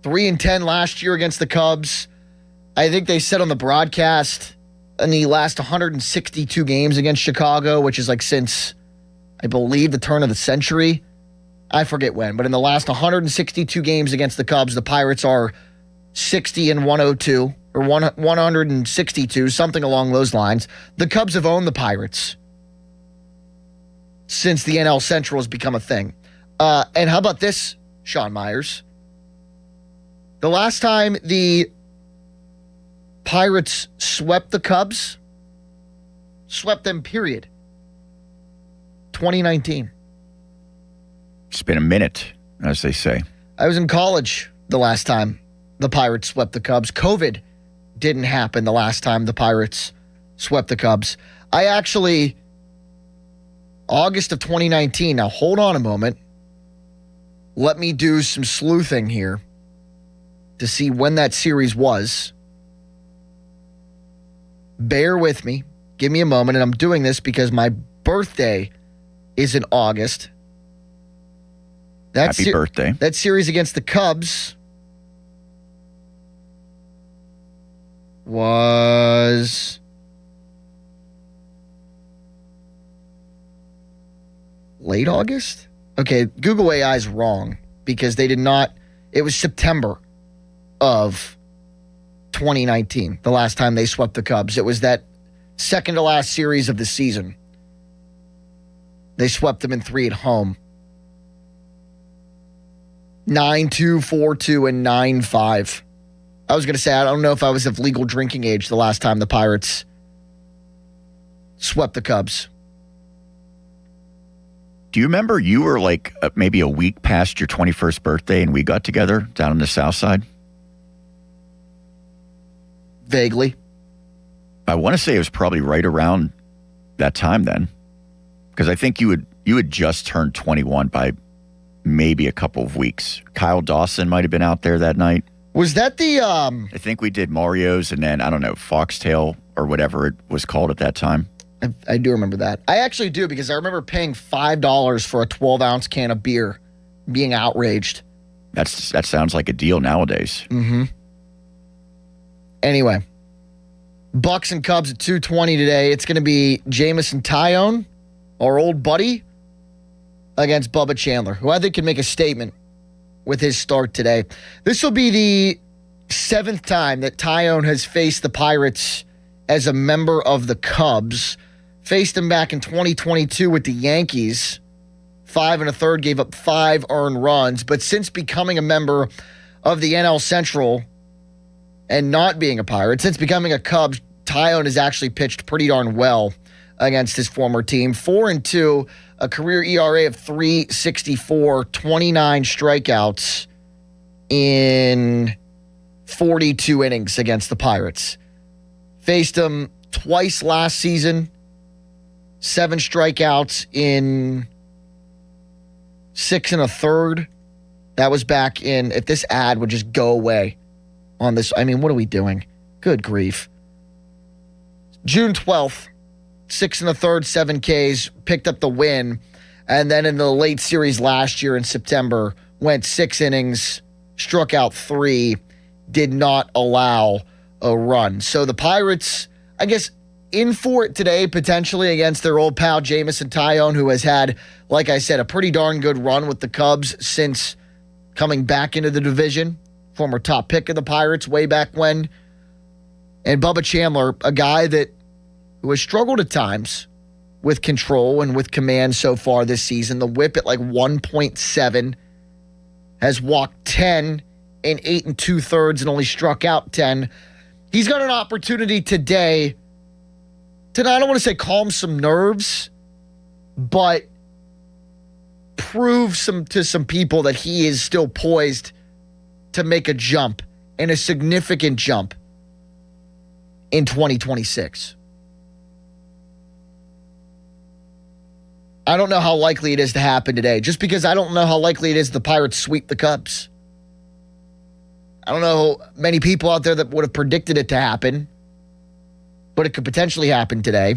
3-10 last year against the Cubs. I think they said on the broadcast in the last 162 games against Chicago, which is like since, I believe, the turn of the century. I forget when, but in the last 162 games against the Cubs, the Pirates are 60-102 or 162, something along those lines. The Cubs have owned the Pirates since the NL Central has become a thing. And how about this, Sean Myers? The last time the Pirates swept the Cubs, swept them, period, 2019. It's been a minute, as they say. I was in college the last time the Pirates swept the Cubs. COVID didn't happen the last time the Pirates swept the Cubs. I actually, August of 2019, now hold on a moment. Let me do some sleuthing here to see when that series was. Bear with me. Give me a moment. And I'm doing this because my birthday is in August. Happy birthday. That series against the Cubs was late August? Okay, Google AI is wrong because they did not. It was September of 2019, the last time they swept the Cubs. It was that second to last series of the season. They swept them in 3 at home. 9-2, 4-2, and 9-5. I was going to say, I don't know if I was of legal drinking age the last time the Pirates swept the Cubs. Do you remember you were like maybe a week past your 21st birthday and we got together down on the south side? Vaguely. I want to say it was probably right around that time then. Because I think you had just turned 21 by maybe a couple of weeks. Kyle Dawson might have been out there that night. Was that the... I think we did Mario's and then, I don't know, Foxtail or whatever it was called at that time. I do remember that. I actually do because I remember paying $5 for a 12-ounce can of beer, being outraged. That sounds like a deal nowadays. Mm-hmm. Anyway, Bucks and Cubs at 2:20 today. It's going to be Jamison Tyone, our old buddy, against Bubba Chandler, who I think can make a statement with his start today. This will be the 7th time that Tyone has faced the Pirates as a member of the Cubs. Faced him back in 2022 with the Yankees. 5 1/3, gave up 5 earned runs. But since becoming a member of the NL Central and not being a Pirate, since becoming a Cub, Tyone has actually pitched pretty darn well against his former team. 4-2, a career ERA of 3.64, 29 strikeouts in 42 innings against the Pirates. Faced him twice last season, 7 strikeouts in 6 1/3. That was back in, if this ad would just go away on this. I mean, what are we doing? Good grief. June 12th, 6 1/3, 7 Ks, picked up the win. And then in the late series last year in September, went 6 innings, struck out 3, did not allow a run. So the Pirates, I guess, in for it today, potentially against their old pal Jamison Tyone, who has had, like I said, a pretty darn good run with the Cubs since coming back into the division. Former top pick of the Pirates way back when. And Bubba Chandler, a guy who has struggled at times with control and with command so far this season. The whip at like 1.7, has walked 10 in 8 2/3 and only struck out 10. He's got an opportunity today to, I don't want to say calm some nerves, but prove to some people that he is still poised to make a jump, and a significant jump, in 2026. I don't know how likely it is to happen today, just because I don't know how likely it is the Pirates sweep the Cubs. I don't know many people out there that would have predicted it to happen, but it could potentially happen today.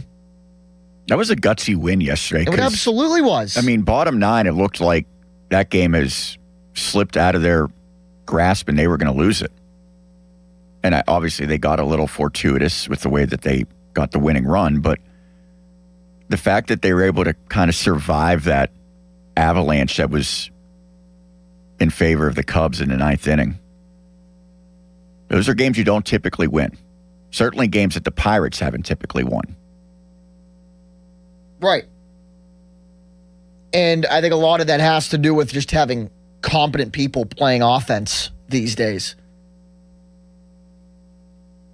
That was a gutsy win yesterday. It absolutely was. I mean, bottom 9, it looked like that game has slipped out of their grasp and they were going to lose it. And obviously they got a little fortuitous with the way that they got the winning run, but the fact that they were able to kind of survive that avalanche that was in favor of the Cubs in the 9th inning. Those are games you don't typically win. Certainly games that the Pirates haven't typically won. Right. And I think a lot of that has to do with just having competent people playing offense these days.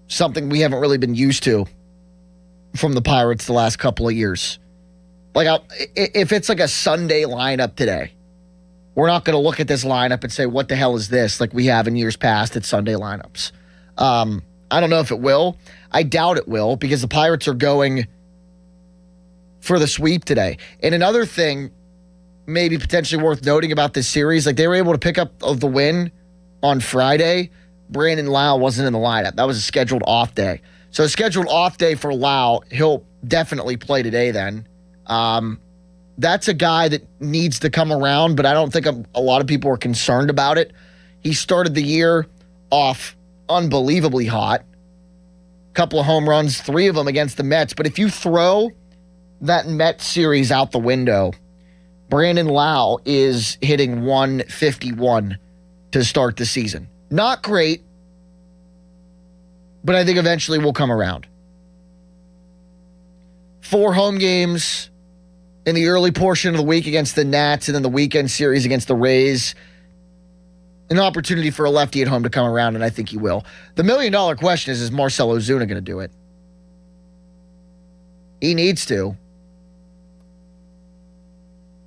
Something we haven't really been used to from the Pirates the last couple of years. Like, if it's like a Sunday lineup today, we're not going to look at this lineup and say, what the hell is this? Like we have in years past at Sunday lineups. I don't know if it will. I doubt it will, because the Pirates are going for the sweep today. And another thing maybe potentially worth noting about this series, like they were able to pick up the win on Friday. Brandon Lau wasn't in the lineup. That was a scheduled off day. So a scheduled off day for Lau. He'll definitely play today then. That's a guy that needs to come around, but I don't think a lot of people are concerned about it. He started the year off unbelievably hot. Couple of home runs, 3 of them against the Mets. But if you throw that Mets series out the window, Brandon Lau is hitting 151 to start the season. Not great, but I think eventually will come around. 4 home games in the early portion of the week against the Nats, and then the weekend series against the Rays. An opportunity for a lefty at home to come around, and I think he will. The $1 million question is Marcelo Ozuna going to do it? He needs to.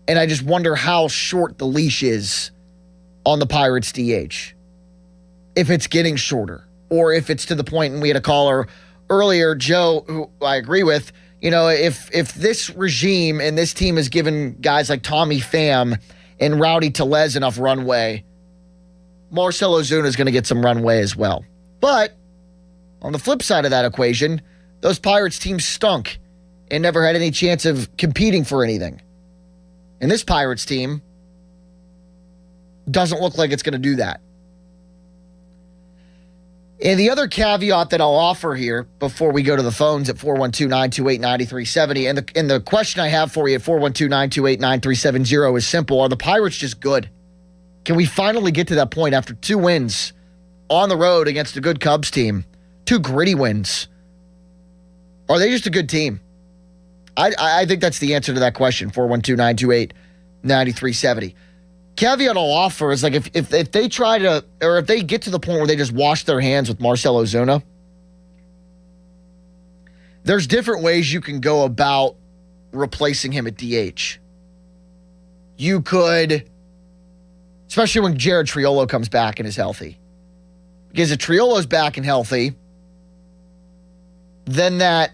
And I just wonder how short the leash is on the Pirates DH. If it's getting shorter, or if it's to the point, and we had a caller earlier, Joe, who I agree with, if this regime and this team has given guys like Tommy Pham and Rowdy Tellez enough runway, Marcelo Ozuna is going to get some runway as well. But on the flip side of that equation, those Pirates teams stunk and never had any chance of competing for anything. And this Pirates team doesn't look like it's going to do that. And the other caveat that I'll offer here before we go to the phones at 412-928-9370, and the question I have for you at 412-928-9370 is simple. Are the Pirates just good? Can we finally get to that point after 2 wins on the road against a good Cubs team? 2 gritty wins. Are they just a good team? I think that's the answer to that question, 412-928-9370. Caveat I'll offer is, like, if they try to, or if they get to the point where they just wash their hands with Marcelo Ozuna, there's different ways you can go about replacing him at DH. You could, especially when Jared Triolo comes back and is healthy. Because if Triolo's back and healthy, then that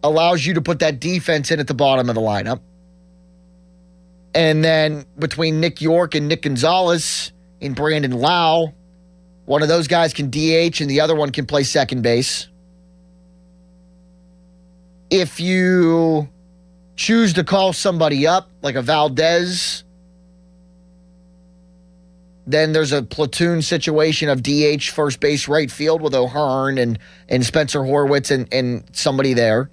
allows you to put that defense in at the bottom of the lineup. And then between Nick York and Nick Gonzalez and Brandon Lau, one of those guys can DH and the other one can play second base. If you choose to call somebody up, like a Valdez, then there's a platoon situation of DH, first base, right field with O'Hearn and Spencer Horwitz and somebody there.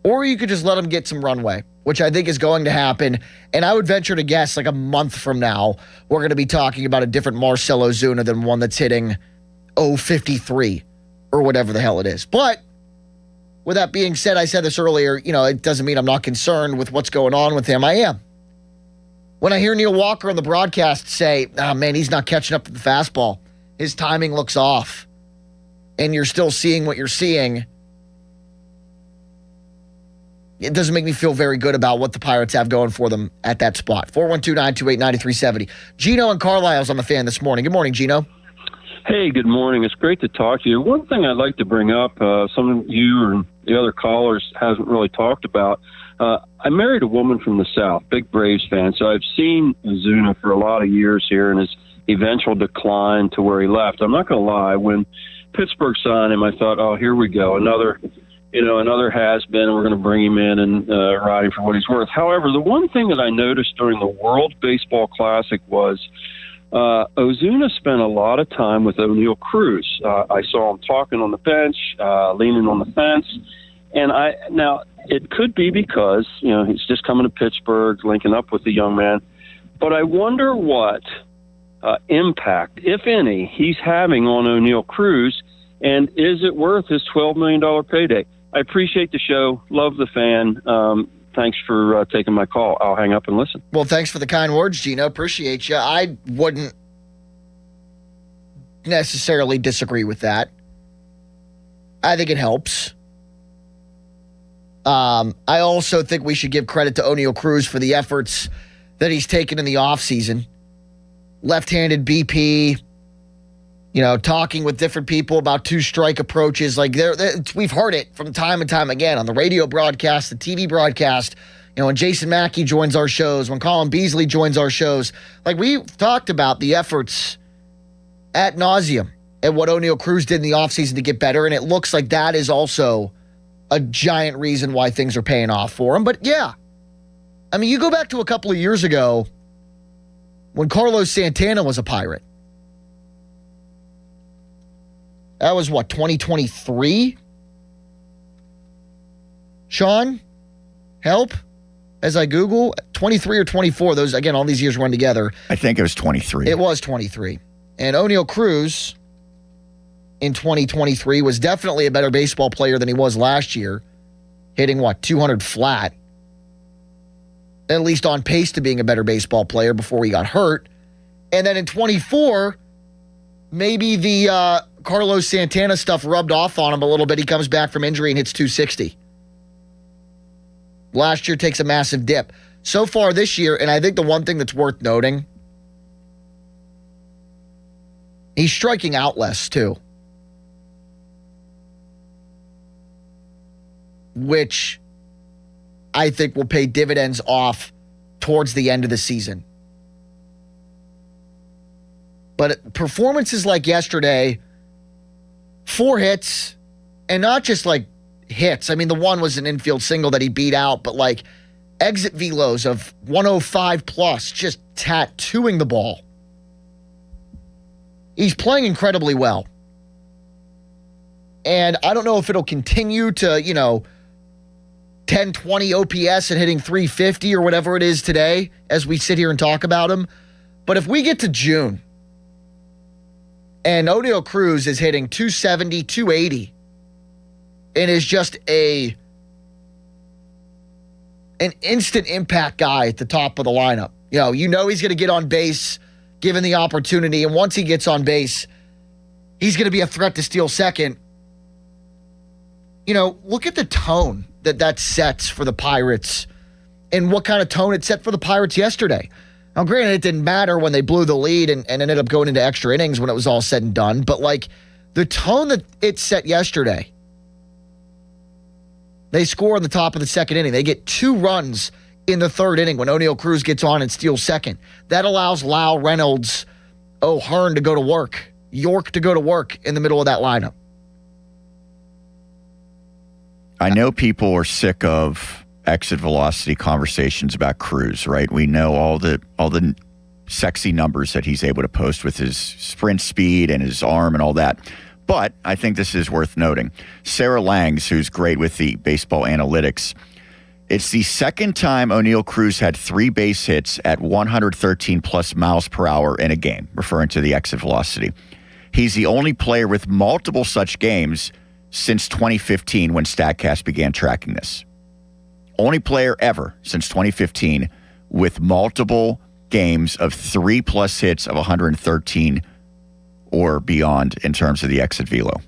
Or you could just let them get some runway, which I think is going to happen. And I would venture to guess, like a month from now, we're going to be talking about a different Marcelo Ozuna than one that's hitting 053 or whatever the hell it is. But with that being said, I said this earlier, it doesn't mean I'm not concerned with what's going on with him. I am. When I hear Neil Walker on the broadcast say, oh man, he's not catching up to the fastball, his timing looks off, and you're still seeing what you're seeing, it doesn't make me feel very good about what the Pirates have going for them at that spot. 412-928-9370. Gino and Carlisle's on the Fan this morning. Good morning, Gino. Hey, good morning. It's great to talk to you. One thing I'd like to bring up, some of you and the other callers hasn't really talked about. I married a woman from the South, big Braves fan, so I've seen Ozuna for a lot of years here and his eventual decline to where he left. I'm not going to lie. When Pittsburgh signed him, I thought, oh, here we go, another has-been, and we're going to bring him in and ride him for what he's worth. However, the one thing that I noticed during the World Baseball Classic was Ozuna spent a lot of time with O'Neal Cruz. I saw him talking on the bench, leaning on the fence, and now it could be because he's just coming to Pittsburgh, linking up with the young man, but I wonder what impact, if any, he's having on O'Neal Cruz, and is it worth his $12 million payday? I appreciate the show. Love the Fan. Thanks for taking my call. I'll hang up and listen. Well, thanks for the kind words, Gino. Appreciate you. I wouldn't necessarily disagree with that. I think it helps. I also think we should give credit to O'Neal Cruz for the efforts that he's taken in the offseason. Left-handed BP, talking with different people about 2-strike approaches. Like we've heard it from time and time again on the radio broadcast, the TV broadcast. when Jason Mackey joins our shows, when Colin Beasley joins our shows, like we've talked about the efforts ad nauseum at what O'Neal Cruz did in the offseason to get better, and it looks like that is also a giant reason why things are paying off for him. But yeah, I mean, you go back to a couple of years ago when Carlos Santana was a Pirate. That was what, 2023? Sean, help as I Google. 23 or 24. Those, again, all these years run together. I think it was 23. It was 23. And O'Neal Cruz in 2023 was definitely a better baseball player than he was last year, hitting, 200 flat. At least on pace to being a better baseball player before he got hurt. And then in 24, maybe the Carlos Santana stuff rubbed off on him a little bit. He comes back from injury and hits 260. Last year takes a massive dip. So far this year, and I think the one thing that's worth noting, he's striking out less too. Which I think will pay dividends off towards the end of the season. But performances like yesterday, 4 hits, and not just like hits. I mean, the one was an infield single that he beat out, but like exit velos of 105 plus, just tattooing the ball. He's playing incredibly well. And I don't know if it'll continue to, 1020 OPS and hitting 350 or whatever it is today as we sit here and talk about him. But if we get to June and O'Neal Cruz is hitting 270, 280 and is just an instant impact guy at the top of the lineup. You know he's going to get on base given the opportunity. And once he gets on base, he's going to be a threat to steal second. Look at the tone that sets for the Pirates and what kind of tone it set for the Pirates yesterday. Now, granted, it didn't matter when they blew the lead and ended up going into extra innings when it was all said and done. But, the tone that it set yesterday, they score in the top of the second inning. They get 2 runs in the third inning when O'Neal Cruz gets on and steals second. That allows Lau, Reynolds, O'Hearn to go to work, York to go to work in the middle of that lineup. I know people are sick of exit velocity conversations about Cruz, right? We know all the sexy numbers that he's able to post with his sprint speed and his arm and all that. But I think this is worth noting. Sarah Langs, who's great with the baseball analytics, it's the second time O'Neal Cruz had 3 base hits at 113 plus miles per hour in a game, referring to the exit velocity. He's the only player with multiple such games since 2015 when StatCast began tracking this. Only player ever since 2015 with multiple games of 3+ hits of 113 or beyond in terms of the exit velo.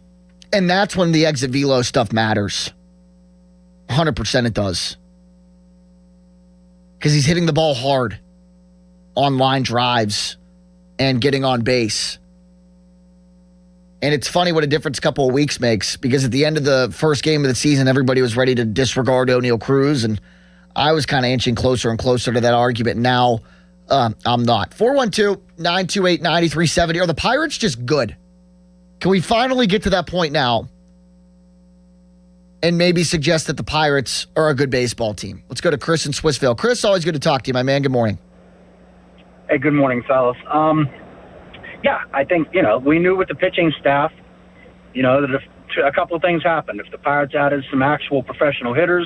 And that's when the exit velo stuff matters. 100% it does. Because he's hitting the ball hard on line drives and getting on base. And it's funny what a difference a couple of weeks makes, because at the end of the first game of the season, everybody was ready to disregard O'Neal Cruz, and I was kind of inching closer and closer to that argument. Now, I'm not. 412-928-9370. Are the Pirates just good? Can we finally get to that point now and maybe suggest that the Pirates are a good baseball team? Let's go to Chris in Swissvale. Chris, always good to talk to you, my man. Good morning. Hey, good morning, fellas. Yeah, I think, we knew with the pitching staff, that if a couple of things happened. If the Pirates added some actual professional hitters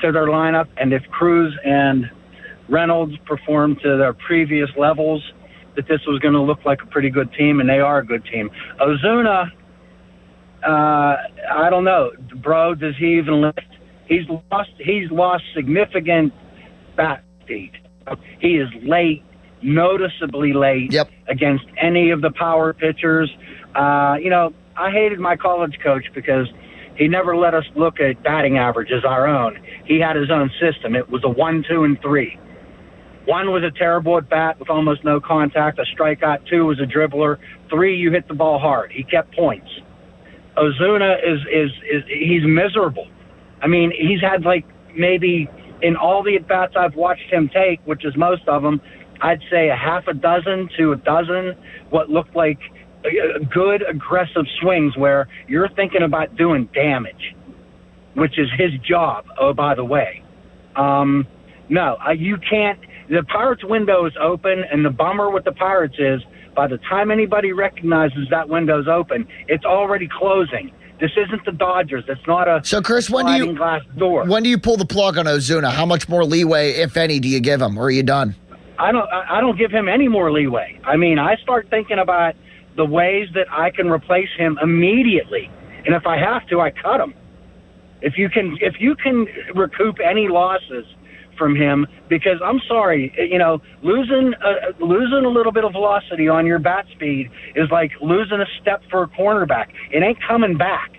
to their lineup, and if Cruz and Reynolds performed to their previous levels, that this was going to look like a pretty good team, and they are a good team. Ozuna, I don't know. Bro, does he even lift? He's lost significant bat speed. He is late. Noticeably late against any of the power pitchers. I hated my college coach because he never let us look at batting averages our own. He had his own system. It was a 1, 2, and 3. 1 was a terrible at bat with almost no contact, a strikeout. 2 was a dribbler. 3, you hit the ball hard. He kept points. Ozuna is he's miserable. I mean, he's had maybe in all the at-bats I've watched him take, which is most of them, I'd say a half a dozen to a dozen what looked like good aggressive swings where you're thinking about doing damage, which is his job, oh, by the way. No, you can't. The Pirates' window is open, and the bummer with the Pirates is by the time anybody recognizes that window's open, it's already closing. This isn't the Dodgers. It's not a so Chris. sliding glass door. When do you pull the plug on Ozuna? How much more leeway, if any, do you give him, or are you done? I don't give him any more leeway. I mean, I start thinking about the ways that I can replace him immediately, and if I have to, I cut him. If you can recoup any losses from him, because I'm sorry, losing a little bit of velocity on your bat speed is like losing a step for a cornerback. It ain't coming back.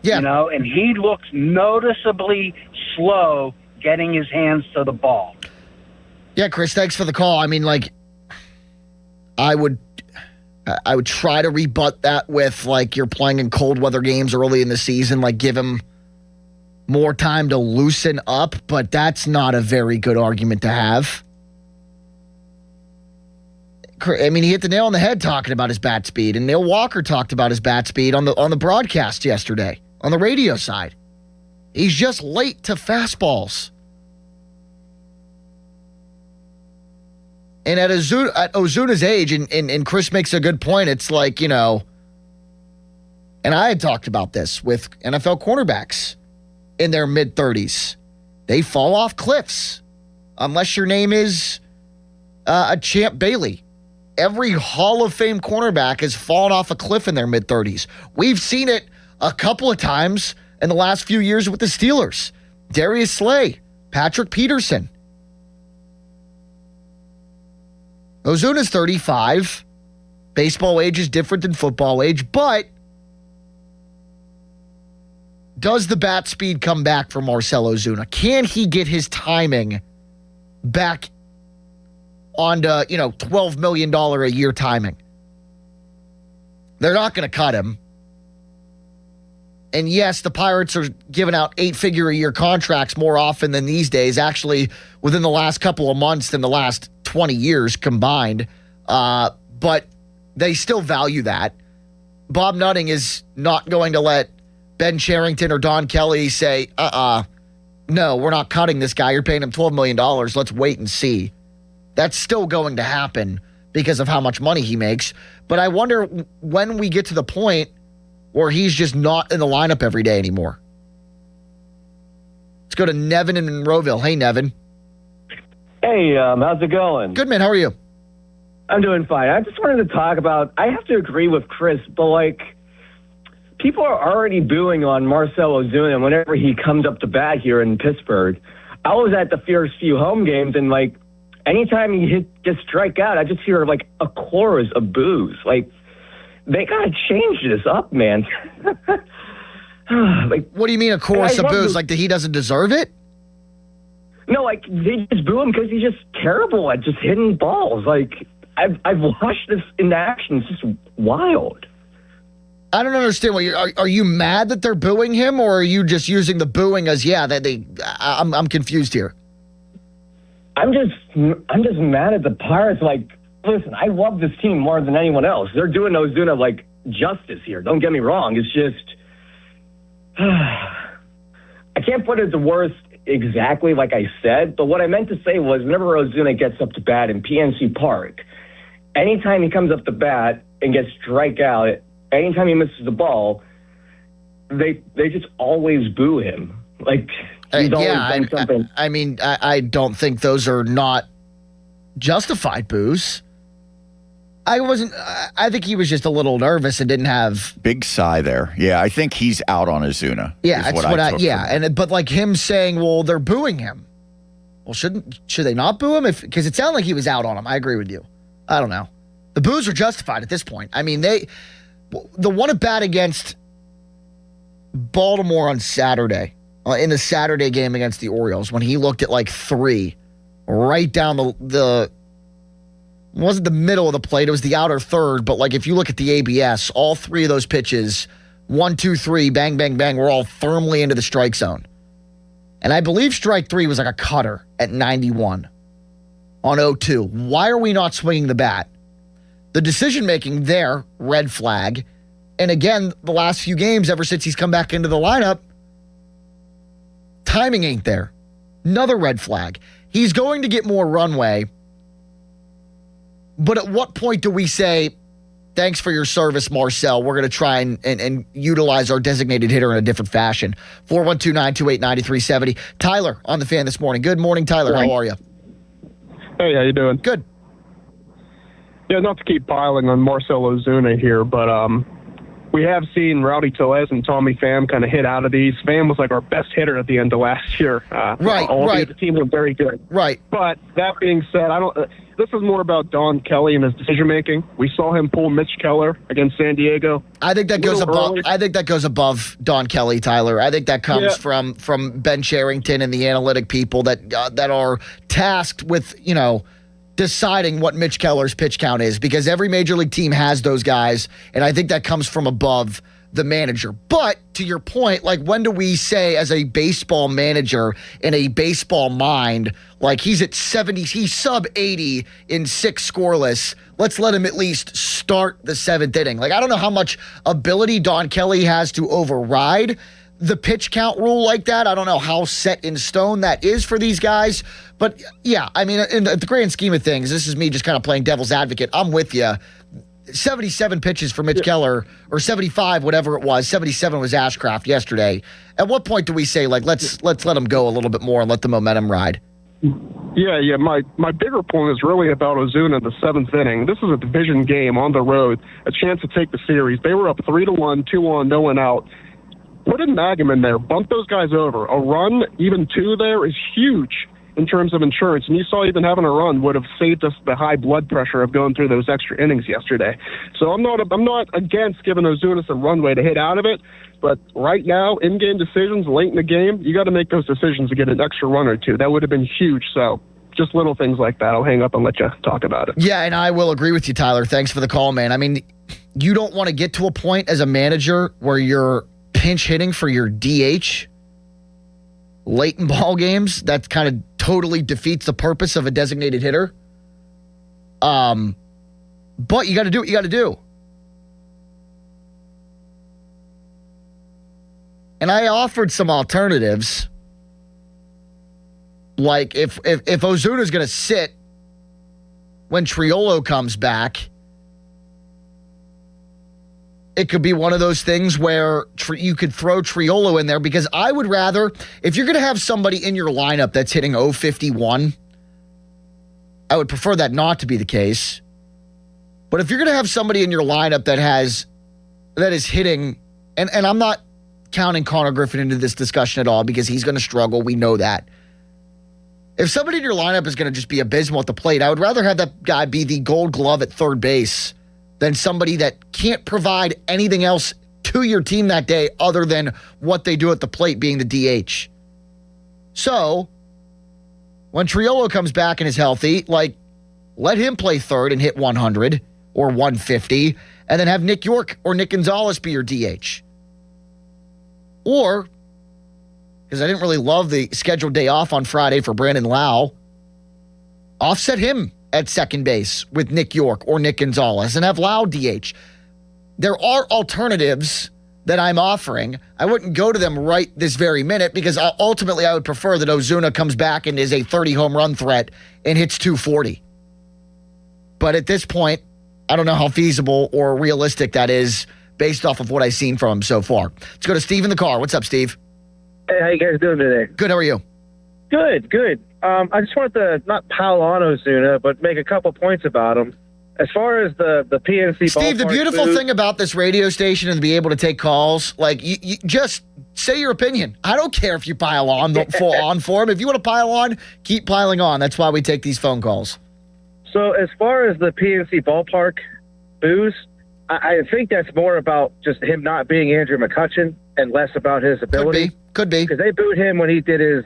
Yeah. And he looks noticeably slow getting his hands to the ball. Yeah, Chris, thanks for the call. I mean, I would try to rebut that with, you're playing in cold weather games early in the season, give him more time to loosen up, but that's not a very good argument to have. I mean, he hit the nail on the head talking about his bat speed, and Neil Walker talked about his bat speed on the broadcast yesterday, on the radio side. He's just late to fastballs. And at Ozuna's age, and Chris makes a good point, it's and I had talked about this with NFL cornerbacks in their mid-30s. They fall off cliffs unless your name is a Champ Bailey. Every Hall of Fame cornerback has fallen off a cliff in their mid-30s. We've seen it a couple of times in the last few years with the Steelers. Darius Slay, Patrick Peterson. Ozuna's 35. Baseball age is different than football age, but does the bat speed come back for Marcelo Ozuna? Can he get his timing back onto, $12 million a year timing? They're not going to cut him. And yes, the Pirates are giving out 8-figure-a-year contracts more often than these days, actually within the last couple of months than the last 20 years combined. But they still value that. Bob Nutting is not going to let Ben Cherington or Don Kelly say, no, we're not cutting this guy. You're paying him $12 million. Let's wait and see. That's still going to happen because of how much money he makes. But I wonder when we get to the point where he's just not in the lineup every day anymore. Let's go to Nevin in Monroeville. Hey, Nevin. Hey, how's it going? Good, man. How are you? I'm doing fine. I just wanted to talk about, I have to agree with Chris, but people are already booing on Marcelo Ozuna whenever he comes up to bat here in Pittsburgh. I was at the first few home games, and anytime he gets strike out, I just hear a chorus of boos. They gotta change this up, man. What do you mean a chorus of boos? That he doesn't deserve it? No, they just boo him because he's just terrible at just hitting balls. I've watched this in action. It's just wild. I don't understand. Are you mad that they're booing him, or are you just using the booing as I'm confused here. I'm just mad at the Pirates. Listen, I love this team more than anyone else. They're doing Ozuna justice here. Don't get me wrong. It's just I can't put it to words exactly like I said, but what I meant to say was whenever Ozuna gets up to bat in PNC Park, anytime he comes up to bat and gets strike out, anytime he misses the ball, they just always boo him. He's always done something. I don't think those are not justified boos. I think he was just a little nervous and didn't have big sigh there. Yeah, I think he's out on Ozuna. Yeah, but him saying, "Well, they're booing him." Well, should they not boo him? Because it sounded like he was out on him. I agree with you. I don't know. The boos are justified at this point. I mean, the one at bat against Baltimore on Saturday, in the Saturday game against the Orioles, when he looked at 3, right down the it wasn't the middle of the plate, it was the outer third, but if you look at the ABS, all 3 of those pitches, 1, 2, 3, bang, bang, bang, were all firmly into the strike zone. And I believe strike 3 was like a cutter at 91 on 0-2. Why are we not swinging the bat? The decision-making there, red flag. And again, the last few games, ever since he's come back into the lineup, timing ain't there. Another red flag. He's going to get more runway. But at what point do we say, thanks for your service, Marcel. We're going to try and utilize our designated hitter in a different fashion. 412-928-9370. Tyler on the Fan this morning. Good morning, Tyler. How are you? Hey, how you doing? Good. Yeah, not to keep piling on Marcelo Ozuna here, but we have seen Rowdy Tellez and Tommy Pham kind of hit out of these. Pham was like our best hitter at the end of last year. Right. The team was very good. Right. But that being said, this is more about Don Kelly and his decision making. We saw him pull Mitch Keller against San Diego. I think that goes above. I think that goes above Don Kelly, Tyler. I think that comes from Ben Cherington and the analytic people that are tasked with deciding what Mitch Keller's pitch count is, because every major league team has those guys, and I think that comes from above the manager. But to your point, like, when do we say as a baseball manager in a baseball mind, like, he's at 70, he's sub 80 in 6 scoreless, let's let him at least start the 7th inning. Like, I don't know how much ability Don Kelly has to override the pitch count rule like that. I don't know how set in stone that is for these guys. But yeah, I mean, in the grand scheme of things, this is me just kind of playing devil's advocate. I'm with you. 77 pitches for Mitch Keller, or 75, whatever it was. 77 was Ashcraft yesterday. At what point do we say, like, let's let him go a little bit more and let the momentum ride? Yeah. My bigger point is really about Ozuna in the 7th inning. This is a division game on the road, a chance to take the series. They were up 3-1, 2-1, no one out. Put in Mangum in there. Bump those guys over. A run, even 2 there, is huge in terms of insurance. And you saw even having a run would have saved us the high blood pressure of going through those extra innings yesterday. So I'm not against giving Ozuna some runway to hit out of it. But right now, in-game decisions, late in the game, you got to make those decisions to get an extra run or 2. That would have been huge. So just little things like that. I'll hang up and let you talk about it. Yeah, and I will agree with you, Tyler. Thanks for the call, man. I mean, you don't want to get to a point as a manager where you're pinch hitting for your DH late in ball games. That kind of totally defeats the purpose of a designated hitter. But you got to do what you got to do. And I offered some alternatives. Like, if Ozuna's going to sit when Triolo comes back, it could be one of those things where you could throw Triolo in there, because I would rather, if you're going to have somebody in your lineup that's hitting 051, I would prefer that not to be the case. But if you're going to have somebody in your lineup that is hitting, and I'm not counting Connor Griffin into this discussion at all, because he's going to struggle. We know that. If somebody in your lineup is going to just be abysmal at the plate, I would rather have that guy be the Gold Glove at third base than somebody that can't provide anything else to your team that day other than what they do at the plate, being the DH. So, when Triolo comes back and is healthy, like, let him play third and hit 100 or 150, and then have Nick York or Nick Gonzalez be your DH. Or, because I didn't really love the scheduled day off on Friday for Brandon Lau, offset him at second base with Nick York or Nick Gonzalez and have Lau DH. There are alternatives that I'm offering. I wouldn't go to them right this very minute, because ultimately I would prefer that Ozuna comes back and is a 30 home run threat and hits 240. But at this point, I don't know how feasible or realistic that is based off of what I've seen from him so far. Let's go to Steve in the car. What's up, Steve? Hey, how you guys doing today? Good, how are you? Good. I just wanted to not pile on Ozuna, but make a couple points about him. As far as the PNC Steve, the beautiful thing about this radio station is to be able to take calls. Like, you just say your opinion. I don't care if you pile on for him. If you want to pile on, keep piling on. That's why we take these phone calls. So as far as the PNC ballpark boos, I think that's more about just him not being Andrew McCutchen and less about his ability. Could be. Because they booed him when he did his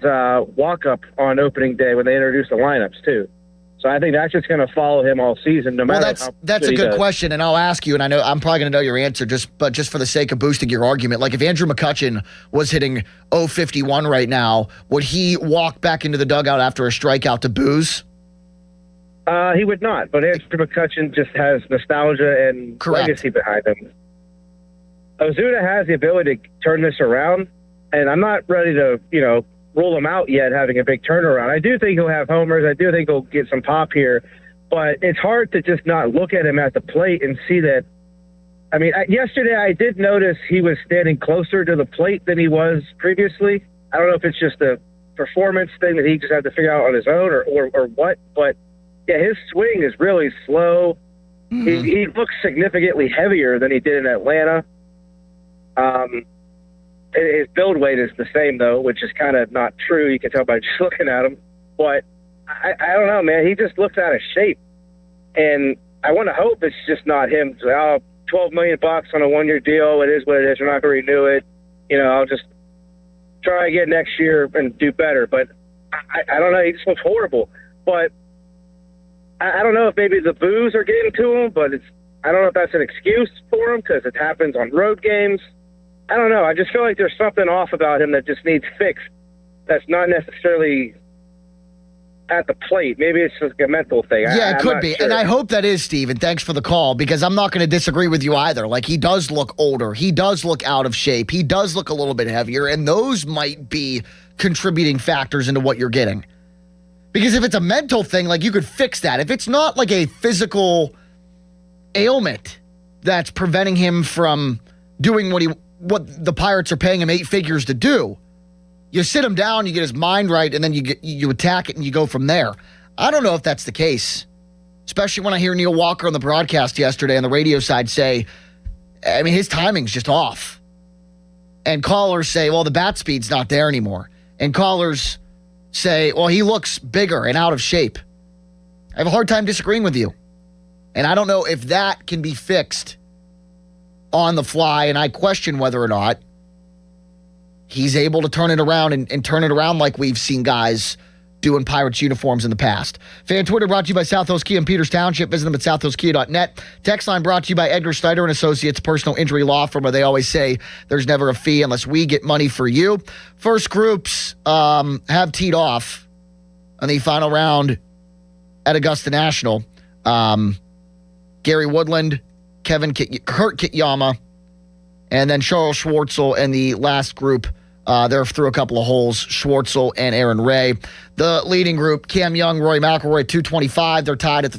walk-up on opening day when they introduced the lineups, too. So I think that's just going to follow him all season, no matter that's a good question, and I'll ask you, and I know I'm probably going to know your answer, just for the sake of boosting your argument. Like, if Andrew McCutchen was hitting 051 right now, would he walk back into the dugout after a strikeout to booze? He would not, but Andrew McCutchen just has nostalgia and legacy behind him. Ozuna has the ability to turn this around, and I'm not ready to, rule him out yet having a big turnaround. I do think he'll have homers. I do think he'll get some pop here, but it's hard to just not look at him at the plate and see that. I mean, yesterday I did notice he was standing closer to the plate than he was previously. I don't know if it's just a performance thing that he just had to figure out on his own or what, but yeah, his swing is really slow. Mm-hmm. He looks significantly heavier than he did in Atlanta. His build weight is the same, though, which is kind of not true. You can tell by just looking at him. But I don't know, man. He just looks out of shape. And I want to hope it's just not him. $12 million on a one-year deal. It is what it is. We're not going to renew it. I'll just try again next year and do better. But I don't know. He just looks horrible. But I don't know if maybe the boos are getting to him, but I don't know if that's an excuse for him because it happens on road games. I don't know. I just feel like there's something off about him that just needs fixed. That's not necessarily at the plate. Maybe it's just a mental thing. Yeah, it could be. Sure. And I hope that is, Steve, and thanks for the call, because I'm not going to disagree with you either. Like, he does look older. He does look out of shape. He does look a little bit heavier, and those might be contributing factors into what you're getting. Because if it's a mental thing, like, you could fix that. If it's not like a physical ailment that's preventing him from doing what the Pirates are paying him 8 figures to do, you sit him down, you get his mind right, and then you attack it and you go from there. I don't know if that's the case, especially when I hear Neil Walker on the broadcast yesterday on the radio side say, I mean, his timing's just off. And callers say, well, the bat speed's not there anymore. And callers say, well, he looks bigger and out of shape. I have a hard time disagreeing with you. And I don't know if that can be fixed on the fly, and I question whether or not he's able to turn it around and turn it around like we've seen guys do in Pirates uniforms in the past. Fan Twitter brought to you by South Hills Kia in Peters Township. Visit them at southhillskia.net. Text line brought to you by Edgar Snyder and Associates Personal Injury Law Firm, where they always say there's never a fee unless we get money for you. First groups have teed off on the final round at Augusta National. Gary Woodland, Kurt Kitayama, and then Charles Schwartzel in the last group. They're through a couple of holes, Schwartzel and Aaron Ray. The leading group, Cam Young, Rory McIlroy, 225. They're tied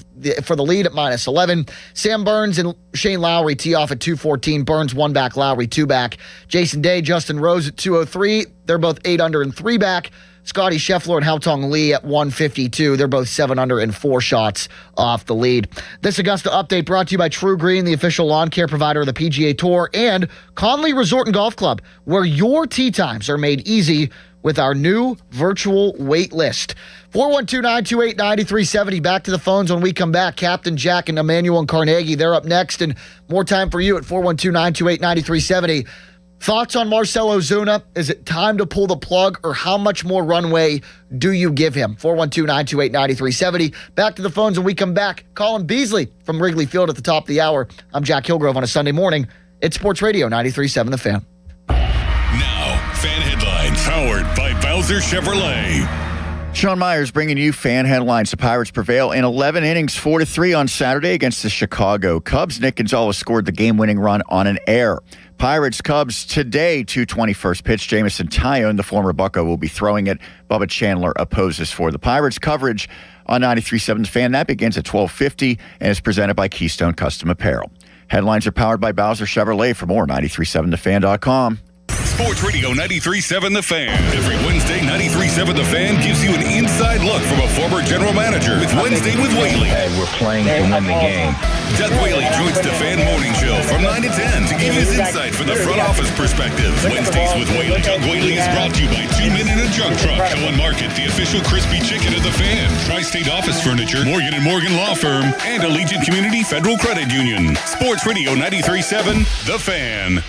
for the lead at -11. Sam Burns and Shane Lowry tee off at 214. Burns 1 back, Lowry 2 back. Jason Day, Justin Rose at 203. They're both 8 under and 3 back. Scotty Scheffler and Haotong Lee at 152. They're both 7 under and 4 shots off the lead. This Augusta update brought to you by True Green, the official lawn care provider of the PGA Tour, and Conley Resort and Golf Club, where your tee times are made easy with our new virtual wait list. 412-928-9370. Back to the phones when we come back. Captain Jack and Emmanuel and Carnegie, they're up next, and more time for you at 412-928-9370. Thoughts on Marcelo Ozuna? Is it time to pull the plug, or how much more runway do you give him? 412-928-9370. Back to the phones when we come back. Colin Beasley from Wrigley Field at the top of the hour. I'm Jack Hillgrove on a Sunday morning. It's Sports Radio 93.7 The Fan. Now, Fan Headlines, powered by Bowser Chevrolet. Sean Myers bringing you Fan Headlines. The Pirates prevail in 11 innings, 4-3 on Saturday against the Chicago Cubs. Nick Gonzalez scored the game-winning run on an error. Pirates-Cubs today, 2:20 first pitch. Jamison Tyone, the former Bucco, will be throwing it. Bubba Chandler opposes for the Pirates. Coverage on 93.7 The Fan. That begins at 12:50 and is presented by Keystone Custom Apparel. Headlines are powered by Bowser Chevrolet. For more, 937thefan.com. Sports Radio 93.7 The Fan. Every Wednesday, 93.7 The Fan gives you an inside look from a former general manager with Wednesday with Whaley. Hey, we're playing to win the game. Doug Whaley joins the Fan Morning Show from 9 to 10 to give his insight from the front office perspective. Wednesdays with Whaley. Doug Whaley is brought to you by 2 Men in a Junk Truck. Cohen Market, the official crispy chicken of the Fan. Tri-State Office Furniture, Morgan & Morgan Law Firm, and Allegiant Community Federal Credit Union. Sports Radio 93.7 The Fan.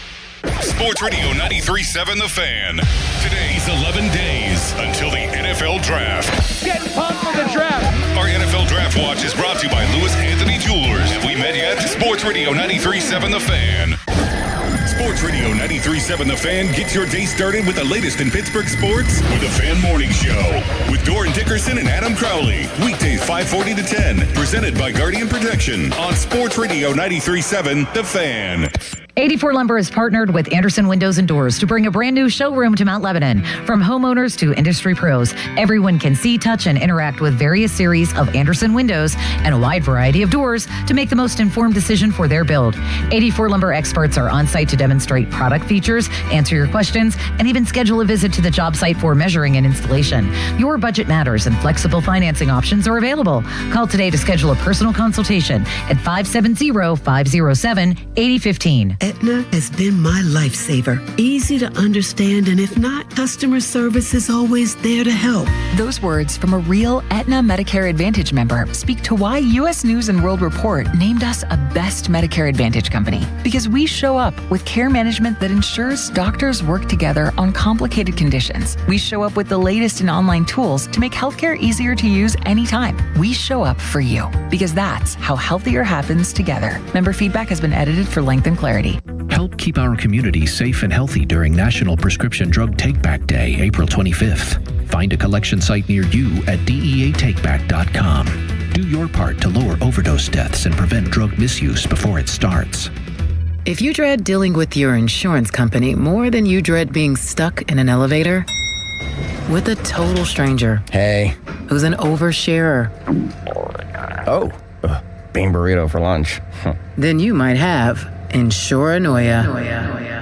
Sports Radio 93.7 The Fan. Today's 11 days until the NFL Draft. Get pumped for the draft. Our NFL Draft Sports Radio 93.7 The Fan. Sports Radio 93.7 The Fan gets your day started with the latest in Pittsburgh sports with the Fan Morning Show with Doran Dickerson and Adam Crowley. Weekdays 5:40 to 10. Presented by Guardian Protection on Sports Radio 93.7 The Fan. 84 Lumber has partnered with Anderson Windows and Doors to bring a brand new showroom to Mount Lebanon. From homeowners to industry pros, everyone can see, touch, and interact with various series of Anderson windows and a wide variety of doors to make the most informed decision for their build. 84 Lumber experts are on site to demonstrate product features, answer your questions, and even schedule a visit to the job site for measuring and installation. Your budget matters and flexible financing options are available. Call today to schedule a personal consultation at 570-507-8015. Aetna has been my lifesaver. Easy to understand, and if not, customer service is always there to help. Those words from a real Aetna Medicare Advantage member speak to why U.S. News & World Report named us a best Medicare Advantage company. Because we show up with care management that ensures doctors work together on complicated conditions. We show up with the latest in online tools to make healthcare easier to use anytime. We show up for you because that's how healthier happens together. Member feedback has been edited for length and clarity. Help keep our community safe and healthy during National Prescription Drug Take-Back Day, April 25th. Find a collection site near you at deatakeback.com. Do your part to lower overdose deaths and prevent drug misuse before it starts. If you dread dealing with your insurance company more than you dread being stuck in an elevator with a total stranger, hey, who's an oversharer, bean burrito for lunch. then you might have Insuranoia.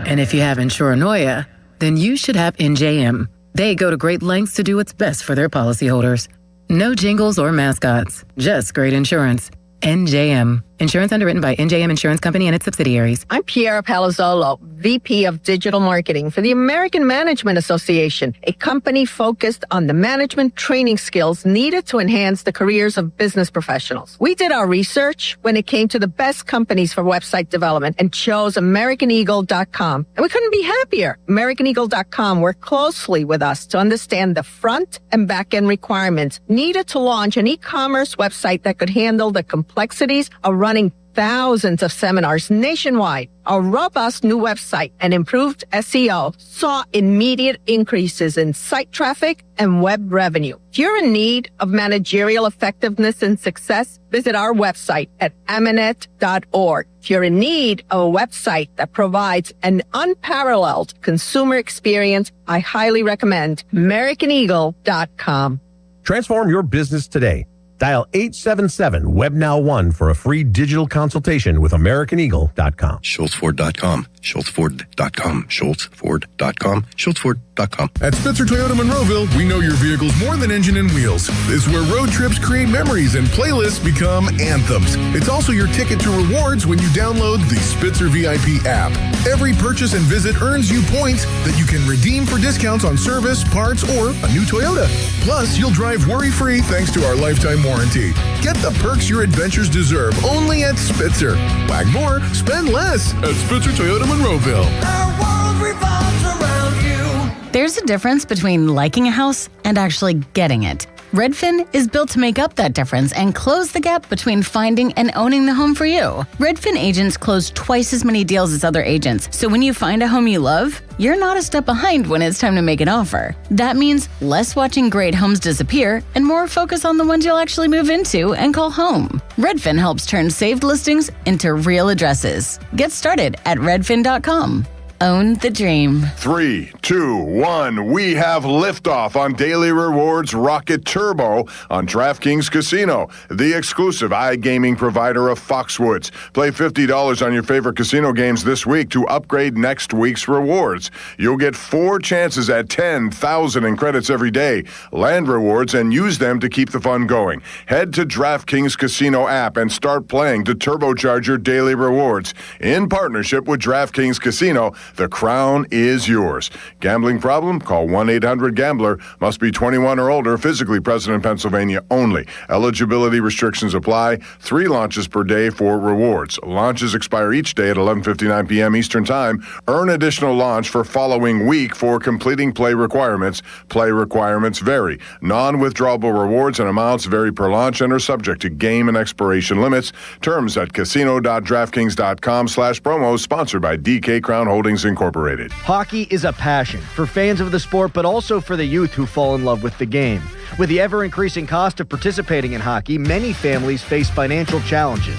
And if you have Insuranoia, then you should have NJM. They go to great lengths to do what's best for their policyholders. No jingles or mascots, just great insurance. NJM. Insurance underwritten by NJM Insurance Company and its subsidiaries. I'm Piera Palazzolo, VP of Digital Marketing for the American Management Association, a company focused on the management training skills needed to enhance the careers of business professionals. We did our research when it came to the best companies for website development and chose AmericanEagle.com. And we couldn't be happier. AmericanEagle.com worked closely with us to understand the front and back end requirements needed to launch an e-commerce website that could handle the complexities of running thousands of seminars nationwide. A robust new website and improved SEO saw immediate increases in site traffic and web revenue. If you're in need of managerial effectiveness and success, visit our website at amanet.org. If you're in need of a website that provides an unparalleled consumer experience, I highly recommend AmericanEagle.com. Transform your business today. Dial 877-WebNow1 for a free digital consultation with AmericanEagle.com. SchultzFord.com. SchultzFord.com. SchultzFord.com. SchultzFord.com. At Spitzer Toyota Monroeville, we know your vehicle's more than engine and wheels. It's where road trips create memories and playlists become anthems. It's also your ticket to rewards when you download the Spitzer VIP app. Every purchase and visit earns you points that you can redeem for discounts on service, parts, or a new Toyota. Plus, you'll drive worry-free thanks to our lifetime warranty. Get the perks your adventures deserve only at Spitzer. Wag more, spend less at Spitzer Toyota Monroeville. Our world revolves around you. There's a difference between liking a house and actually getting it. Redfin is built to make up that difference and close the gap between finding and owning the home for you. Redfin agents close twice as many deals as other agents, so when you find a home you love, you're not a step behind when it's time to make an offer. That means less watching great homes disappear and more focus on the ones you'll actually move into and call home. Redfin helps turn saved listings into real addresses. Get started at redfin.com. Own the dream. 3, 2, 1. We have liftoff on Daily Rewards Rocket Turbo on DraftKings Casino, the exclusive iGaming provider of Foxwoods. Play $50 on your favorite casino games this week to upgrade next week's rewards. You'll get 4 chances at 10,000 in credits every day. Land rewards and use them to keep the fun going. Head to DraftKings Casino app and start playing to turbocharge your daily rewards. In partnership with DraftKings Casino, The crown is yours. Gambling problem? Call 1-800-GAMBLER. Must be 21 or older, physically present in Pennsylvania only. Eligibility restrictions apply. 3 launches per day for rewards. Launches expire each day at 11:59 p.m. Eastern Time. Earn additional launch for following week for completing play requirements. Play requirements vary. Non-withdrawable rewards and amounts vary per launch and are subject to game and expiration limits. Terms at casino.draftkings.com/promos. Sponsored by DK Crown Holdings Incorporated. Hockey is a passion for fans of the sport, but also for the youth who fall in love with the game. With the ever-increasing cost of participating in hockey, many families face financial challenges.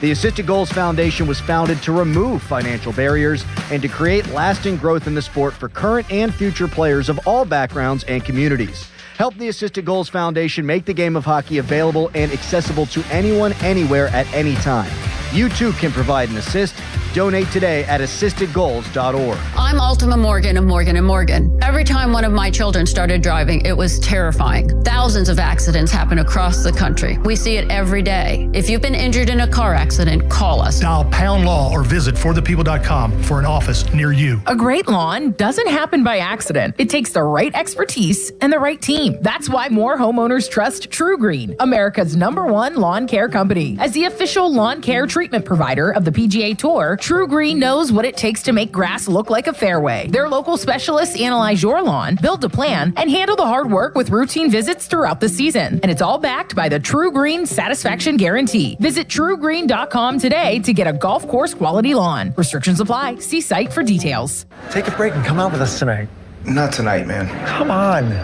The Assisted Goals Foundation was founded to remove financial barriers and to create lasting growth in the sport for current and future players of all backgrounds and communities. Help the Assisted Goals Foundation make the game of hockey available and accessible to anyone, anywhere, at any time. You too can provide an assist. Donate today at assistedgoals.org. I'm Ultima Morgan of Morgan & Morgan. Every time one of my children started driving, it was terrifying. Thousands of accidents happen across the country. We see it every day. If you've been injured in a car accident, call us. Dial Pound Law or visit forthepeople.com for an office near you. A great lawn doesn't happen by accident. It takes the right expertise and the right team. That's why more homeowners trust True Green, America's #1 lawn care company. As the official lawn care treatment provider of the PGA Tour, True Green knows what it takes to make grass look like a fairway. Their local specialists analyze your lawn, build a plan, and handle the hard work with routine visits throughout the season. And it's all backed by the True Green Satisfaction Guarantee. Visit truegreen.com today to get a golf course quality lawn. Restrictions apply. See site for details. Take a break and come out with us tonight. Not tonight, man. Come on.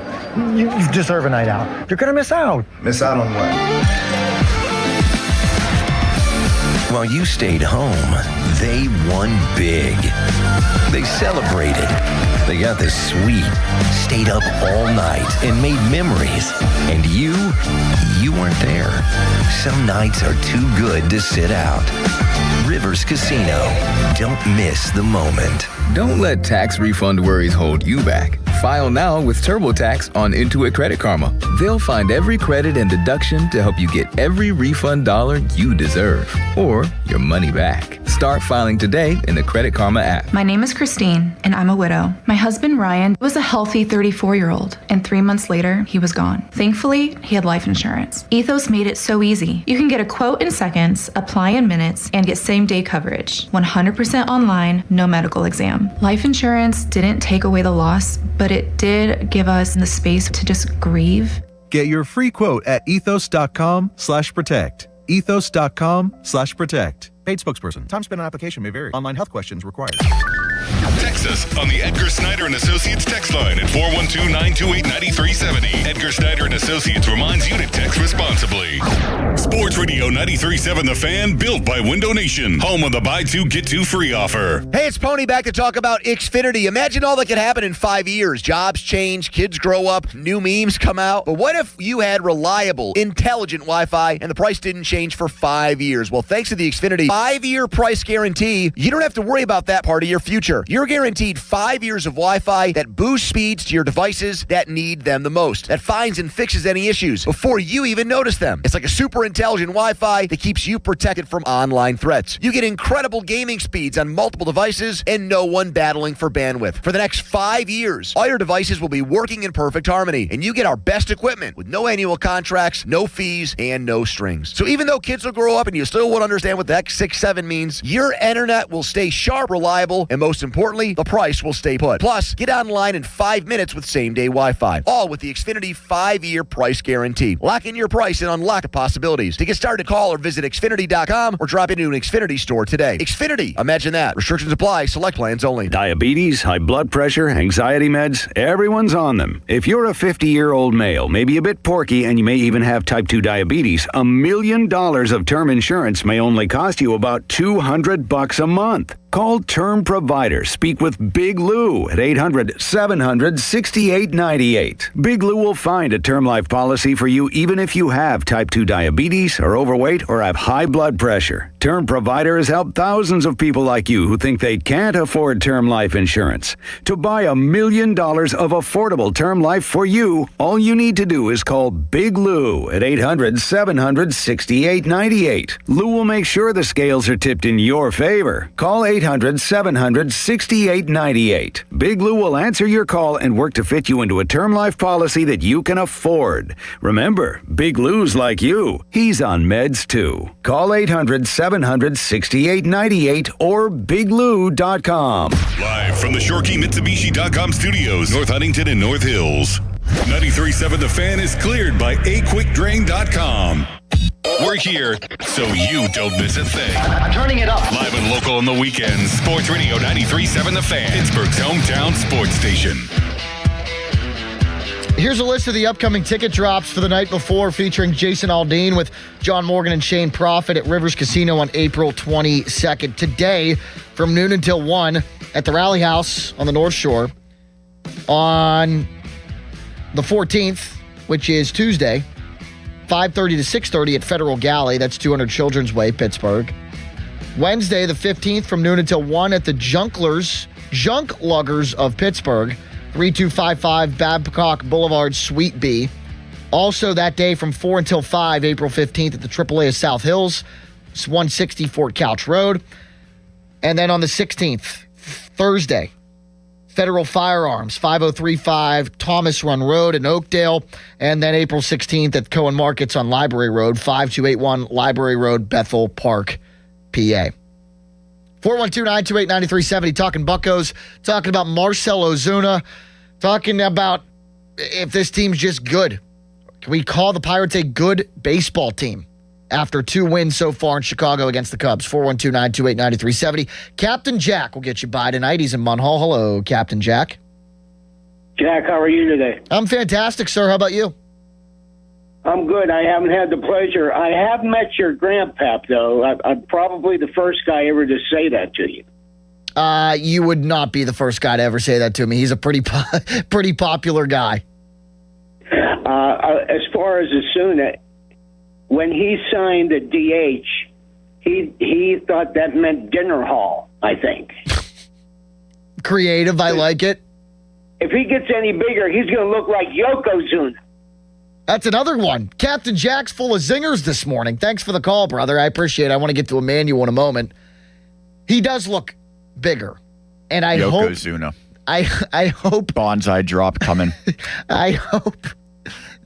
You deserve a night out. You're going to miss out. Miss out on what? While you stayed home, they won big. They celebrated. They got the suite, stayed up all night, and made memories. And you weren't there. Some nights are too good to sit out. Rivers Casino. Don't miss the moment. Don't let tax refund worries hold you back. File now with TurboTax on Intuit Credit Karma. They'll find every credit and deduction to help you get every refund dollar you deserve, or your money back. Start filing today in the Credit Karma app. My name is Christine, and I'm a widow. My husband, Ryan, was a healthy 34-year-old, and 3 months later, he was gone. Thankfully, he had life insurance. Ethos made it so easy. You can get a quote in seconds, apply in minutes, and get same-day coverage. 100% online, no medical exam. Life insurance didn't take away the loss, but it did give us the space to just grieve. Get your free quote at ethos.com/protect. Ethos.com/protect. Paid spokesperson. Time spent on application may vary. Online health questions required. Text us on the Edgar Snyder and Associates text line at 412-928-9370. Edgar Snyder and Associates reminds you to text responsibly. Sports Radio 93.7 The Fan, built by Window Nation. Home of the buy two, get two free offer. Hey, it's Pony back to talk about Xfinity. Imagine all that could happen in 5 years. Jobs change, kids grow up, new memes come out. But what if you had reliable, intelligent Wi-Fi and the price didn't change for 5 years? Well, thanks to the Xfinity 5-year price guarantee, you don't have to worry about that part of your future. You're guaranteed 5 years of Wi-Fi that boosts speeds to your devices that need them the most, that finds and fixes any issues before you even notice them. It's like a super intelligent Wi-Fi that keeps you protected from online threats. You get incredible gaming speeds on multiple devices and no one battling for bandwidth. For the next 5 years, all your devices will be working in perfect harmony, and you get our best equipment with no annual contracts, no fees, and no strings. So even though kids will grow up and you still won't understand what the X67 means, your internet will stay sharp, reliable, and most importantly, the price will stay put. Plus, get online in 5 minutes with same-day Wi-Fi. All with the Xfinity 5-year price guarantee. Lock in your price and unlock the possibilities. To get started, call or visit Xfinity.com or drop into an Xfinity store today. Xfinity. Imagine that. Restrictions apply. Select plans only. Diabetes, high blood pressure, anxiety meds, everyone's on them. If you're a 50-year-old male, maybe a bit porky, and you may even have type 2 diabetes, $1 million of term insurance may only cost you about $200 a month. Call Term Provider. Speak with Big Lou at 800-700-6898. Big Lou will find a term life policy for you even if you have type 2 diabetes, are overweight, or have high blood pressure. Term Provider has helped thousands of people like you who think they can't afford term life insurance. To buy $1 million of affordable term life for you, all you need to do is call Big Lou at 800-700-6898. Lou will make sure the scales are tipped in your favor. Call 800-700-6898. Big Lou will answer your call and work to fit you into a term life policy that you can afford. Remember, Big Lou's like you. He's on meds too. Call 800-700-6898 or biglou.com. Live from the ShorkeyMitsubishi.com studios, North Huntington and North Hills. 93.7 The Fan is cleared by aquickdrain.com. We're here so you don't miss a thing. I'm turning it up. Live and local on the weekends. Sports Radio 93.7 The Fan, Pittsburgh's hometown sports station. Here's a list of the upcoming ticket drops for the night before, featuring Jason Aldean with John Morgan and Shane Profit at Rivers Casino on April 22nd. Today, from noon until 1 at the Rally House on the North Shore. On the 14th, which is Tuesday, 5:30 to 6:30 at Federal Galley. That's 200 Children's Way, Pittsburgh. Wednesday, the 15th, from noon until 1 at the Junk Luggers of Pittsburgh. 3255 Babcock Boulevard, Suite B. Also that day from 4 until 5, April 15th at the AAA of South Hills. It's 160 Fort Couch Road. And then on the 16th, Thursday, Federal Firearms, 5035 Thomas Run Road in Oakdale. And then April 16th at Cohen Markets on Library Road, 5281 Library Road, Bethel Park, PA. 412-928-9370, talking Buccos, talking about Marcelo Ozuna, talking about if this team's just good. Can we call the Pirates a good baseball team after 2 wins so far in Chicago against the Cubs? 412-928-9370. Captain Jack will get you by tonight. He's in Munhall. Hello, Captain Jack. Jack, how are you today? I'm fantastic, sir. How about you? I'm good. I haven't had the pleasure. I have met your grandpap, though. I'm probably the first guy ever to say that to you. You would not be the first guy to ever say that to me. He's a pretty popular guy. As far as Ozuna, when he signed the DH, he thought that meant dinner hall, I think. Creative. I like it. If he gets any bigger, he's going to look like Yokozuna. That's another one. Captain Jack's full of zingers this morning. Thanks for the call, brother. I appreciate it. I want to get to Emmanuel in a moment. He does look bigger. And I hope... Yokozuna. I hope... Bonsai drop coming. I hope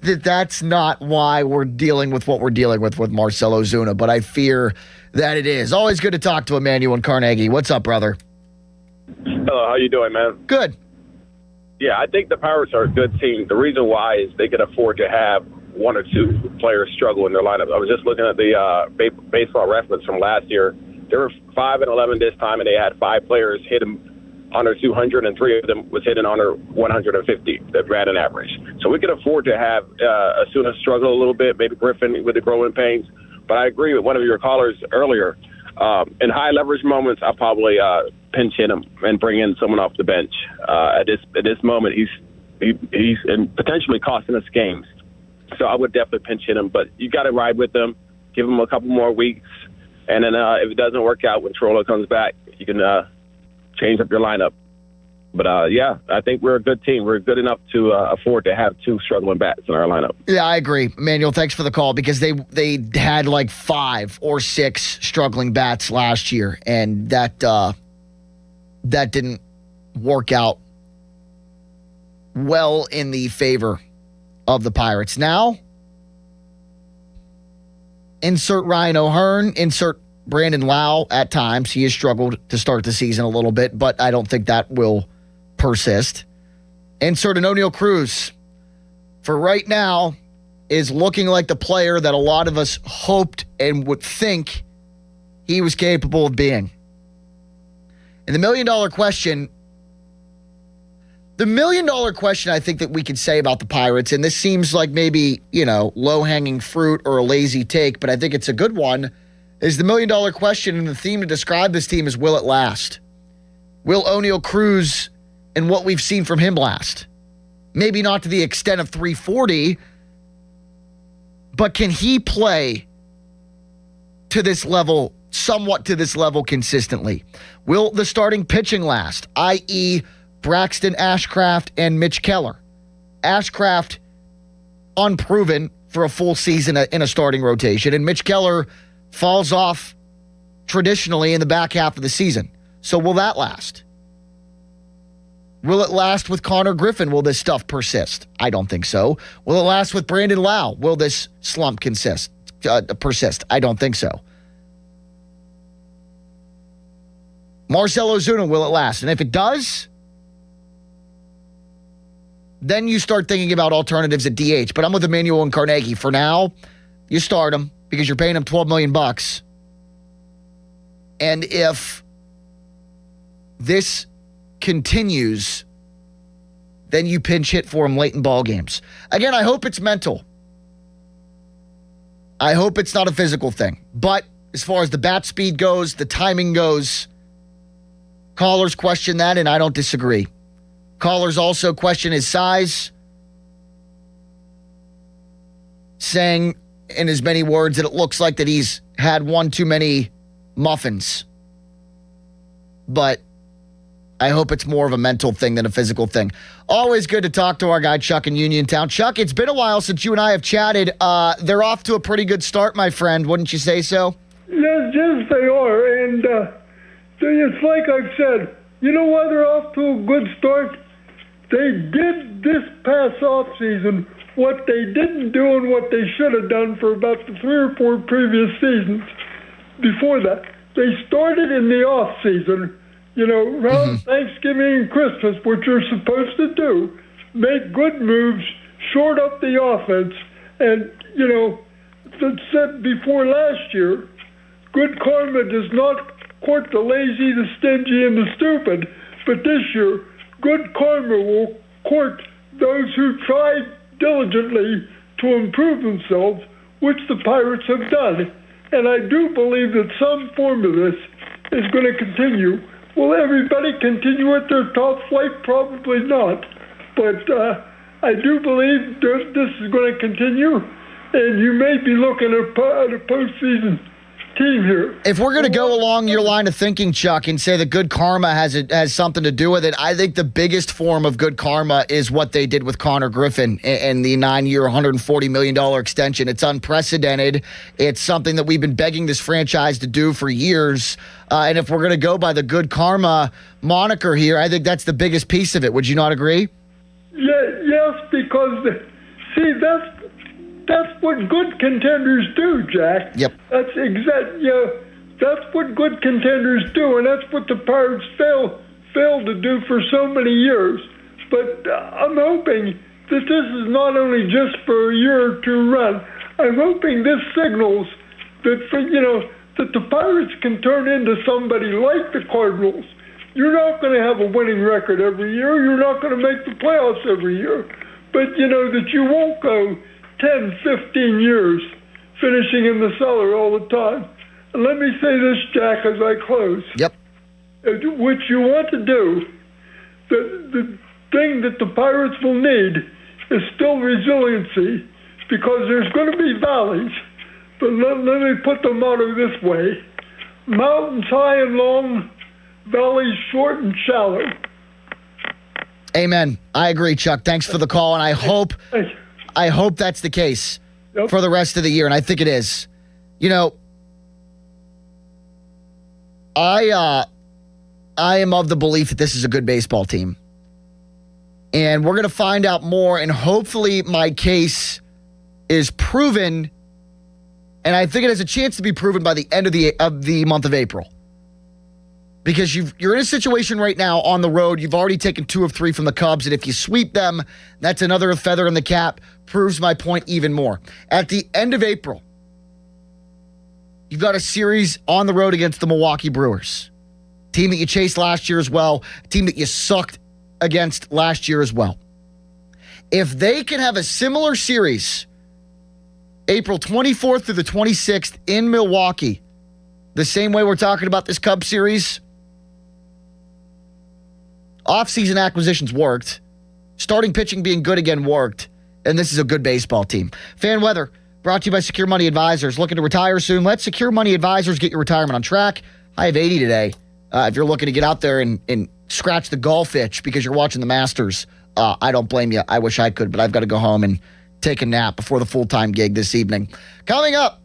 that that's not why we're dealing with what we're dealing with Marcelo Ozuna, but I fear that it is. Always good to talk to Emmanuel in Carnegie. What's up, brother? Hello, how you doing, man? Good. Yeah, I think the Pirates are a good team. The reason why is they can afford to have 1 or 2 players struggle in their lineup. I was just looking at the baseball reference from last year. They were 5-11 this time, and they had 5 players hit them under 200, and 3 of them was hitting under 150, the batting average. So we can afford to have Ozuna struggle a little bit, maybe Griffin with the growing pains. But I agree with one of your callers earlier. In high leverage moments, I'll probably pinch hit him and bring in someone off the bench. At this moment, he's potentially costing us games. So I would definitely pinch hit him. But you got to ride with them, give him a couple more weeks, and then if it doesn't work out when Trolla comes back, you can change up your lineup. But, yeah, I think we're a good team. We're good enough to afford to have 2 struggling bats in our lineup. Yeah, I agree. Manuel, thanks for the call, because they had like 5 or 6 struggling bats last year, and that didn't work out well in the favor of the Pirates. Now, insert Ryan O'Hearn, insert Brandon Lau at times. He has struggled to start the season a little bit, but I don't think that will persist. Insert an O'Neal Cruz. For right now, is looking like the player that a lot of us hoped and would think he was capable of being. And the $1 million question I think that we could say about the Pirates, and this seems like maybe, low-hanging fruit or a lazy take, but I think it's a good one, is the $1 million question, and the theme to describe this team is, will it last? Will O'Neal Cruz and what we've seen from him last? Maybe not to the extent of 340, but can he play to this level somewhat to this level consistently? Will the starting pitching last, i.e., Braxton Ashcraft and Mitch Keller? Ashcraft, unproven for a full season in a starting rotation, and Mitch Keller falls off traditionally in the back half of the season. So will that last? Will it last with Connor Griffin? Will this stuff persist? I don't think so. Will it last with Brandon Lau? Will this slump persist? I don't think so. Marcelo Ozuna, will it last? And if it does, then you start thinking about alternatives at DH. But I'm with Emmanuel and Carnegie. For now, you start him because you're paying him $12 million. And if this continues, then you pinch hit for him late in ball games. Again, I hope it's mental. I hope it's not a physical thing. But as far as the bat speed goes, the timing goes, callers question that, and I don't disagree. Callers also question his size, saying in as many words that it looks like that he's had one too many muffins. But I hope it's more of a mental thing than a physical thing. Always good to talk to our guy Chuck in Uniontown. Chuck, it's been a while since you and I have chatted. They're off to a pretty good start, my friend. Wouldn't you say so? Yes, they are. And it's like I've said, you know why they're off to a good start? They did this past offseason what they didn't do and what they should have done for about the 3 or 4 previous seasons before that. They started in the offseason, around Thanksgiving and Christmas, which you're supposed to do, make good moves, short up the offense, and, that said before last year, good karma does not court the lazy, the stingy, and the stupid, but this year, good karma will court those who try diligently to improve themselves, which the Pirates have done. And I do believe that some form of this is going to continue. Will everybody continue at their top flight? Probably not. But I do believe this is going to continue, and you may be looking at a postseason team here. If we're going to go along your line of thinking, Chuck, and say that good karma has something to do with it, I think the biggest form of good karma is what they did with Connor Griffin and the 9-year, $140 million extension. It's unprecedented. It's something that we've been begging this franchise to do for years. And if we're going to go by the good karma moniker here, I think that's the biggest piece of it. Would you not agree? Yes, because, that's what good contenders do, Jack. Yep. That's that's what good contenders do, and that's what the Pirates failed to do for so many years. But I'm hoping that this is not only just for a year or two run. I'm hoping this signals that that the Pirates can turn into somebody like the Cardinals. You're not going to have a winning record every year. You're not going to make the playoffs every year. But that you won't go 10, 15 years finishing in the cellar all the time. And let me say this, Jack, as I close. Yep. What you want to do, the thing that the Pirates will need is still resiliency, because there's going to be valleys. But let me put the motto this way: mountains high and long, valleys short and shallow. Amen. I agree, Chuck. Thanks for the call, and I hope that's the case for the rest of the year, and I think it is. I am of the belief that this is a good baseball team, and we're going to find out more, and hopefully my case is proven, and I think it has a chance to be proven by the end of the month of April. Because you're in a situation right now on the road. You've already taken 2 of 3 from the Cubs, and if you sweep them, that's another feather in the cap. Proves my point even more. At the end of April, you've got a series on the road against the Milwaukee Brewers, team that you chased last year as well, a team that you sucked against last year as well. If they can have a similar series, April 24th through the 26th in Milwaukee, the same way we're talking about this Cubs series, off-season acquisitions worked. Starting pitching being good again worked. And this is a good baseball team. Fan weather Brought to you by Secure Money Advisors. Looking to retire soon? Let Secure Money Advisors get your retirement on track. I have 80 today. If you're looking to get out there and scratch the golf itch because you're watching the Masters, I don't blame you. I wish I could, but I've got to go home and take a nap before the full-time gig this evening. Coming up,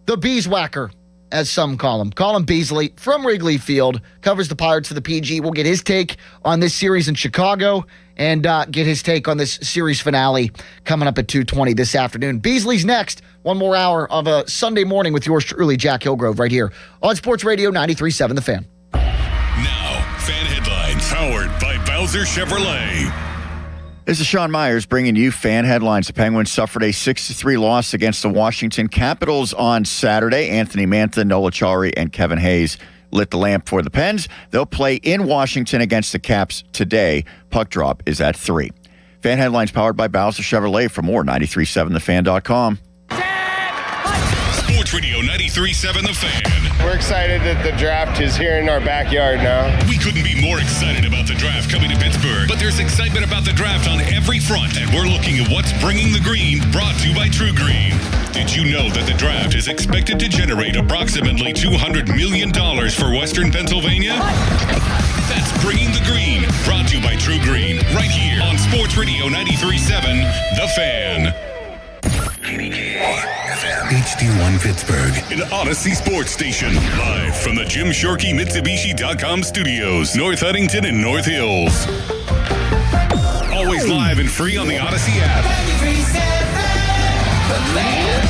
the Beeswacker, as some call him. Colin Beasley from Wrigley Field covers the Pirates for the PG. We'll get his take on this series in Chicago and get his take on this series finale coming up at 2:20 this afternoon. Beasley's next. One more hour of a Sunday morning with yours truly, Jack Hillgrove, right here on Sports Radio 93.7 The Fan. Now, fan headlines powered by Bowser Chevrolet. This is Sean Myers bringing you fan headlines. The Penguins suffered a 6-3 loss against the Washington Capitals on Saturday. Anthony Mantha, Nola Chari, and Kevin Hayes lit the lamp for the Pens. They'll play in Washington against the Caps today. Puck drop is at 3. Fan headlines powered by Bowser Chevrolet. For more, 937thefan.com. Sports Radio 93.7 The Fan. We're excited that the draft is here in our backyard now. We couldn't be more excited about the draft coming to Pittsburgh, but there's excitement about the draft on every front, and we're looking at what's bringing the green, brought to you by True Green. Did you know that the draft is expected to generate approximately $200 million for Western Pennsylvania? That's Bringing the Green, brought to you by True Green, right here on Sports Radio 93.7 The Fan. HD1 Pittsburgh, an Odyssey sports station, live from the Jim Shorkey Mitsubishi.com studios, North Huntington and North Hills. Always live and free on the Odyssey app. 93.7 The Fan.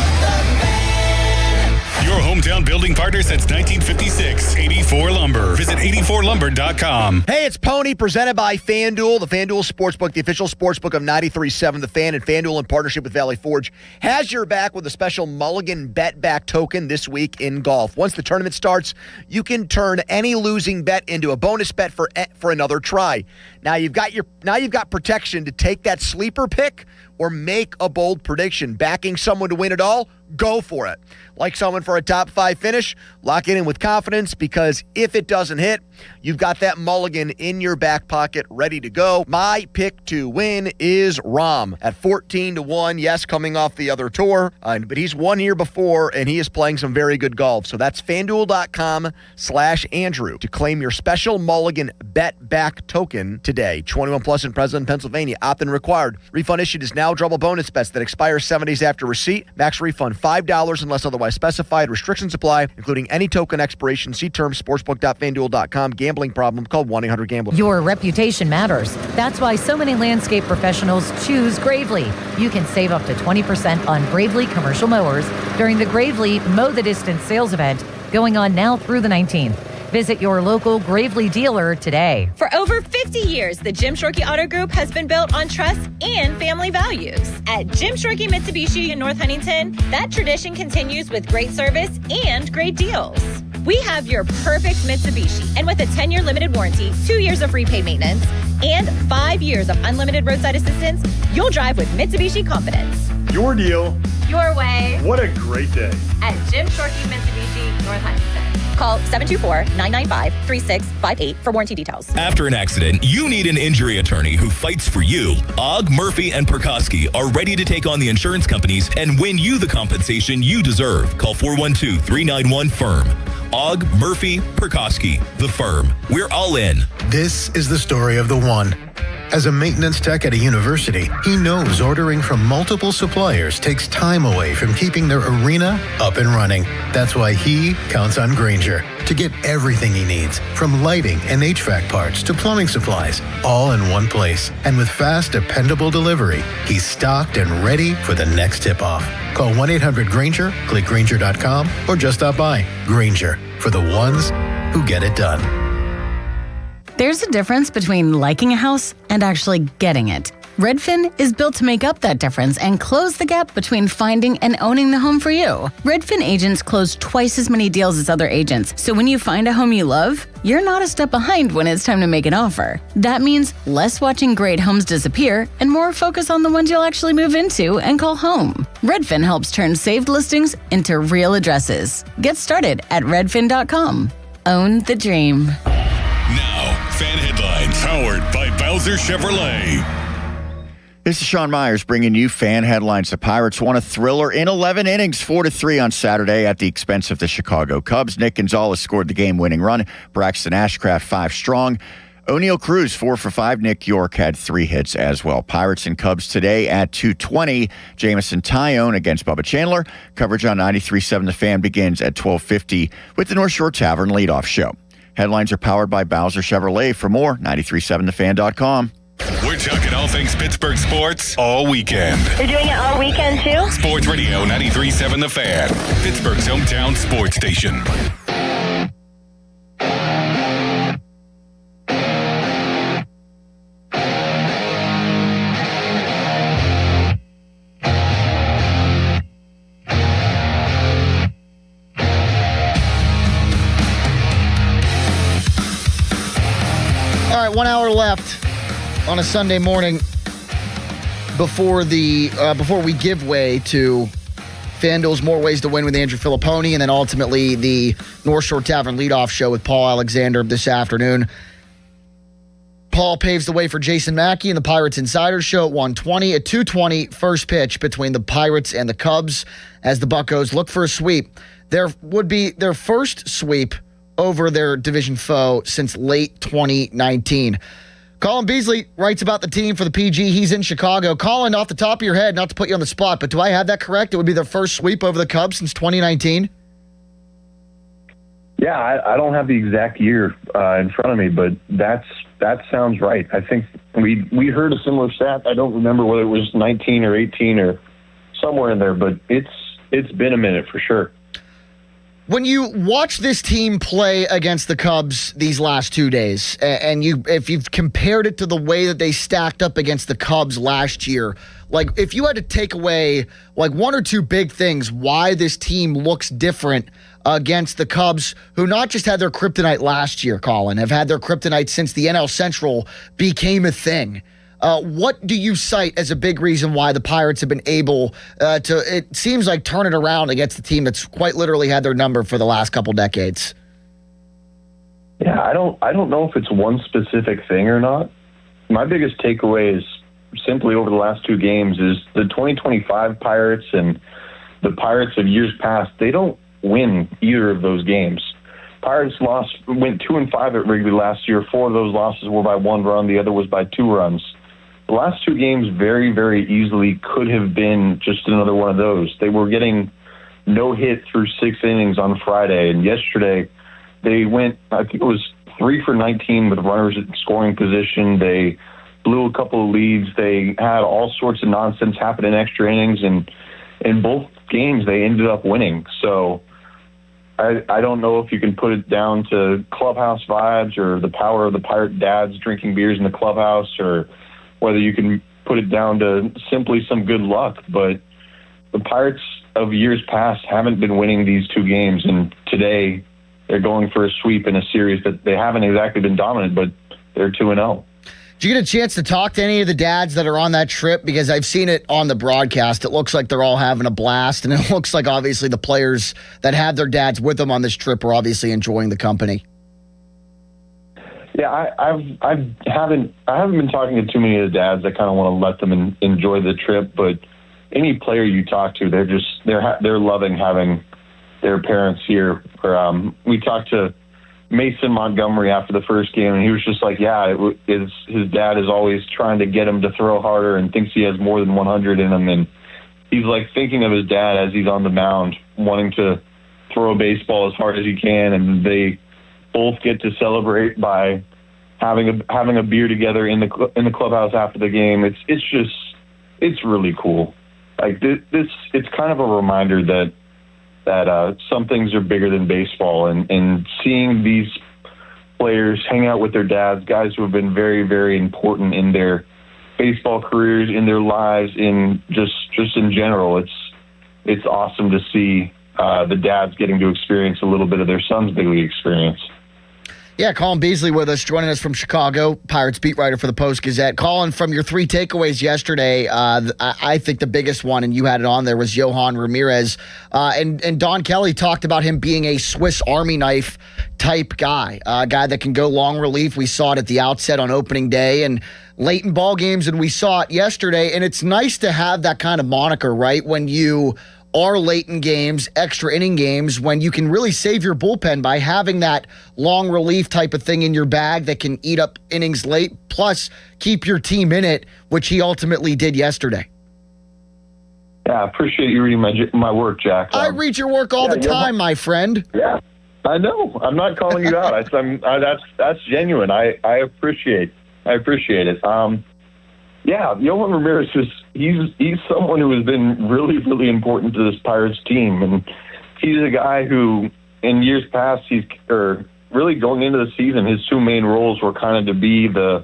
Your hometown building partner since 1956, 84 Lumber. Visit 84lumber.com. Hey, it's Pony, presented by FanDuel, the FanDuel Sportsbook, the official sportsbook of 93.7 The Fan, and FanDuel in partnership with Valley Forge has your back with a special Mulligan Bet Back token this week in golf. Once the tournament starts, you can turn any losing bet into a bonus bet for another try. Now you've got protection to take that sleeper pick or make a bold prediction. Backing someone to win it all? Go for it. Like someone for a top 5 finish? Lock it in with confidence, because if it doesn't hit, you've got that mulligan in your back pocket ready to go. My pick to win is Rahm at 14-1. Yes, coming off the other tour, but he's won here before, and he is playing some very good golf. So that's FanDuel.com/Andrew to claim your special mulligan bet back token today. 21 plus in President, Pennsylvania. Opt-in required. Refund issued is now double bonus bets that expire 7 days after receipt. Max refund $5 unless otherwise specified. Restrictions apply, including any token expiration. See terms sportsbook.fanduel.com. Gambling problem? Call 1-800-GAMBLER. Your reputation matters. That's why so many landscape professionals choose Gravely. You can save up to 20% on Gravely commercial mowers during the Gravely Mow the Distance sales event going on now through the 19th. Visit your local Gravely dealer today. For over 50 years, the Jim Shorkey Auto Group has been built on trust and family values. At Jim Shorkey Mitsubishi in North Huntington, that tradition continues with great service and great deals. We have your perfect Mitsubishi, and with a 10-year limited warranty, 2 years of free pay maintenance, and 5 years of unlimited roadside assistance, you'll drive with Mitsubishi confidence. Your deal. Your way. What a great day. At Jim Shorkey Mitsubishi, North Huntington. Call 724-995-3658 for warranty details. After an accident, you need an injury attorney who fights for you. Ogg, Murphy, and Perkoski are ready to take on the insurance companies and win you the compensation you deserve. Call 412-391-FIRM. Ogg, Murphy, Perkoski, the firm. We're all in. This is the story of the one. As a maintenance tech at a university, he knows ordering from multiple suppliers takes time away from keeping their arena up and running. That's why he counts on Grainger to get everything he needs, from lighting and HVAC parts to plumbing supplies, all in one place. And with fast, dependable delivery, he's stocked and ready for the next tip-off. Call 1-800-GRAINGER, click Grainger.com, or just stop by. Grainger, for the ones who get it done. There's a difference between liking a house and actually getting it. Redfin is built to make up that difference and close the gap between finding and owning the home for you. Redfin agents close twice as many deals as other agents, so when you find a home you love, you're not a step behind when it's time to make an offer. That means less watching great homes disappear and more focus on the ones you'll actually move into and call home. Redfin helps turn saved listings into real addresses. Get started at redfin.com. Own the dream. Now, fan headlines powered by Bowser Chevrolet. This is Sean Myers bringing you fan headlines. The Pirates won a thriller in 11 innings, 4-3 on Saturday at the expense of the Chicago Cubs. Nick Gonzalez scored the game-winning run. Braxton Ashcraft 5 strong. O'Neal Cruz 4 for 5. Nick York had 3 hits as well. Pirates and Cubs today at 2:20. Jamison Tyone against Bubba Chandler. Coverage on 93.7 The Fan begins at 12:50 with the North Shore Tavern leadoff show. Headlines are powered by Bowser Chevrolet. For more, 93.7thefan.com. We're talking all things Pittsburgh sports all weekend. You're doing it all weekend, too? Sports Radio 93.7 The Fan, Pittsburgh's hometown sports station. All right, 1 hour left on a Sunday morning before we give way to FanDuel's More Ways to Win with Andrew Filipponi, and then ultimately the North Shore Tavern leadoff show with Paul Alexander this afternoon. Paul paves the way for Jason Mackey and the Pirates Insider Show at 1:20. At 2:20, first pitch between the Pirates and the Cubs as the Buccos look for a sweep. There would be their first sweep over their division foe since late 2019. Colin Beasley writes about the team for the PG. He's in Chicago. Colin, off the top of your head, not to put you on the spot, but do I have that correct? It would be their first sweep over the Cubs since 2019? Yeah, I don't have the exact year in front of me, but that sounds right. I think we heard a similar stat. I don't remember whether it was 19 or 18 or somewhere in there, but it's been a minute for sure. When you watch this team play against the Cubs these last 2 days, and if you've compared it to the way that they stacked up against the Cubs last year, like if you had to take away like one or two big things why this team looks different against the Cubs, who not just had their kryptonite last year, Colin, have had their kryptonite since the NL Central became a thing. What do you cite as a big reason why the Pirates have been able to, it seems like, turn it around against the team that's quite literally had their number for the last couple decades? Yeah, I don't know if it's one specific thing or not. My biggest takeaway is simply over the last 2 games is the 2025 Pirates and the Pirates of years past, they don't win either of those games. Pirates went 2-5 at Wrigley last year. 4 of those losses were by 1 run. The other was by 2 runs. The last 2 games very, very easily could have been just another one of those. They were getting no hit through 6 innings on Friday, and yesterday they went, I think it was 3 for 19 with runners in scoring position. They blew a couple of leads. They had all sorts of nonsense happen in extra innings, and in both games they ended up winning. So I don't know if you can put it down to clubhouse vibes or the power of the Pirate dads drinking beers in the clubhouse, or whether you can put it down to simply some good luck. But the Pirates of years past haven't been winning these 2 games, and today they're going for a sweep in a series that they haven't exactly been dominant, but they're 2-0. Did you get a chance to talk to any of the dads that are on that trip? Because I've seen it on the broadcast. It looks like they're all having a blast, and it looks like obviously the players that had their dads with them on this trip are obviously enjoying the company. Yeah, I haven't been talking to too many of the dads. I kind of want to let them enjoy the trip, but any player you talk to, they're loving having their parents here. We talked to Mason Montgomery after the first game, and he was just like, yeah, his dad is always trying to get him to throw harder and thinks he has more than 100 in him, and he's like thinking of his dad as he's on the mound, wanting to throw a baseball as hard as he can, and they both get to celebrate by having a beer together in the clubhouse after the game. It's really cool. Like this, it's kind of a reminder that some things are bigger than baseball, and seeing these players hang out with their dads, guys who have been very, very important in their baseball careers, in their lives, in just in general. It's awesome to see the dads getting to experience a little bit of their son's big league experience. Yeah, Colin Beasley with us, joining us from Chicago, Pirates beat writer for the Post-Gazette. Colin, from your 3 takeaways yesterday, I think the biggest one, and you had it on there, was Yohan Ramirez. And Don Kelly talked about him being a Swiss Army knife type guy, a guy that can go long relief. We saw it at the outset on opening day and late in ball games, and we saw it yesterday. And it's nice to have that kind of moniker, right, when you are late in games, extra inning games, when you can really save your bullpen by having that long relief type of thing in your bag that can eat up innings late, plus keep your team in it, which he ultimately did yesterday. Yeah, I appreciate you reading my work, Jack. I read your work all the time, my friend. Yeah, I know. I'm not calling you out. That's genuine. I appreciate it. Yeah, Yohan Ramirez he's someone who has been really, really important to this Pirates team, and he's a guy who, in years past, really going into the season, his 2 main roles were kind of to be the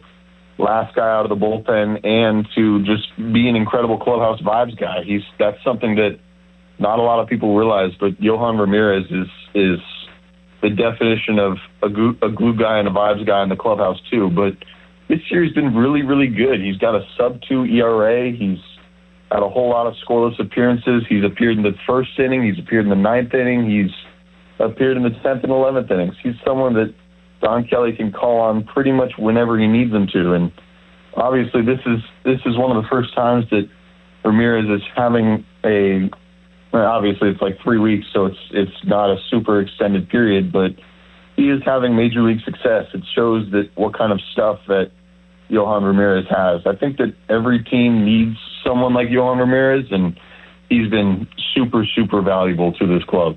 last guy out of the bullpen and to just be an incredible clubhouse vibes guy. That's something that not a lot of people realize, but Yohan Ramirez is the definition of a glue guy and a vibes guy in the clubhouse too. But this year he's been really, really good. He's got a sub-2 ERA. He's had a whole lot of scoreless appearances. He's appeared in the 1st inning. He's appeared in the 9th inning. He's appeared in the 10th and 11th innings. He's someone that Don Kelly can call on pretty much whenever he needs him to. And obviously this is one of the first times that Ramirez is having obviously it's like 3 weeks, so it's not a super extended period, but he is having major league success. It shows that what kind of stuff that Yohan Ramirez has. I think that every team needs someone like Yohan Ramirez, and he's been super, super valuable to this club.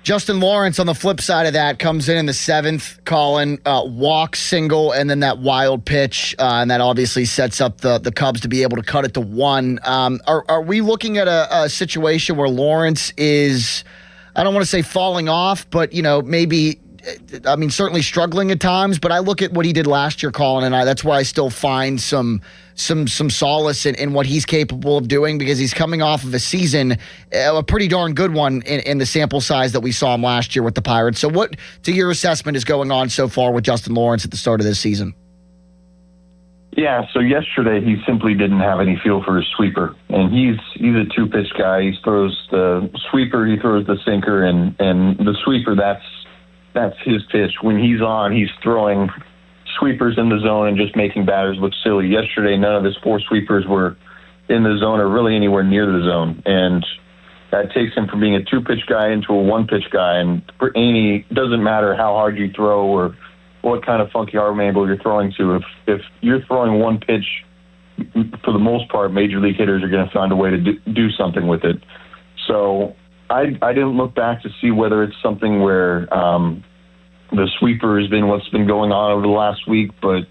Justin Lawrence, on the flip side of that, comes in the 7th, Colin, walk, single, and then that wild pitch, and that obviously sets up the Cubs to be able to cut it to 1. Are we looking at a situation where Lawrence is, I don't want to say falling off, but, maybe, certainly struggling at times, but I look at what he did last year, Colin, and that's where I still find some solace in what he's capable of doing, because he's coming off of a season, a pretty darn good one in the sample size that we saw him last year with the Pirates. So what, to your assessment, is going on so far with Justin Lawrence at the start of this season? Yeah, so yesterday he simply didn't have any feel for his sweeper, and he's a 2-pitch guy. He throws the sweeper, he throws the sinker, and the sweeper, that's his pitch. When he's on, he's throwing sweepers in the zone and just making batters look silly. Yesterday, none of his 4 sweepers were in the zone or really anywhere near the zone, and that takes him from being a 2-pitch guy into a 1-pitch guy. And for Aney, it doesn't matter how hard you throw or what kind of funky arm angle you're throwing to. If you're throwing 1 pitch, for the most part, major league hitters are going to find a way to do something with it. So I didn't look back to see whether it's something where the sweeper has been what's been going on over the last week, but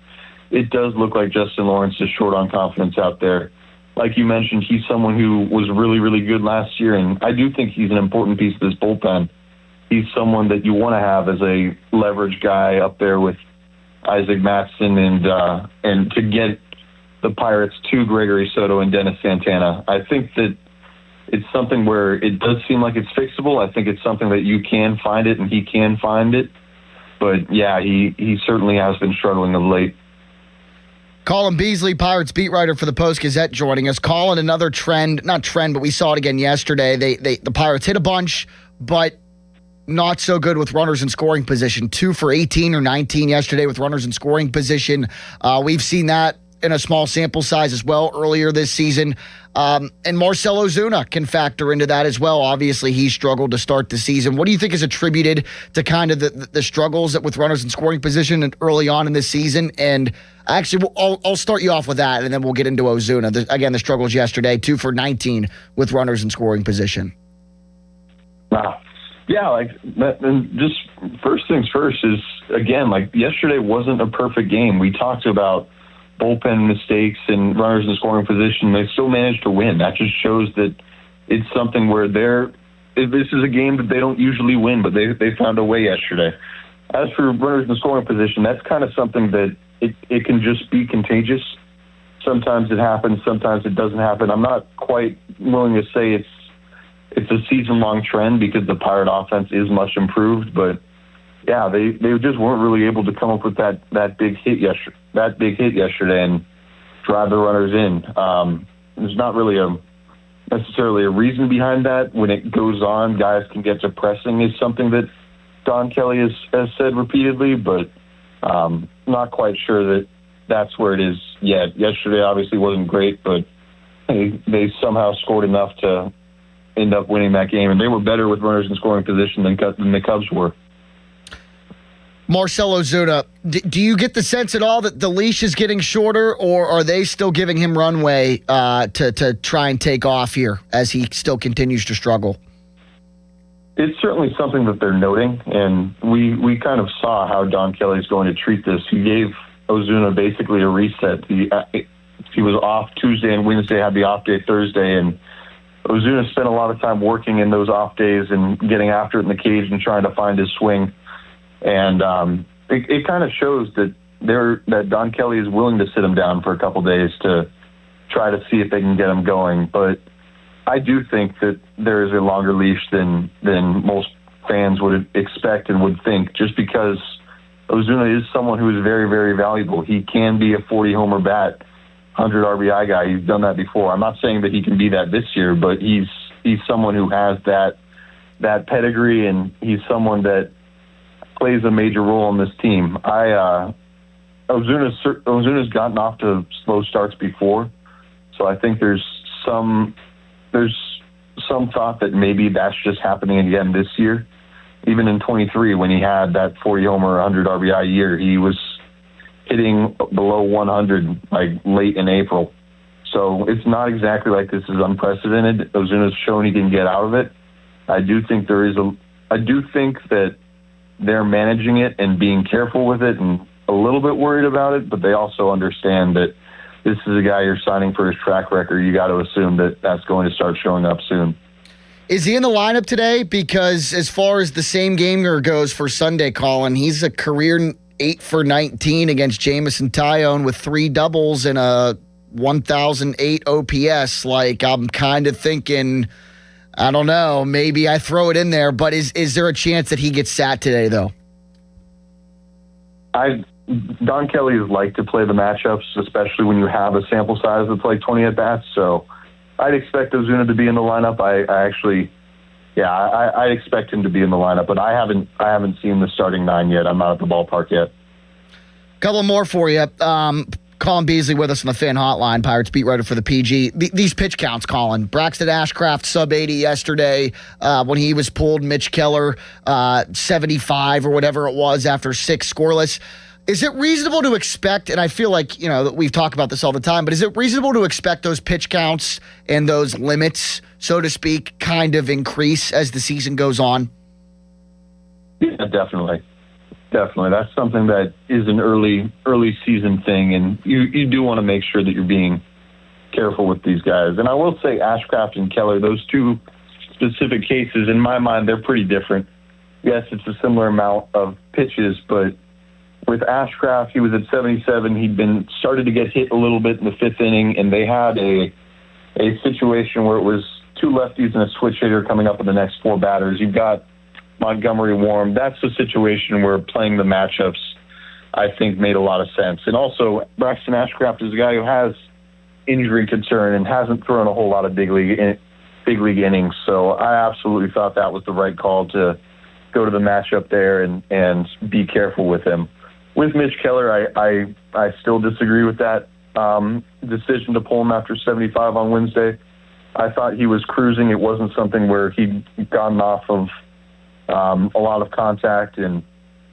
it does look like Justin Lawrence is short on confidence out there. Like you mentioned, he's someone who was really, really good last year, and I do think he's an important piece of this bullpen. He's someone that you want to have as a leverage guy up there with Isaac Mattson and to get the Pirates to Gregory Soto and Dennis Santana. I think that it's something where it does seem like it's fixable. I think it's something that you can find it and he can find it. But, yeah, he certainly has been struggling of late. Colin Beasley, Pirates beat writer for the Post-Gazette, joining us. Colin, another trend, not trend, but we saw it again yesterday. The Pirates hit a bunch, but not so good with runners in scoring position. 2 for 18 or 19 yesterday with runners in scoring position. We've seen that in a small sample size as well earlier this season. And Marcelo Ozuna can factor into that as well. Obviously, he struggled to start the season. What do you think is attributed to kind of the struggles that with runners in scoring position early on in this season? And actually, I'll start you off with that, and then we'll get into Ozuna. The struggles yesterday, 2 for 19 with runners in scoring position. Wow. Yeah, and just first things first is, again, yesterday wasn't a perfect game. We talked about bullpen mistakes and runners in scoring position. They still managed to win. That just shows that it's something where this is a game that they don't usually win, but they found a way yesterday. As for runners in scoring position, that's kind of something that it can just be contagious. Sometimes it happens, sometimes it doesn't happen. I'm not quite willing to say it's a season-long trend because the Pirate offense is much improved, but yeah, they just weren't really able to come up with that big hit yesterday and drive the runners in. There's not really necessarily a reason behind that. When it goes on, guys can get depressing is something that Don Kelly has said repeatedly, but not quite sure that that's where it is yet. Yesterday obviously wasn't great, but they somehow scored enough to end up winning that game, and they were better with runners in scoring position than the Cubs were. Marcelo Ozuna, do you get the sense at all that the leash is getting shorter, or are they still giving him runway to try and take off here as he still continues to struggle? It's certainly something that they're noting, and we kind of saw how Don Kelly is going to treat this. He gave Ozuna basically a reset. He was off Tuesday and Wednesday, had the off day Thursday, and Ozuna spent a lot of time working in those off days and getting after it in the cage and trying to find his swing. And it kind of shows that Don Kelly is willing to sit him down for a couple days to try to see if they can get him going. But I do think that there is a longer leash than most fans would expect and would think, just because Ozuna is someone who is very, very valuable. He can be a 40-homer bat, 100 RBI guy. He's done that before. I'm not saying that he can be that this year, but he's someone who has that pedigree, and he's someone that plays a major role in this team. Ozuna's gotten off to slow starts before, so I think there's some thought that maybe that's just happening again this year. Even in 23, when he had that 40-homer, 100 RBI year, he was hitting below 100 like late in April. So it's not exactly like this is unprecedented. Ozuna's shown he can get out of it. I do think that they're managing it and being careful with it and a little bit worried about it, but they also understand that this is a guy you're signing for his track record. You got to assume that that's going to start showing up soon. Is he in the lineup today? Because as far as the same gamer goes for Sunday, Colin, he's a career 8 for 19 against Jamison Tyone with 3 doubles and a 1,008 OPS. Like, I'm kind of thinking, I don't know, maybe I throw it in there, but is there a chance that he gets sat today, though? Don Kelly has liked to play the matchups, especially when you have a sample size that's like 20 at-bats, so I'd expect Ozuna to be in the lineup. I'd expect him to be in the lineup, but I haven't seen the starting 9 yet. I'm not at the ballpark yet. Couple more for you. Colin Beasley with us on the fan hotline, Pirates beat writer for the PG. These pitch counts, Colin. Braxton Ashcraft, sub 80 yesterday when he was pulled. Mitch Keller, 75 or whatever it was after 6 scoreless. Is it reasonable to expect, and I feel like, that we've talked about this all the time, but is it reasonable to expect those pitch counts and those limits, so to speak, kind of increase as the season goes on? Yeah, definitely. Definitely. That's something that is an early season thing, and you do want to make sure that you're being careful with these guys. And I will say Ashcraft and Keller, those two specific cases, in my mind, they're pretty different. Yes, it's a similar amount of pitches, but with Ashcraft, he was at 77. He'd been started to get hit a little bit in the 5th inning, and they had a situation where it was 2 lefties and a switch hitter coming up in the next 4 batters. You've got Montgomery Warm. That's a situation where playing the matchups, I think, made a lot of sense. And also, Braxton Ashcraft is a guy who has injury concern and hasn't thrown a whole lot of big league innings. So I absolutely thought that was the right call to go to the matchup there and be careful with him. With Mitch Keller, I still disagree with that decision to pull him after 75 on Wednesday. I thought he was cruising. It wasn't something where he'd gotten off of a lot of contact, and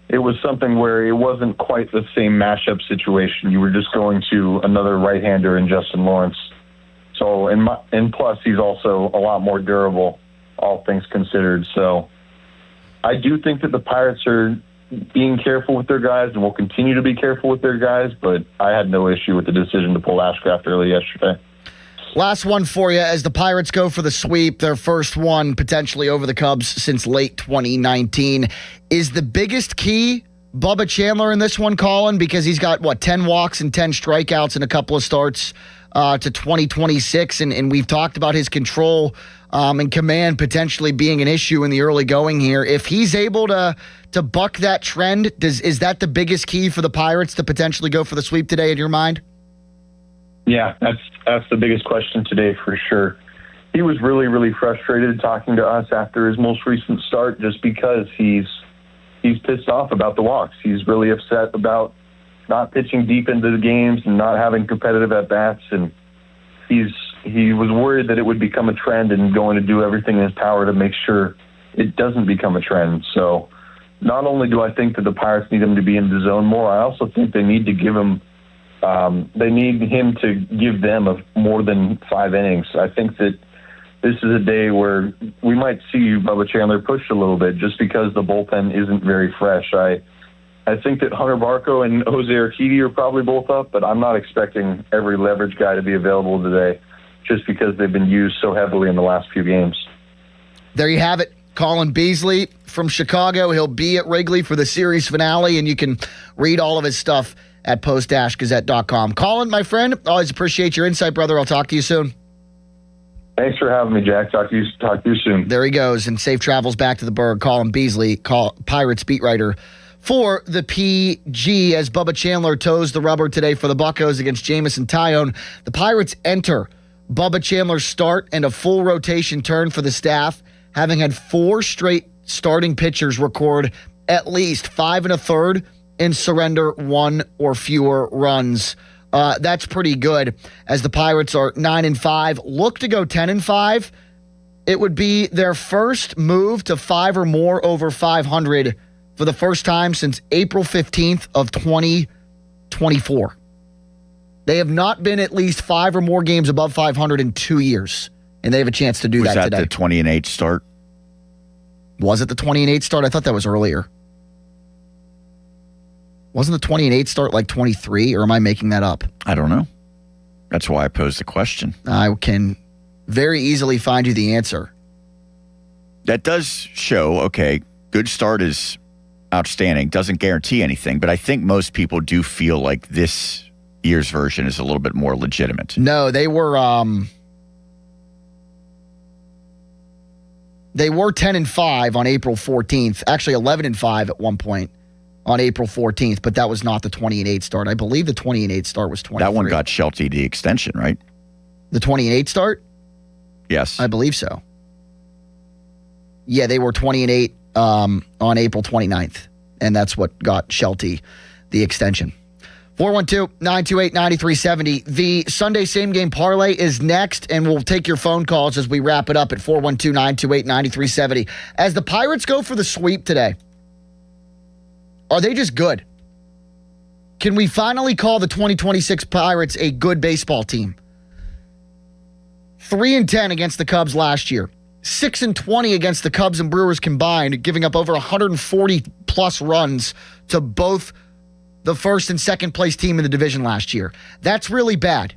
it was something where it wasn't quite the same matchup situation. You were just going to another right-hander in Justin Lawrence. So, and plus, he's also a lot more durable, all things considered. So I do think that the Pirates are being careful with their guys and will continue to be careful with their guys, but I had no issue with the decision to pull Ashcraft early yesterday. Last one for you. As the Pirates go for the sweep, their first one potentially over the Cubs since late 2019. Is the biggest key Bubba Chandler in this one, Colin? Because he's got, 10 walks and 10 strikeouts in a couple of starts to 2026, and we've talked about his control and command potentially being an issue in the early going here. If he's able to buck that trend, is that the biggest key for the Pirates to potentially go for the sweep today in your mind? Yeah, that's the biggest question today for sure. He was really, really frustrated talking to us after his most recent start just because he's pissed off about the walks. He's really upset about not pitching deep into the games and not having competitive at-bats, and he was worried that it would become a trend and going to do everything in his power to make sure it doesn't become a trend. So not only do I think that the Pirates need him to be in the zone more, I also think they need to give him they need him to give them more than 5 innings. I think that this is a day where we might see Bubba Chandler push a little bit just because the bullpen isn't very fresh. I think that Hunter Barco and Jose Urquidy are probably both up, but I'm not expecting every leverage guy to be available today just because they've been used so heavily in the last few games. There you have it. Colin Beasley from Chicago. He'll be at Wrigley for the series finale, and you can read all of his stuff at post-gazette.com. Colin, my friend, always appreciate your insight, brother. I'll talk to you soon. Thanks for having me, Jack. Talk to you soon. There he goes, and safe travels back to the Berg. Colin Beasley, Pirates beat writer for the PG, as Bubba Chandler toes the rubber today for the Buccos against Jamison Tyone. The Pirates enter Bubba Chandler's start and a full rotation turn for the staff, having had 4 straight starting pitchers record at least 5 1/3 and surrender 1 or fewer runs. That's pretty good, as the Pirates are 9-5, look to go 10-5. It would be their first move to 5 or more over 500 for the first time since April 15th of 2024. They have not been at least 5 or more games above 500 in 2 years, and they have a chance to do that today. Was that the 20-8 start? Was it the 20-8 start? I thought that was earlier. Wasn't the 20-8 start like 23, or am I making that up? I don't know. That's why I posed the question. I can very easily find you the answer. That does show, okay, good start is outstanding. Doesn't guarantee anything, but I think most people do feel like this year's version is a little bit more legitimate. No, they were 10-5 on April 14th. Actually, 11-5 at one point on April 14th, but that was not the 20-8 start. I believe the 20-8 start was 23. That one got Shelty the extension, right? The 20-8 start? Yes. I believe so. Yeah, they were 20-8 on April 29th, and that's what got Shelty the extension. 412-928-9370. The Sunday same-game parlay is next, and we'll take your phone calls as we wrap it up at 412-928-9370. As the Pirates go for the sweep today, are they just good? Can we finally call the 2026 Pirates a good baseball team? 3-10 against the Cubs last year. 6-20 against the Cubs and Brewers combined, giving up over 140-plus runs to both the first and second place team in the division last year. That's really bad.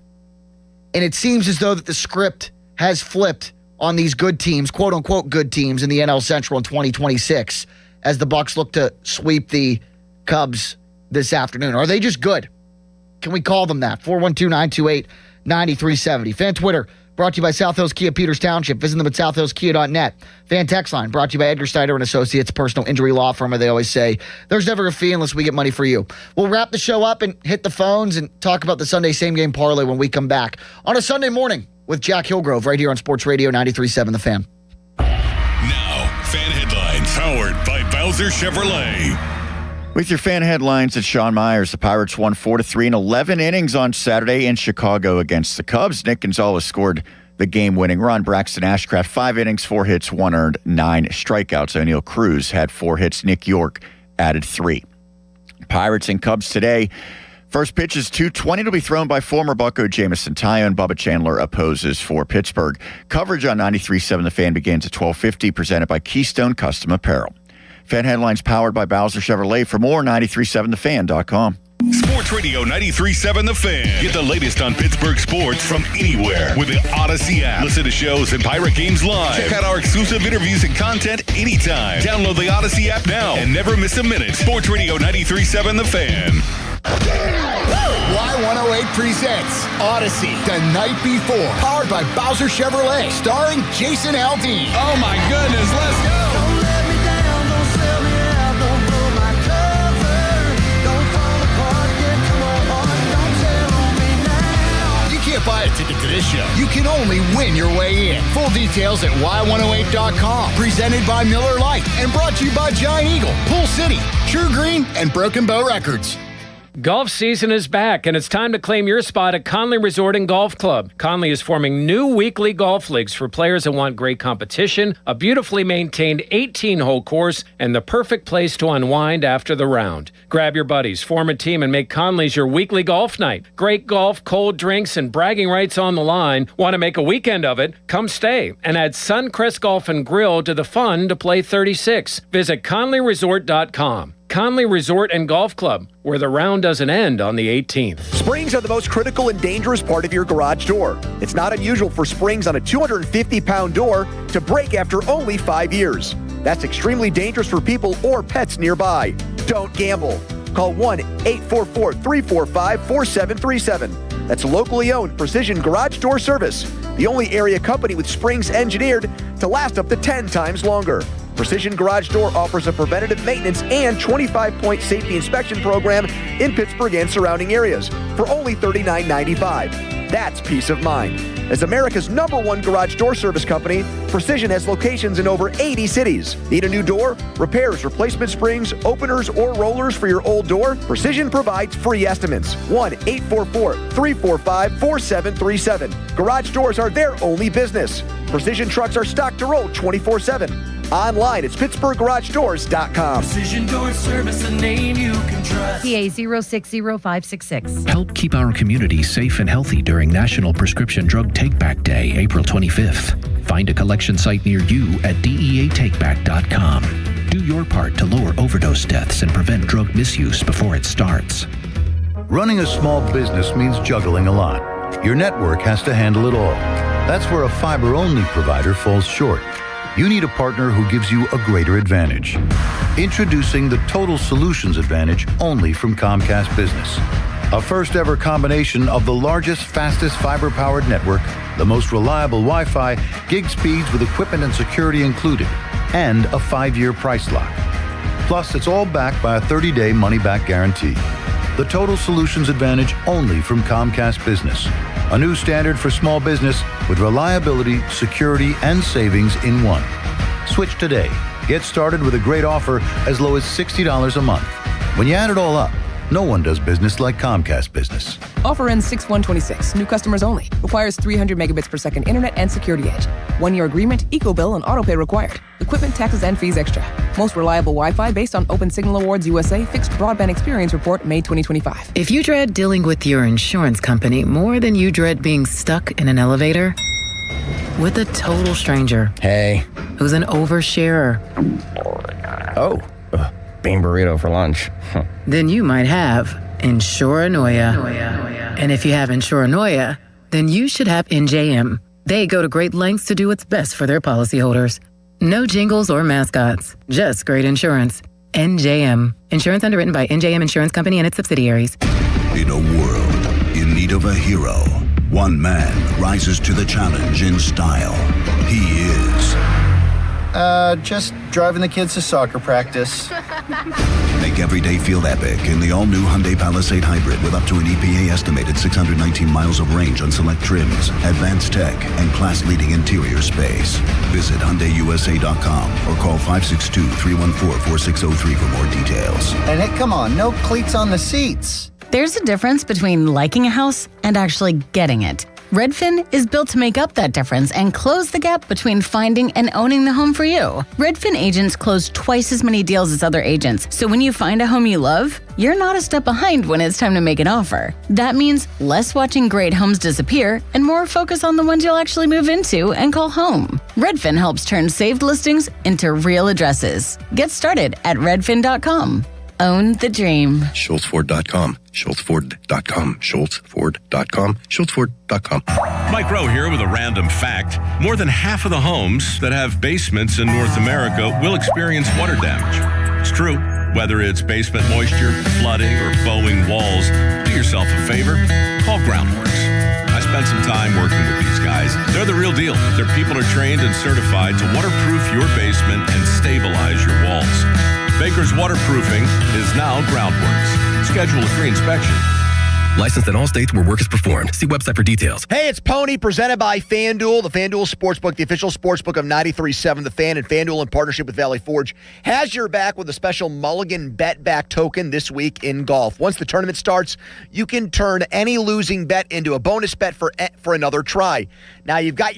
And it seems as though that the script has flipped on these good teams, quote-unquote good teams in the NL Central in 2026, as the Bucs look to sweep the Cubs this afternoon. Are they just good? Can we call them that? 412-928-9370. Fan Twitter, brought to you by South Hills Kia Peters Township. Visit them at southhillskia.net. Fan Text Line, brought to you by Edgar Steiner & Associates, personal injury law firm, where they always say, there's never a fee unless we get money for you. We'll wrap the show up and hit the phones and talk about the Sunday same-game parlay when we come back on a Sunday morning with Jack Hillgrove right here on Sports Radio 93.7 The Fan. Now, Fan Headlines, powered by Bowser Chevrolet. With your fan headlines, it's Sean Myers. The Pirates won 4-3 in 11 innings on Saturday in Chicago against the Cubs. Nick Gonzalez scored the game-winning run. Braxton Ashcraft, 5 innings, 4 hits, 1 earned, 9 strikeouts. O'Neal Cruz had 4 hits. Nick York added 3. Pirates and Cubs today. First pitch is 2:20 to be thrown by former Bucco Jamison Tyone. Bubba Chandler opposes for Pittsburgh. Coverage on 93.7 The Fan begins at 12:50, presented by Keystone Custom Apparel. Fan headlines powered by Bowser Chevrolet. For more, 937thefan.com. Sports Radio 93.7 The Fan. Get the latest on Pittsburgh sports from anywhere with the Odyssey app. Listen to shows and Pirate games live. Check out our exclusive interviews and content anytime. Download the Odyssey app now and never miss a minute. Sports Radio 93.7 The Fan. Y108 presents Odyssey, The Night Before, powered by Bowser Chevrolet, starring Jason Aldean. Oh my goodness, let's go! Don't let me down, don't sell me out, don't blow my cover, don't fall apart, get to my heart, don't tell on me now. You can't buy a ticket to this show. You can only win your way in. Full details at Y108.com. Presented by Miller Lite and brought to you by Giant Eagle, Pool City, True Green, and Broken Bow Records. Golf season is back, and it's time to claim your spot at Conley Resort and Golf Club. Conley is forming new weekly golf leagues for players that want great competition, a beautifully maintained 18-hole course, and the perfect place to unwind after the round. Grab your buddies, form a team, and make Conley's your weekly golf night. Great golf, cold drinks, and bragging rights on the line. Want to make a weekend of it? Come stay and add Suncrest Golf and Grill to the fun to play 36. Visit ConleyResort.com. Conley Resort and Golf Club, where the round doesn't end on the 18th. Springs are the most critical and dangerous part of your garage door. It's not unusual for springs on a 250-pound door to break after only 5 years. That's extremely dangerous for people or pets nearby. Don't gamble. Call 1-844-345-4737. That's locally owned Precision Garage Door Service, the only area company with springs engineered to last up to 10 times longer. Precision Garage Door offers a preventative maintenance and 25-point safety inspection program in Pittsburgh and surrounding areas for only $39.95. That's peace of mind. As America's #1 garage door service company, Precision has locations in over 80 cities. Need a new door? Repairs, replacement springs, openers, or rollers for your old door? Precision provides free estimates. 1-844-345-4737. Garage doors are their only business. Precision trucks are stocked to roll 24/7. Online, it's PittsburghGarageDoors.com. Precision Door Service, a name you can trust. PA 060566. Help keep our community safe and healthy during National Prescription Drug Take-Back Day, April 25th. Find a collection site near you at DEATakeback.com. Do your part to lower overdose deaths and prevent drug misuse before it starts. Running a small business means juggling a lot. Your network has to handle it all. That's where a fiber-only provider falls short. You need a partner who gives you a greater advantage. Introducing the Total Solutions Advantage only from Comcast Business. A first-ever combination of the largest, fastest fiber-powered network, the most reliable Wi-Fi, gig speeds with equipment and security included, and a 5-year price lock. Plus, it's all backed by a 30-day money-back guarantee. The Total Solutions Advantage only from Comcast Business. A new standard for small business with reliability, security, and savings in one. Switch today. Get started with a great offer as low as $60 a month. When you add it all up, no one does business like Comcast Business. Offer ends 6/1/26. New customers only. Requires 300 megabits per second internet and security edge. 1-year agreement, eco-bill, and autopay required. Equipment, taxes, and fees extra. Most reliable Wi-Fi based on Open Signal Awards USA Fixed Broadband Experience Report, May 2025. If you dread dealing with your insurance company more than you dread being stuck in an elevator with a total stranger. Hey. Who's an oversharer. Oh. Bean burrito for lunch. Then you might have Insuranoia. And if you have Insuranoia, then you should have NJM. They go to great lengths to do what's best for their policyholders. No jingles or mascots, just great insurance. NJM. Insurance underwritten by NJM Insurance Company and its subsidiaries. In a world in need of a hero, one man rises to the challenge in style. He is... just driving the kids to soccer practice. Make every day feel epic in the all-new Hyundai Palisade Hybrid with up to an EPA-estimated 619 miles of range on select trims, advanced tech, and class-leading interior space. Visit HyundaiUSA.com or call 562-314-4603 for more details. And hey, come on, no cleats on the seats. There's a difference between liking a house and actually getting it. Redfin is built to make up that difference and close the gap between finding and owning the home for you. Redfin agents close twice as many deals as other agents, so when you find a home you love, you're not a step behind when it's time to make an offer. That means less watching great homes disappear and more focus on the ones you'll actually move into and call home. Redfin helps turn saved listings into real addresses. Get started at redfin.com. Own the dream. SchultzFord.com. SchultzFord.com. SchultzFord.com. SchultzFord.com. Mike Rowe here with a random fact. More than half of the homes that have basements in North America will experience water damage. It's true. Whether it's basement moisture, flooding, or bowing walls, do yourself a favor. Call Groundworks. I spent some time working with these guys. They're the real deal. Their people are trained and certified to waterproof your basement and stabilize your walls. Baker's Waterproofing is now Groundworks. Schedule a free inspection. Licensed in all states where work is performed. See website for details. Hey, it's Pony, presented by FanDuel, the FanDuel Sportsbook, the official sportsbook of 93.7 The Fan, and FanDuel in partnership with Valley Forge has your back with a special Mulligan Bet Back token this week in golf. Once the tournament starts, you can turn any losing bet into a bonus bet for another try. Now you've got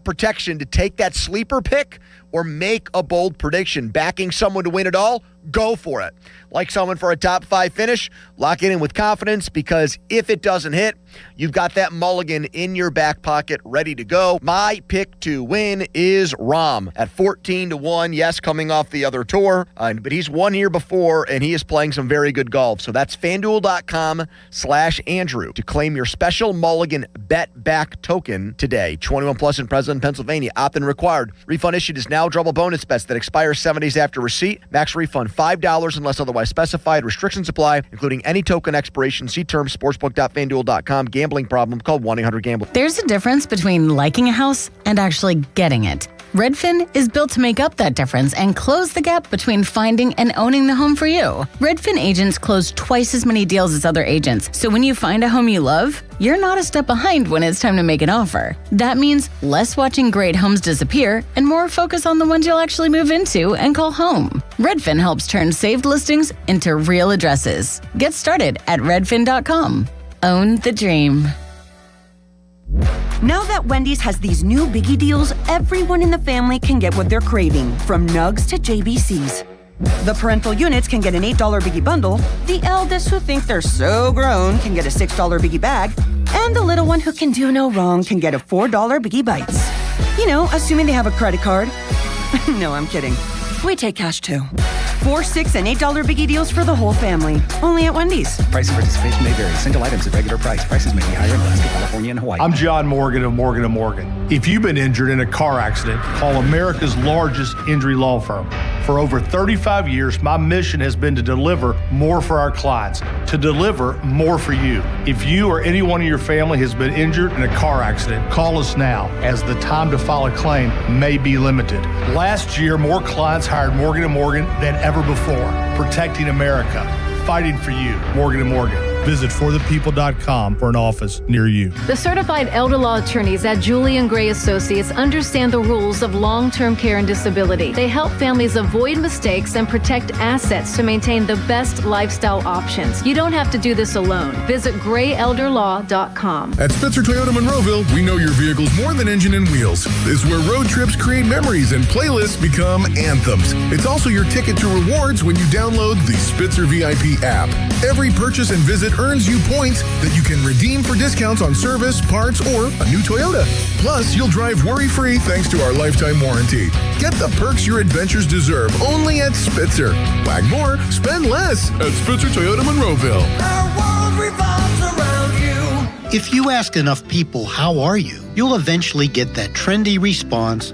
protection to take that sleeper pick or make a bold prediction. Backing someone to win it all? Go for it. Like someone for a top 5 finish? Lock it in with confidence, because if it doesn't hit, you've got that mulligan in your back pocket ready to go. My pick to win is Rahm at 14-1. Yes, coming off the other tour, but he's won here before, and he is playing some very good golf. So that's FanDuel.com/Andrew to claim your special mulligan bet back token today. 21 plus and present in Pennsylvania. Opt-in required. Refund issued is now double bonus bets that expire 7 days after receipt. Max refund $5 unless otherwise specified. Restrictions apply, including any token expiration. See terms sportsbook.fanduel.com. Gambling problem? Call 1-800-GAMBLER. There's a difference between liking a house and actually getting it. Redfin is built to make up that difference and close the gap between finding and owning the home for you. Redfin agents close twice as many deals as other agents, so when you find a home you love, you're not a step behind when it's time to make an offer. That means less watching great homes disappear and more focus on the ones you'll actually move into and call home. Redfin helps turn saved listings into real addresses. Get started at redfin.com. Own the dream. Now that Wendy's has these new biggie deals, everyone in the family can get what they're craving, from nugs to JBCs. The parental units can get an $8 biggie bundle, the eldest who think they're so grown can get a $6 biggie bag, and the little one who can do no wrong can get a $4 biggie bites. You know, assuming they have a credit card. No, I'm kidding. We take cash too. 4, 6, and $8 biggie deals for the whole family. Only at Wendy's. Price and participation may vary. Single items at regular price. Prices may be higher in Alaska, California, and Hawaii. I'm John Morgan of Morgan & Morgan. If you've been injured in a car accident, call America's largest injury law firm. For over 35 years, my mission has been to deliver more for our clients, to deliver more for you. If you or anyone in your family has been injured in a car accident, call us now, as the time to file a claim may be limited. Last year, more clients hired Morgan & Morgan than ever before, protecting America, fighting for you. Morgan & Morgan. Visit forthepeople.com for an office near you. The certified elder law attorneys at Julian Gray Associates understand the rules of long-term care and disability. They help families avoid mistakes and protect assets to maintain the best lifestyle options. You don't have to do this alone. Visit grayelderlaw.com. At Spitzer Toyota Monroeville, we know your vehicle's more than engine and wheels. This is where road trips create memories and playlists become anthems. It's also your ticket to rewards when you download the Spitzer VIP app. Every purchase and visit earns you points that you can redeem for discounts on service, parts, or a new Toyota. Plus, you'll drive worry-free thanks to our lifetime warranty. Get the perks your adventures deserve only at Spitzer. Wag more, spend less at Spitzer Toyota Monroeville. Our world revolves around you. If you ask enough people, how are you? You'll eventually get that trendy response,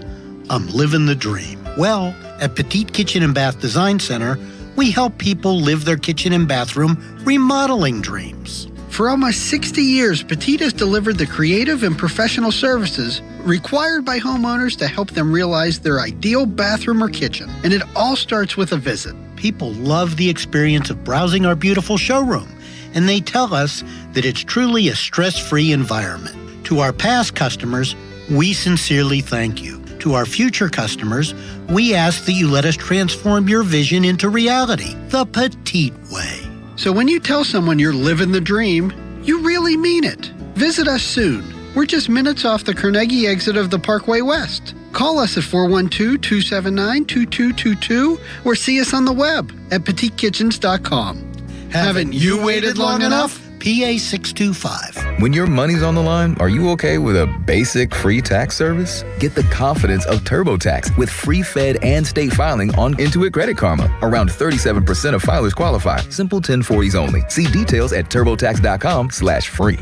I'm living the dream. Well, at Petite Kitchen and Bath Design Center, we help people live their kitchen and bathroom remodeling dreams. For almost 60 years, Petite has delivered the creative and professional services required by homeowners to help them realize their ideal bathroom or kitchen. And it all starts with a visit. People love the experience of browsing our beautiful showroom, and they tell us that it's truly a stress-free environment. To our past customers, we sincerely thank you. To our future customers, we ask that you let us transform your vision into reality, the Petite way. So when you tell someone you're living the dream, you really mean it. Visit us soon. We're just minutes off the Carnegie exit of the Parkway West. Call us at 412-279-2222 or see us on the web at petitekitchens.com. Haven't you waited long enough? PA 625. When your money's on the line, are you okay with a basic free tax service? Get the confidence of TurboTax with free Fed and state filing on Intuit Credit Karma. Around 37% of filers qualify. Simple 1040s only. See details at turbotax.com/free.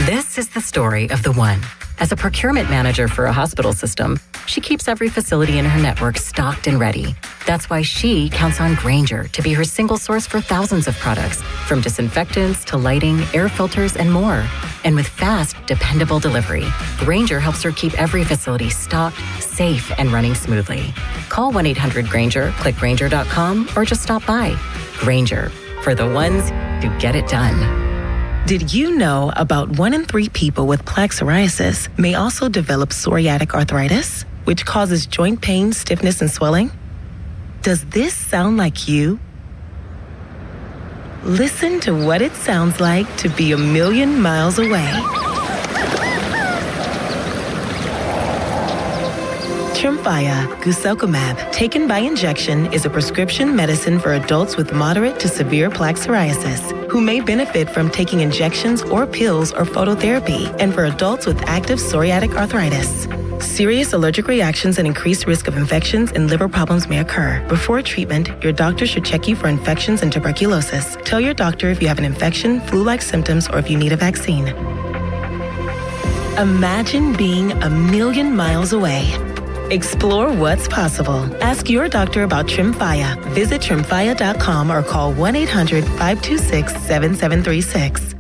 This is the story of the one. As a procurement manager for a hospital system, she keeps every facility in her network stocked and ready. That's why she counts on Grainger to be her single source for thousands of products, from disinfectants to lighting, air filters, and more. And with fast, dependable delivery, Grainger helps her keep every facility stocked, safe, and running smoothly. Call 1-800-GRAINGER, click Grainger.com, or just stop by. Grainger, for the ones who get it done. Did you know about 1 in 3 people with plaque psoriasis may also develop psoriatic arthritis, which causes joint pain, stiffness, and swelling? Does this sound like you? Listen to what it sounds like to be a million miles away. Tremfya, guselkumab, taken by injection, is a prescription medicine for adults with moderate to severe plaque psoriasis who may benefit from taking injections or pills or phototherapy, and for adults with active psoriatic arthritis. Serious allergic reactions and increased risk of infections and liver problems may occur. Before treatment, your doctor should check you for infections and tuberculosis. Tell your doctor if you have an infection, flu-like symptoms, or if you need a vaccine. Imagine being a million miles away. Explore what's possible. Ask your doctor about Tremfya. Visit Tremfya.com or call 1-800-526-7736.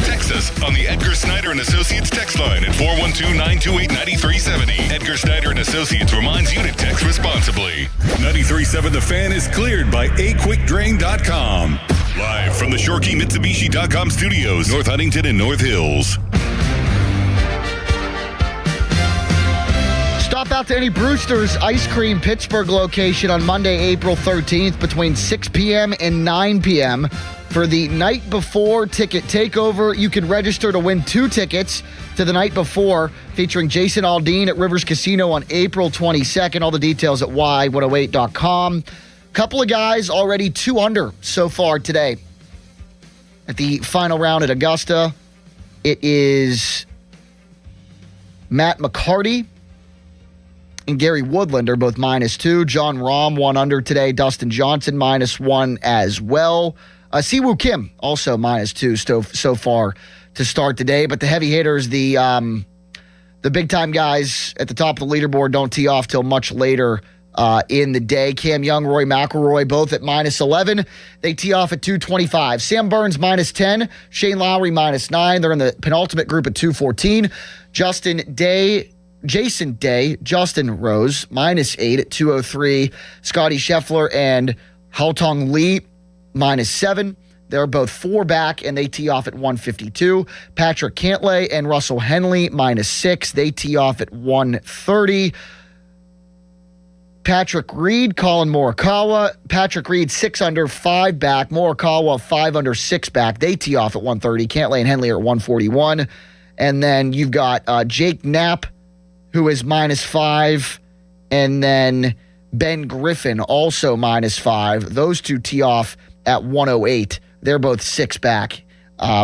Text us on the Edgar Snyder and Associates text line at 412-928-9370. Edgar Snyder and Associates reminds you to text responsibly. 93.7 The Fan is cleared by aquickdrain.com. Live from the ShorkeyMitsubishi.com studios, North Huntington and North Hills. Stop out to any Brewster's Ice Cream Pittsburgh location on Monday, April 13th between 6 p.m. and 9 p.m. for the Night Before Ticket Takeover. You can register to win 2 tickets to the Night Before featuring Jason Aldean at Rivers Casino on April 22nd. All the details at y108.com. Couple of guys already 2 under so far today. At the final round at Augusta, it is Matt McCarty and Gary Woodland are both -2. John Rahm 1 under today. Dustin Johnson -1 as well. Siwoo Kim also -2 so far to start today. But the heavy hitters, the big time guys at the top of the leaderboard don't tee off till much later in the day. Cam Young, Rory McIlroy, both at -11. They tee off at 2:25. Sam Burns -10. Shane Lowry -9. They're in the penultimate group at 2:14. Jason Day, Justin Rose, -8 at 2:03. Scotty Scheffler and Haotong Li, -7. They're both 4 back, and they tee off at 1:52. Patrick Cantlay and Russell Henley, -6. They tee off at 1:30. Patrick Reed, Colin Morikawa. Patrick Reed, 6 under, 5 back. Morikawa, 5 under, 6 back. They tee off at 1:30. Cantlay and Henley are at 1:41. And then you've got Jake Knapp, who is -5, and then Ben Griffin, also -5. Those 2 tee off at 1:08. They're both 6 back.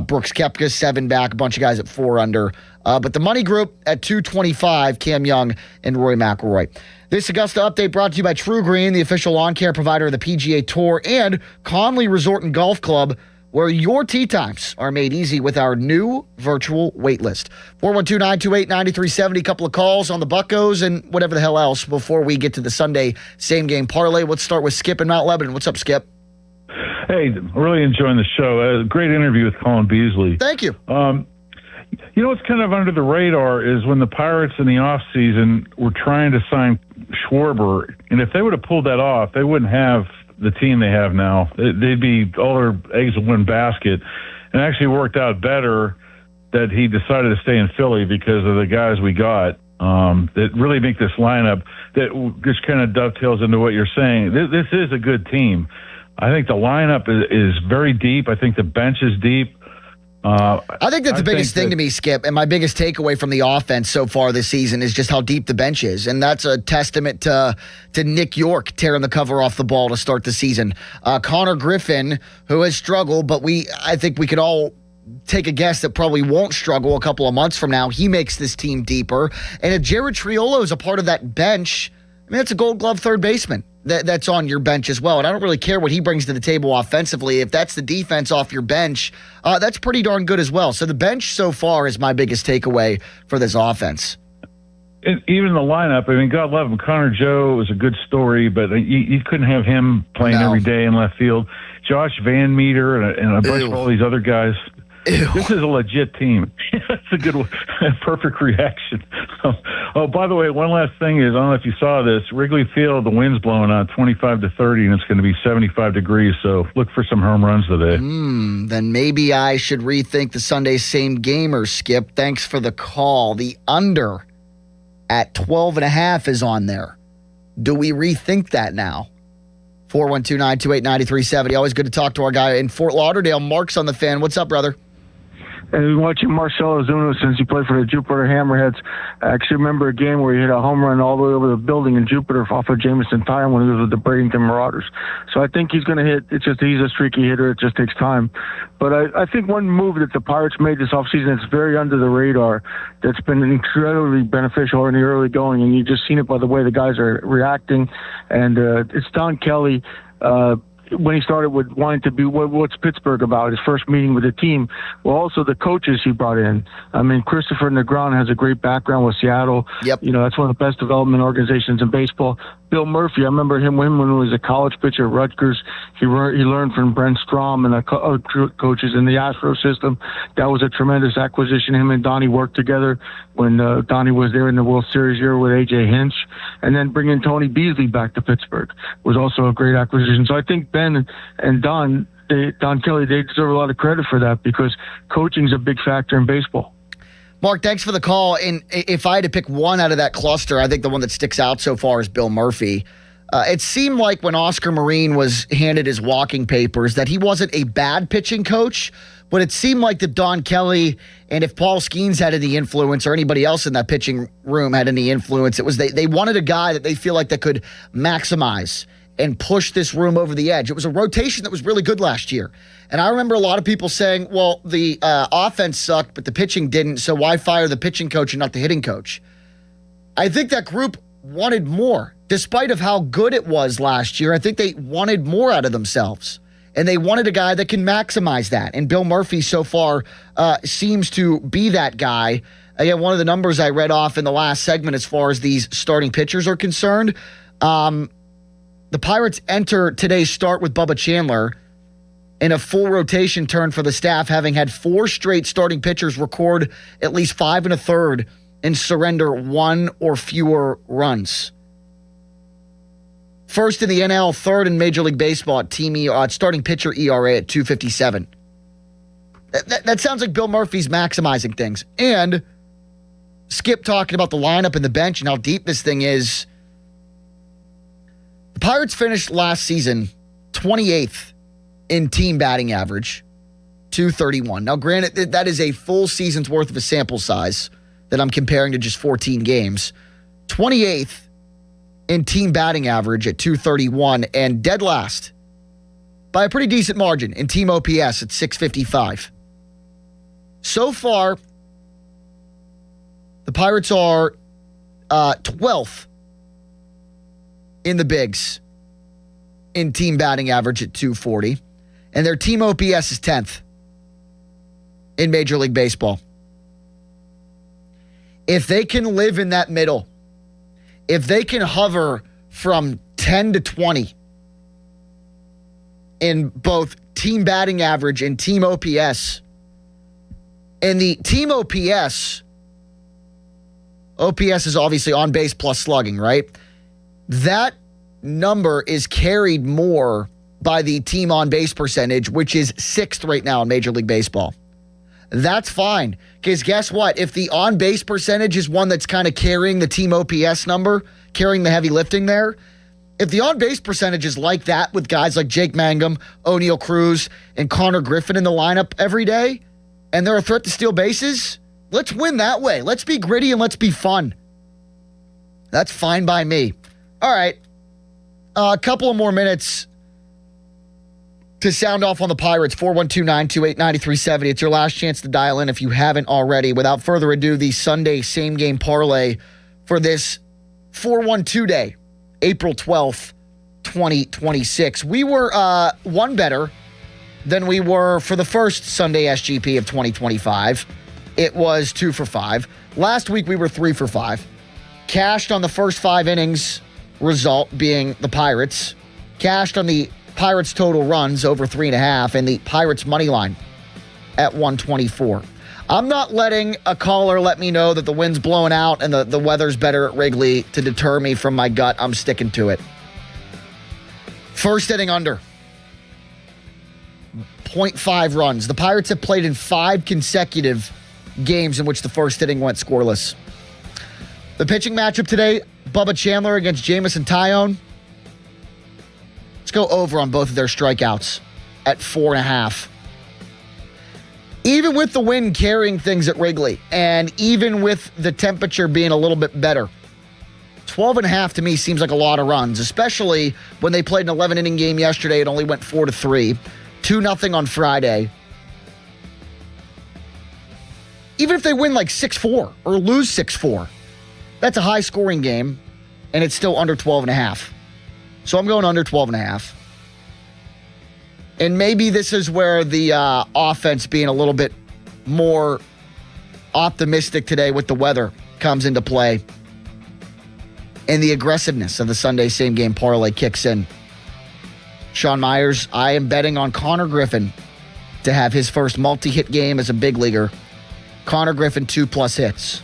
Brooks Koepka, 7 back, a bunch of guys at 4 under. But the money group at 2:25, Cam Young and Rory McIlroy. This Augusta update brought to you by True Green, the official lawn care provider of the PGA Tour, and Conley Resort and Golf Club, where your tee times are made easy with our new virtual wait list. 412-928-9370. Couple of calls on the Buccos and whatever the hell else before we get to the Sunday same-game parlay. Let's start with Skip in Mount Lebanon. What's up, Skip? Hey, really enjoying the show. Great interview with Colin Beasley. Thank you. You know what's kind of under the radar is when the Pirates in the offseason were trying to sign Schwarber, and if they would have pulled that off, they wouldn't have the team they have now. They'd be all their eggs in one basket. And it actually worked out better that he decided to stay in Philly because of the guys we got that really make this lineup that just kind of dovetails into what you're saying. This is a good team. I think the lineup is very deep. I think the bench is deep. I think that's the biggest thing to me, Skip, and my biggest takeaway from the offense so far this season is just how deep the bench is, and that's a testament to Nick York tearing the cover off the ball to start the season. Connor Griffin, who has struggled, but I think we could all take a guess that probably won't struggle a couple of months from now. He makes this team deeper, and if Jared Triolo is a part of that bench, I mean, that's a Gold Glove third baseman that's on your bench as well. And I don't really care what he brings to the table offensively. If that's the defense off your bench, that's pretty darn good as well. So the bench so far is my biggest takeaway for this offense. even the lineup, I mean, God love him. Connor Joe was a good story, but you couldn't have him playing every day in left field. Josh Van Meter and a bunch of all these other guys. This is a legit team. That's a good one. Perfect reaction. Oh, by the way, one last thing is, I don't know if you saw this, Wrigley Field, the wind's blowing out 25 to 30, and it's going to be 75 degrees, so look for some home runs today. Then maybe I should rethink the Sunday same gamer, Skip. Thanks for the call. The under at 12.5 is on there. Do we rethink that now? 412-928-9370. Always good to talk to our guy in Fort Lauderdale. Mark's on the fan. What's up, brother? I've been watching Marcelo Ozuna since he played for the Jupiter Hammerheads. I actually remember a game where he hit a home run all the way over the building in Jupiter off of Jameson Tire when he was with the Bradenton Marauders. So I think he's going to hit. It's just he's a streaky hitter. It just takes time. But I think one move that the Pirates made this offseason that's very under the radar, that's been incredibly beneficial in the early going, and you've just seen it by the way the guys are reacting. And it's Don Kelly. When he started with wanting to be, what's Pittsburgh about? His first meeting with the team. Well, also the coaches he brought in. I mean, Christopher Negron has a great background with Seattle. Yep. You know, that's one of the best development organizations in baseball. Bill Murphy, I remember him when he was a college pitcher at Rutgers. He learned from Brent Strom and the coaches in the Astro system. That was a tremendous acquisition. Him and Donnie worked together when Donnie was there in the World Series year with A.J. Hinch. And then bringing Tony Beasley back to Pittsburgh was also a great acquisition. So I think Ben and Don Kelly, they deserve a lot of credit for that because coaching is a big factor in baseball. Mark, thanks for the call. And if I had to pick one out of that cluster, I think the one that sticks out so far is Bill Murphy. It seemed like when Oscar Marin was handed his walking papers that he wasn't a bad pitching coach, but it seemed like that Don Kelly, and if Paul Skeens had any influence or anybody else in that pitching room had any influence, it was they wanted a guy that they feel like that could maximize and push this room over the edge. It was a rotation that was really good last year. And I remember a lot of people saying, well, the offense sucked, but the pitching didn't, so why fire the pitching coach and not the hitting coach? I think that group wanted more. Despite of how good it was last year, I think they wanted more out of themselves. And they wanted a guy that can maximize that. And Bill Murphy so far seems to be that guy. Again, one of the numbers I read off in the last segment as far as these starting pitchers are concerned, the Pirates enter today's start with Bubba Chandler in a full rotation turn for the staff, having had 4 straight starting pitchers record at least 5 1/3 and surrender 1 or fewer runs. First in the NL, third in Major League Baseball at starting pitcher ERA at 2.57. That sounds like Bill Murphy's maximizing things. And Skip talking about the lineup and the bench and how deep this thing is. The Pirates finished last season 28th in team batting average, 231. Now, granted, that is a full season's worth of a sample size that I'm comparing to just 14 games. 28th in team batting average at 231 and dead last by a pretty decent margin in team OPS at 655. So far, the Pirates are 12th in the bigs in team batting average at 240. And their team OPS is 10th in Major League Baseball. If they can live in that middle, if they can hover from 10 to 20 in both team batting average and team OPS, and the team OPS is obviously on base plus slugging, right? That number is carried more by the team on base percentage, which is 6th right now in Major League Baseball. That's fine, because guess what? If the on base percentage is one that's kind of carrying the team OPS number, carrying the heavy lifting there, if the on base percentage is like that with guys like Jake Mangum, O'Neal Cruz, and Connor Griffin in the lineup every day, and they're a threat to steal bases, let's win that way. Let's be gritty and let's be fun. That's fine by me. All right. A couple of more minutes to sound off on the Pirates. 412-928-9370. It's your last chance to dial in if you haven't already. Without further ado, the Sunday same game parlay for this 4-1-2 day, April 12th, 2026. We were one better than we were for the first Sunday SGP of 2025. It was 2 for 5. Last week we were 3 for 5. cashed on the first 5 innings result being the Pirates, cashed on the Pirates total runs over 3.5, and the Pirates money line at 124. I'm not letting a caller let me know that the wind's blowing out and the weather's better at Wrigley to deter me from my gut. I'm sticking to it. First inning under. 0.5 runs. The Pirates have played in 5 consecutive games in which the first inning went scoreless. The pitching matchup today, Bubba Chandler against Jamison Tyone. Let's go over on both of their strikeouts at 4.5. Even with the wind carrying things at Wrigley, and even with the temperature being a little bit better, 12.5 to me seems like a lot of runs, especially when they played an 11-inning game yesterday. It only went 4-3, 2-0 on Friday. Even if they win like 6-4 or lose 6-4, that's a high-scoring game, and it's still under 12.5. So I'm going under 12.5. And maybe this is where the offense being a little bit more optimistic today with the weather comes into play. And the aggressiveness of the Sunday same-game parlay kicks in. Sean Myers, I am betting on Connor Griffin to have his first multi-hit game as a big leaguer. Connor Griffin, 2+ hits.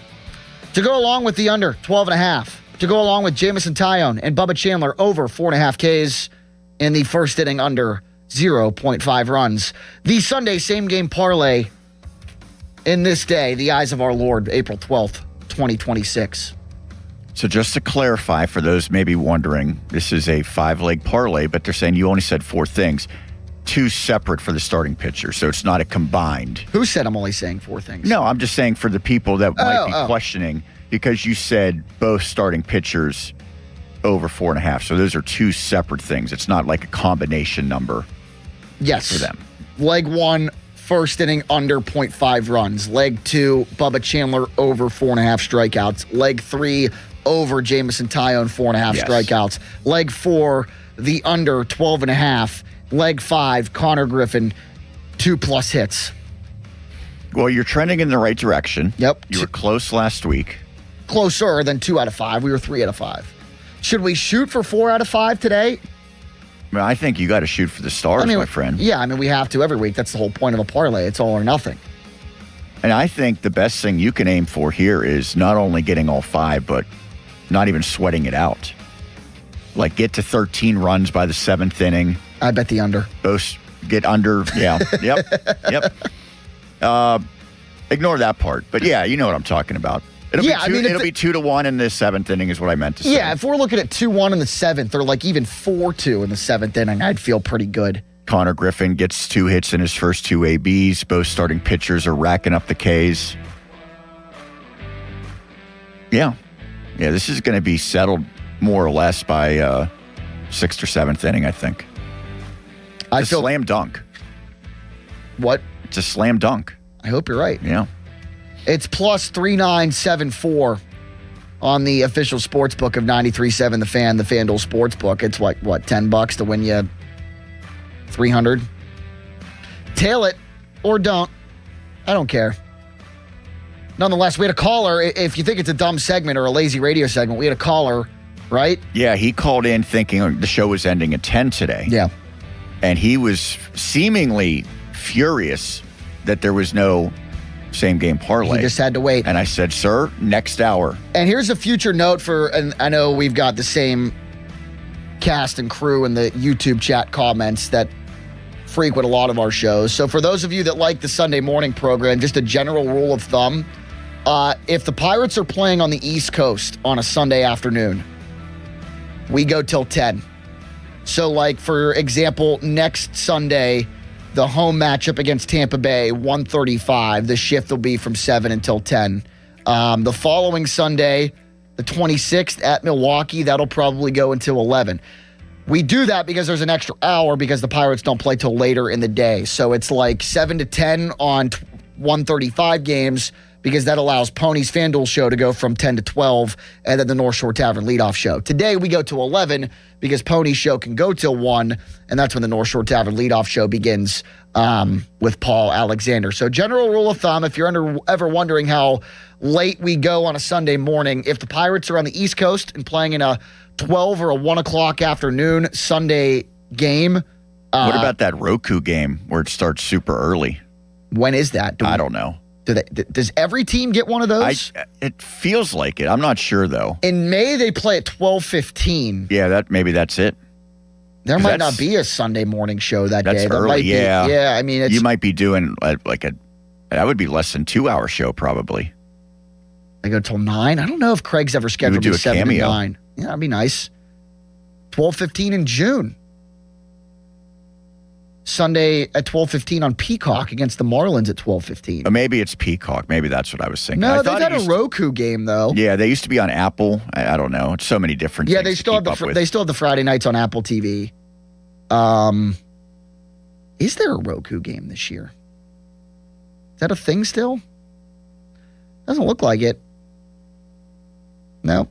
To go along with the under, 12.5. To go along with Jamison Tyone and Bubba Chandler over 4.5 Ks in the first inning under 0.5 runs. The Sunday same-game parlay in this day, the eyes of our Lord, April 12th, 2026. So just to clarify, for those maybe wondering, this is a 5-leg parlay, but they're saying you only said 4 things. 2 separate for the starting pitcher, so it's not a combined. Who said I'm only saying 4 things? No, I'm just saying for the people that might be questioning, because you said both starting pitchers over 4.5. So those are 2 separate things. It's not like a combination number. Yes. For them. Leg 1, first inning under 0.5 runs. Leg 2, Bubba Chandler over 4.5 strikeouts. Leg 3, over Jamison Tyone 4.5 strikeouts. Leg 4, the under 12.5. Leg 5, Connor Griffin, 2+ hits. Well, you're trending in the right direction. Yep. You were close last week. Closer than 2 out of 5. We were 3 out of 5. Should we shoot for 4 out of 5 today? I mean, I think you got to shoot for the stars, my friend. Yeah, we have to every week. That's the whole point of a parlay. It's all or nothing. And I think the best thing you can aim for here is not only getting all 5, but not even sweating it out. Like, get to 13 runs by the 7th inning. I bet the under. Both get under. Yeah. Yep. Ignore that part. But yeah, you know what I'm talking about. It'll be 2-1 in the 7th inning is what I meant to say. Yeah, if we're looking at 2-1 in the 7th or like even 4-2 in the 7th inning, I'd feel pretty good. Connor Griffin gets 2 hits in his first 2 ABs. Both starting pitchers are racking up the Ks. Yeah, this is going to be settled more or less by 6th or 7th inning, I think. It's a slam dunk. What? It's a slam dunk. I hope you're right. Yeah. It's plus 3974 on the official sports book of 93.7 The Fan, the FanDuel Sportsbook. It's what, $10 to win you 300? Tail it or don't. I don't care. Nonetheless, we had a caller. If you think it's a dumb segment or a lazy radio segment, we had a caller, right? Yeah, he called in thinking the show was ending at 10 today. Yeah. And he was seemingly furious that there was no same-game parlay. He just had to wait. And I said, sir, next hour. And here's a future note and I know we've got the same cast and crew in the YouTube chat comments that frequent a lot of our shows. So for those of you that like the Sunday morning program, just a general rule of thumb, if the Pirates are playing on the East Coast on a Sunday afternoon, we go till 10. So like, for example, next Sunday, the home matchup against Tampa Bay, 1:35. The shift will be from 7 until 10. The following Sunday, the 26th at Milwaukee, that'll probably go until 11. We do that because there's an extra hour because the Pirates don't play till later in the day. So it's like 7 to 10 on 1:35 games, because that allows Pony's FanDuel show to go from 10 to 12 and then the North Shore Tavern leadoff show. Today we go to 11 because Pony's show can go till 1, and that's when the North Shore Tavern leadoff show begins with Paul Alexander. So general rule of thumb, if you're ever wondering how late we go on a Sunday morning, if the Pirates are on the East Coast and playing in a 12 or a 1 o'clock afternoon Sunday game. What about that Roku game where it starts super early? When is that? I don't know. Does every team get one of those? It feels like it. I'm not sure, though. In May, they play at 12:15. Yeah, maybe that's it. There might not be a Sunday morning show that day. That's early, yeah. Yeah, I mean, you might be doing that would be less than 2-hour show, probably. They go till 9? I don't know if Craig's ever scheduled do a 7 cameo. to 9. Yeah, that'd be nice. 12:15 in June. Sunday at 12:15 on Peacock against the Marlins at 12:15. Maybe it's Peacock. Maybe that's what I was thinking. No, they've had a Roku game though. Yeah, they used to be on Apple. I don't know. It's so many different. Yeah, things they still have the Friday nights on Apple TV. Is there a Roku game this year? Is that a thing still? Doesn't look like it. No.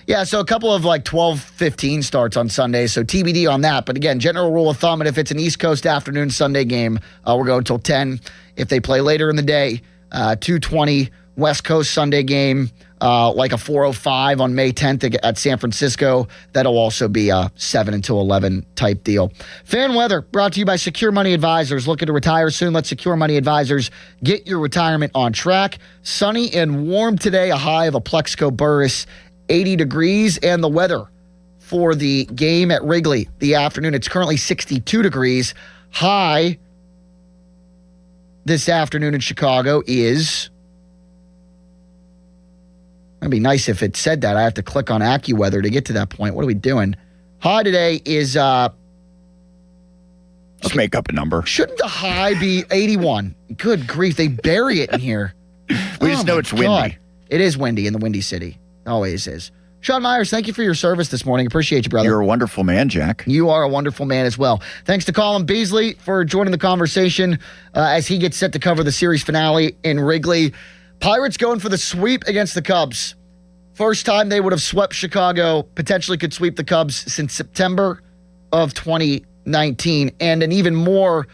Yeah, so a couple of 12:15 starts on Sunday, so TBD on that. But again, general rule of thumb, and if it's an East Coast afternoon Sunday game, we're going until 10. If they play later in the day, 2:20 West Coast Sunday game, like a 4:05 on May 10th at San Francisco. That'll also be a 7 until 11 type deal. Fan weather brought to you by Secure Money Advisors. Looking to retire soon? Let Secure Money Advisors get your retirement on track. Sunny and warm today, a high of a Plexico Burris, 80 degrees, and the weather for the game at Wrigley the afternoon. It's currently 62 degrees. High this afternoon in Chicago is... It'd be nice if it said that. I have to click on AccuWeather to get to that point. What are we doing? High today is... Just make up a number. Shouldn't the high be 81? Good grief, they bury it in here. We just know it's windy. It is windy in the Windy City. Always is. Sean Myers, thank you for your service this morning. Appreciate you, brother. You're a wonderful man, Jack. You are a wonderful man as well. Thanks to Colin Beasley for joining the conversation as he gets set to cover the series finale in Wrigley. Pirates going for the sweep against the Cubs. First time they would have swept Chicago, potentially could sweep the Cubs since September of 2019. And an even more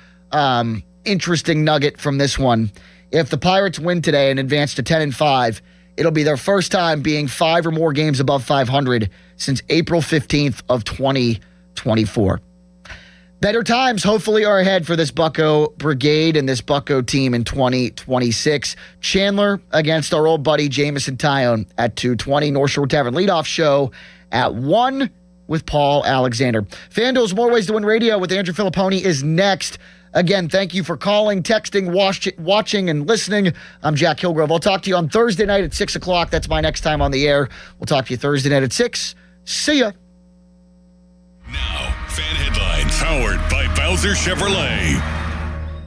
interesting nugget from this one. If the Pirates win today and advance to 10-5, it'll be their first time being 5 or more games above 500 since April 15th of 2024. Better times hopefully are ahead for this Bucco brigade and this Bucco team in 2026. Chandler against our old buddy Jamison Tyone at 2:20. North Shore Tavern leadoff show at 1 with Paul Alexander. FanDuel's More Ways to Win Radio with Andrew Filipponi is next. Again, thank you for calling, texting, watching, and listening. I'm Jack Kilgrove. I'll talk to you on Thursday night at 6 o'clock. That's my next time on the air. We'll talk to you Thursday night at 6. See ya. Now, fan headlines powered by Bowser Chevrolet.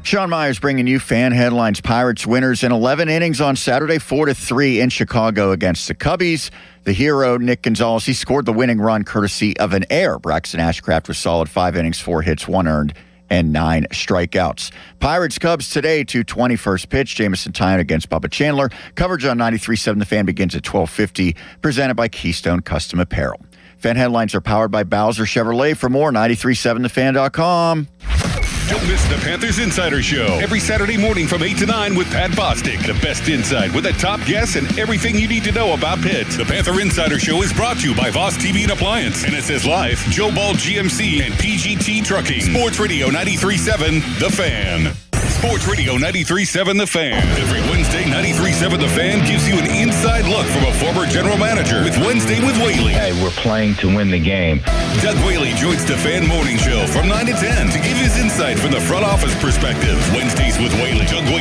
Sean Myers bringing you fan headlines. Pirates winners in 11 innings on Saturday, 4-3 in Chicago against the Cubbies. The hero, Nick Gonzalez, he scored the winning run courtesy of an error. Braxton Ashcraft was solid, 5 innings, 4 hits, 1 earned, and 9 strikeouts. Pirates-Cubs today, 2:20 first pitch. Jamison Tyone against Bubba Chandler. Coverage on 93.7 The Fan begins at 12:50. Presented by Keystone Custom Apparel. Fan headlines are powered by Bowser Chevrolet. For more, 93.7thefan.com. Don't miss the Panthers Insider Show every Saturday morning from 8 to 9 with Pat Bostic. The best insight with the top guests and everything you need to know about Pitt. The Panther Insider Show is brought to you by Voss TV and Appliance, NSS Life, Joe Ball GMC, and PGT Trucking. Sports Radio 93.7 The Fan. Sports Radio 93.7 The Fan. Every Wednesday, 93.7 The Fan gives you an inside look from a former general manager with Wednesday with Whaley. Hey, we're playing to win the game. Doug Whaley joins the Fan Morning Show from 9 to 10 to give his insight from the front office perspective. Wednesdays with Whaley. Doug Whaley.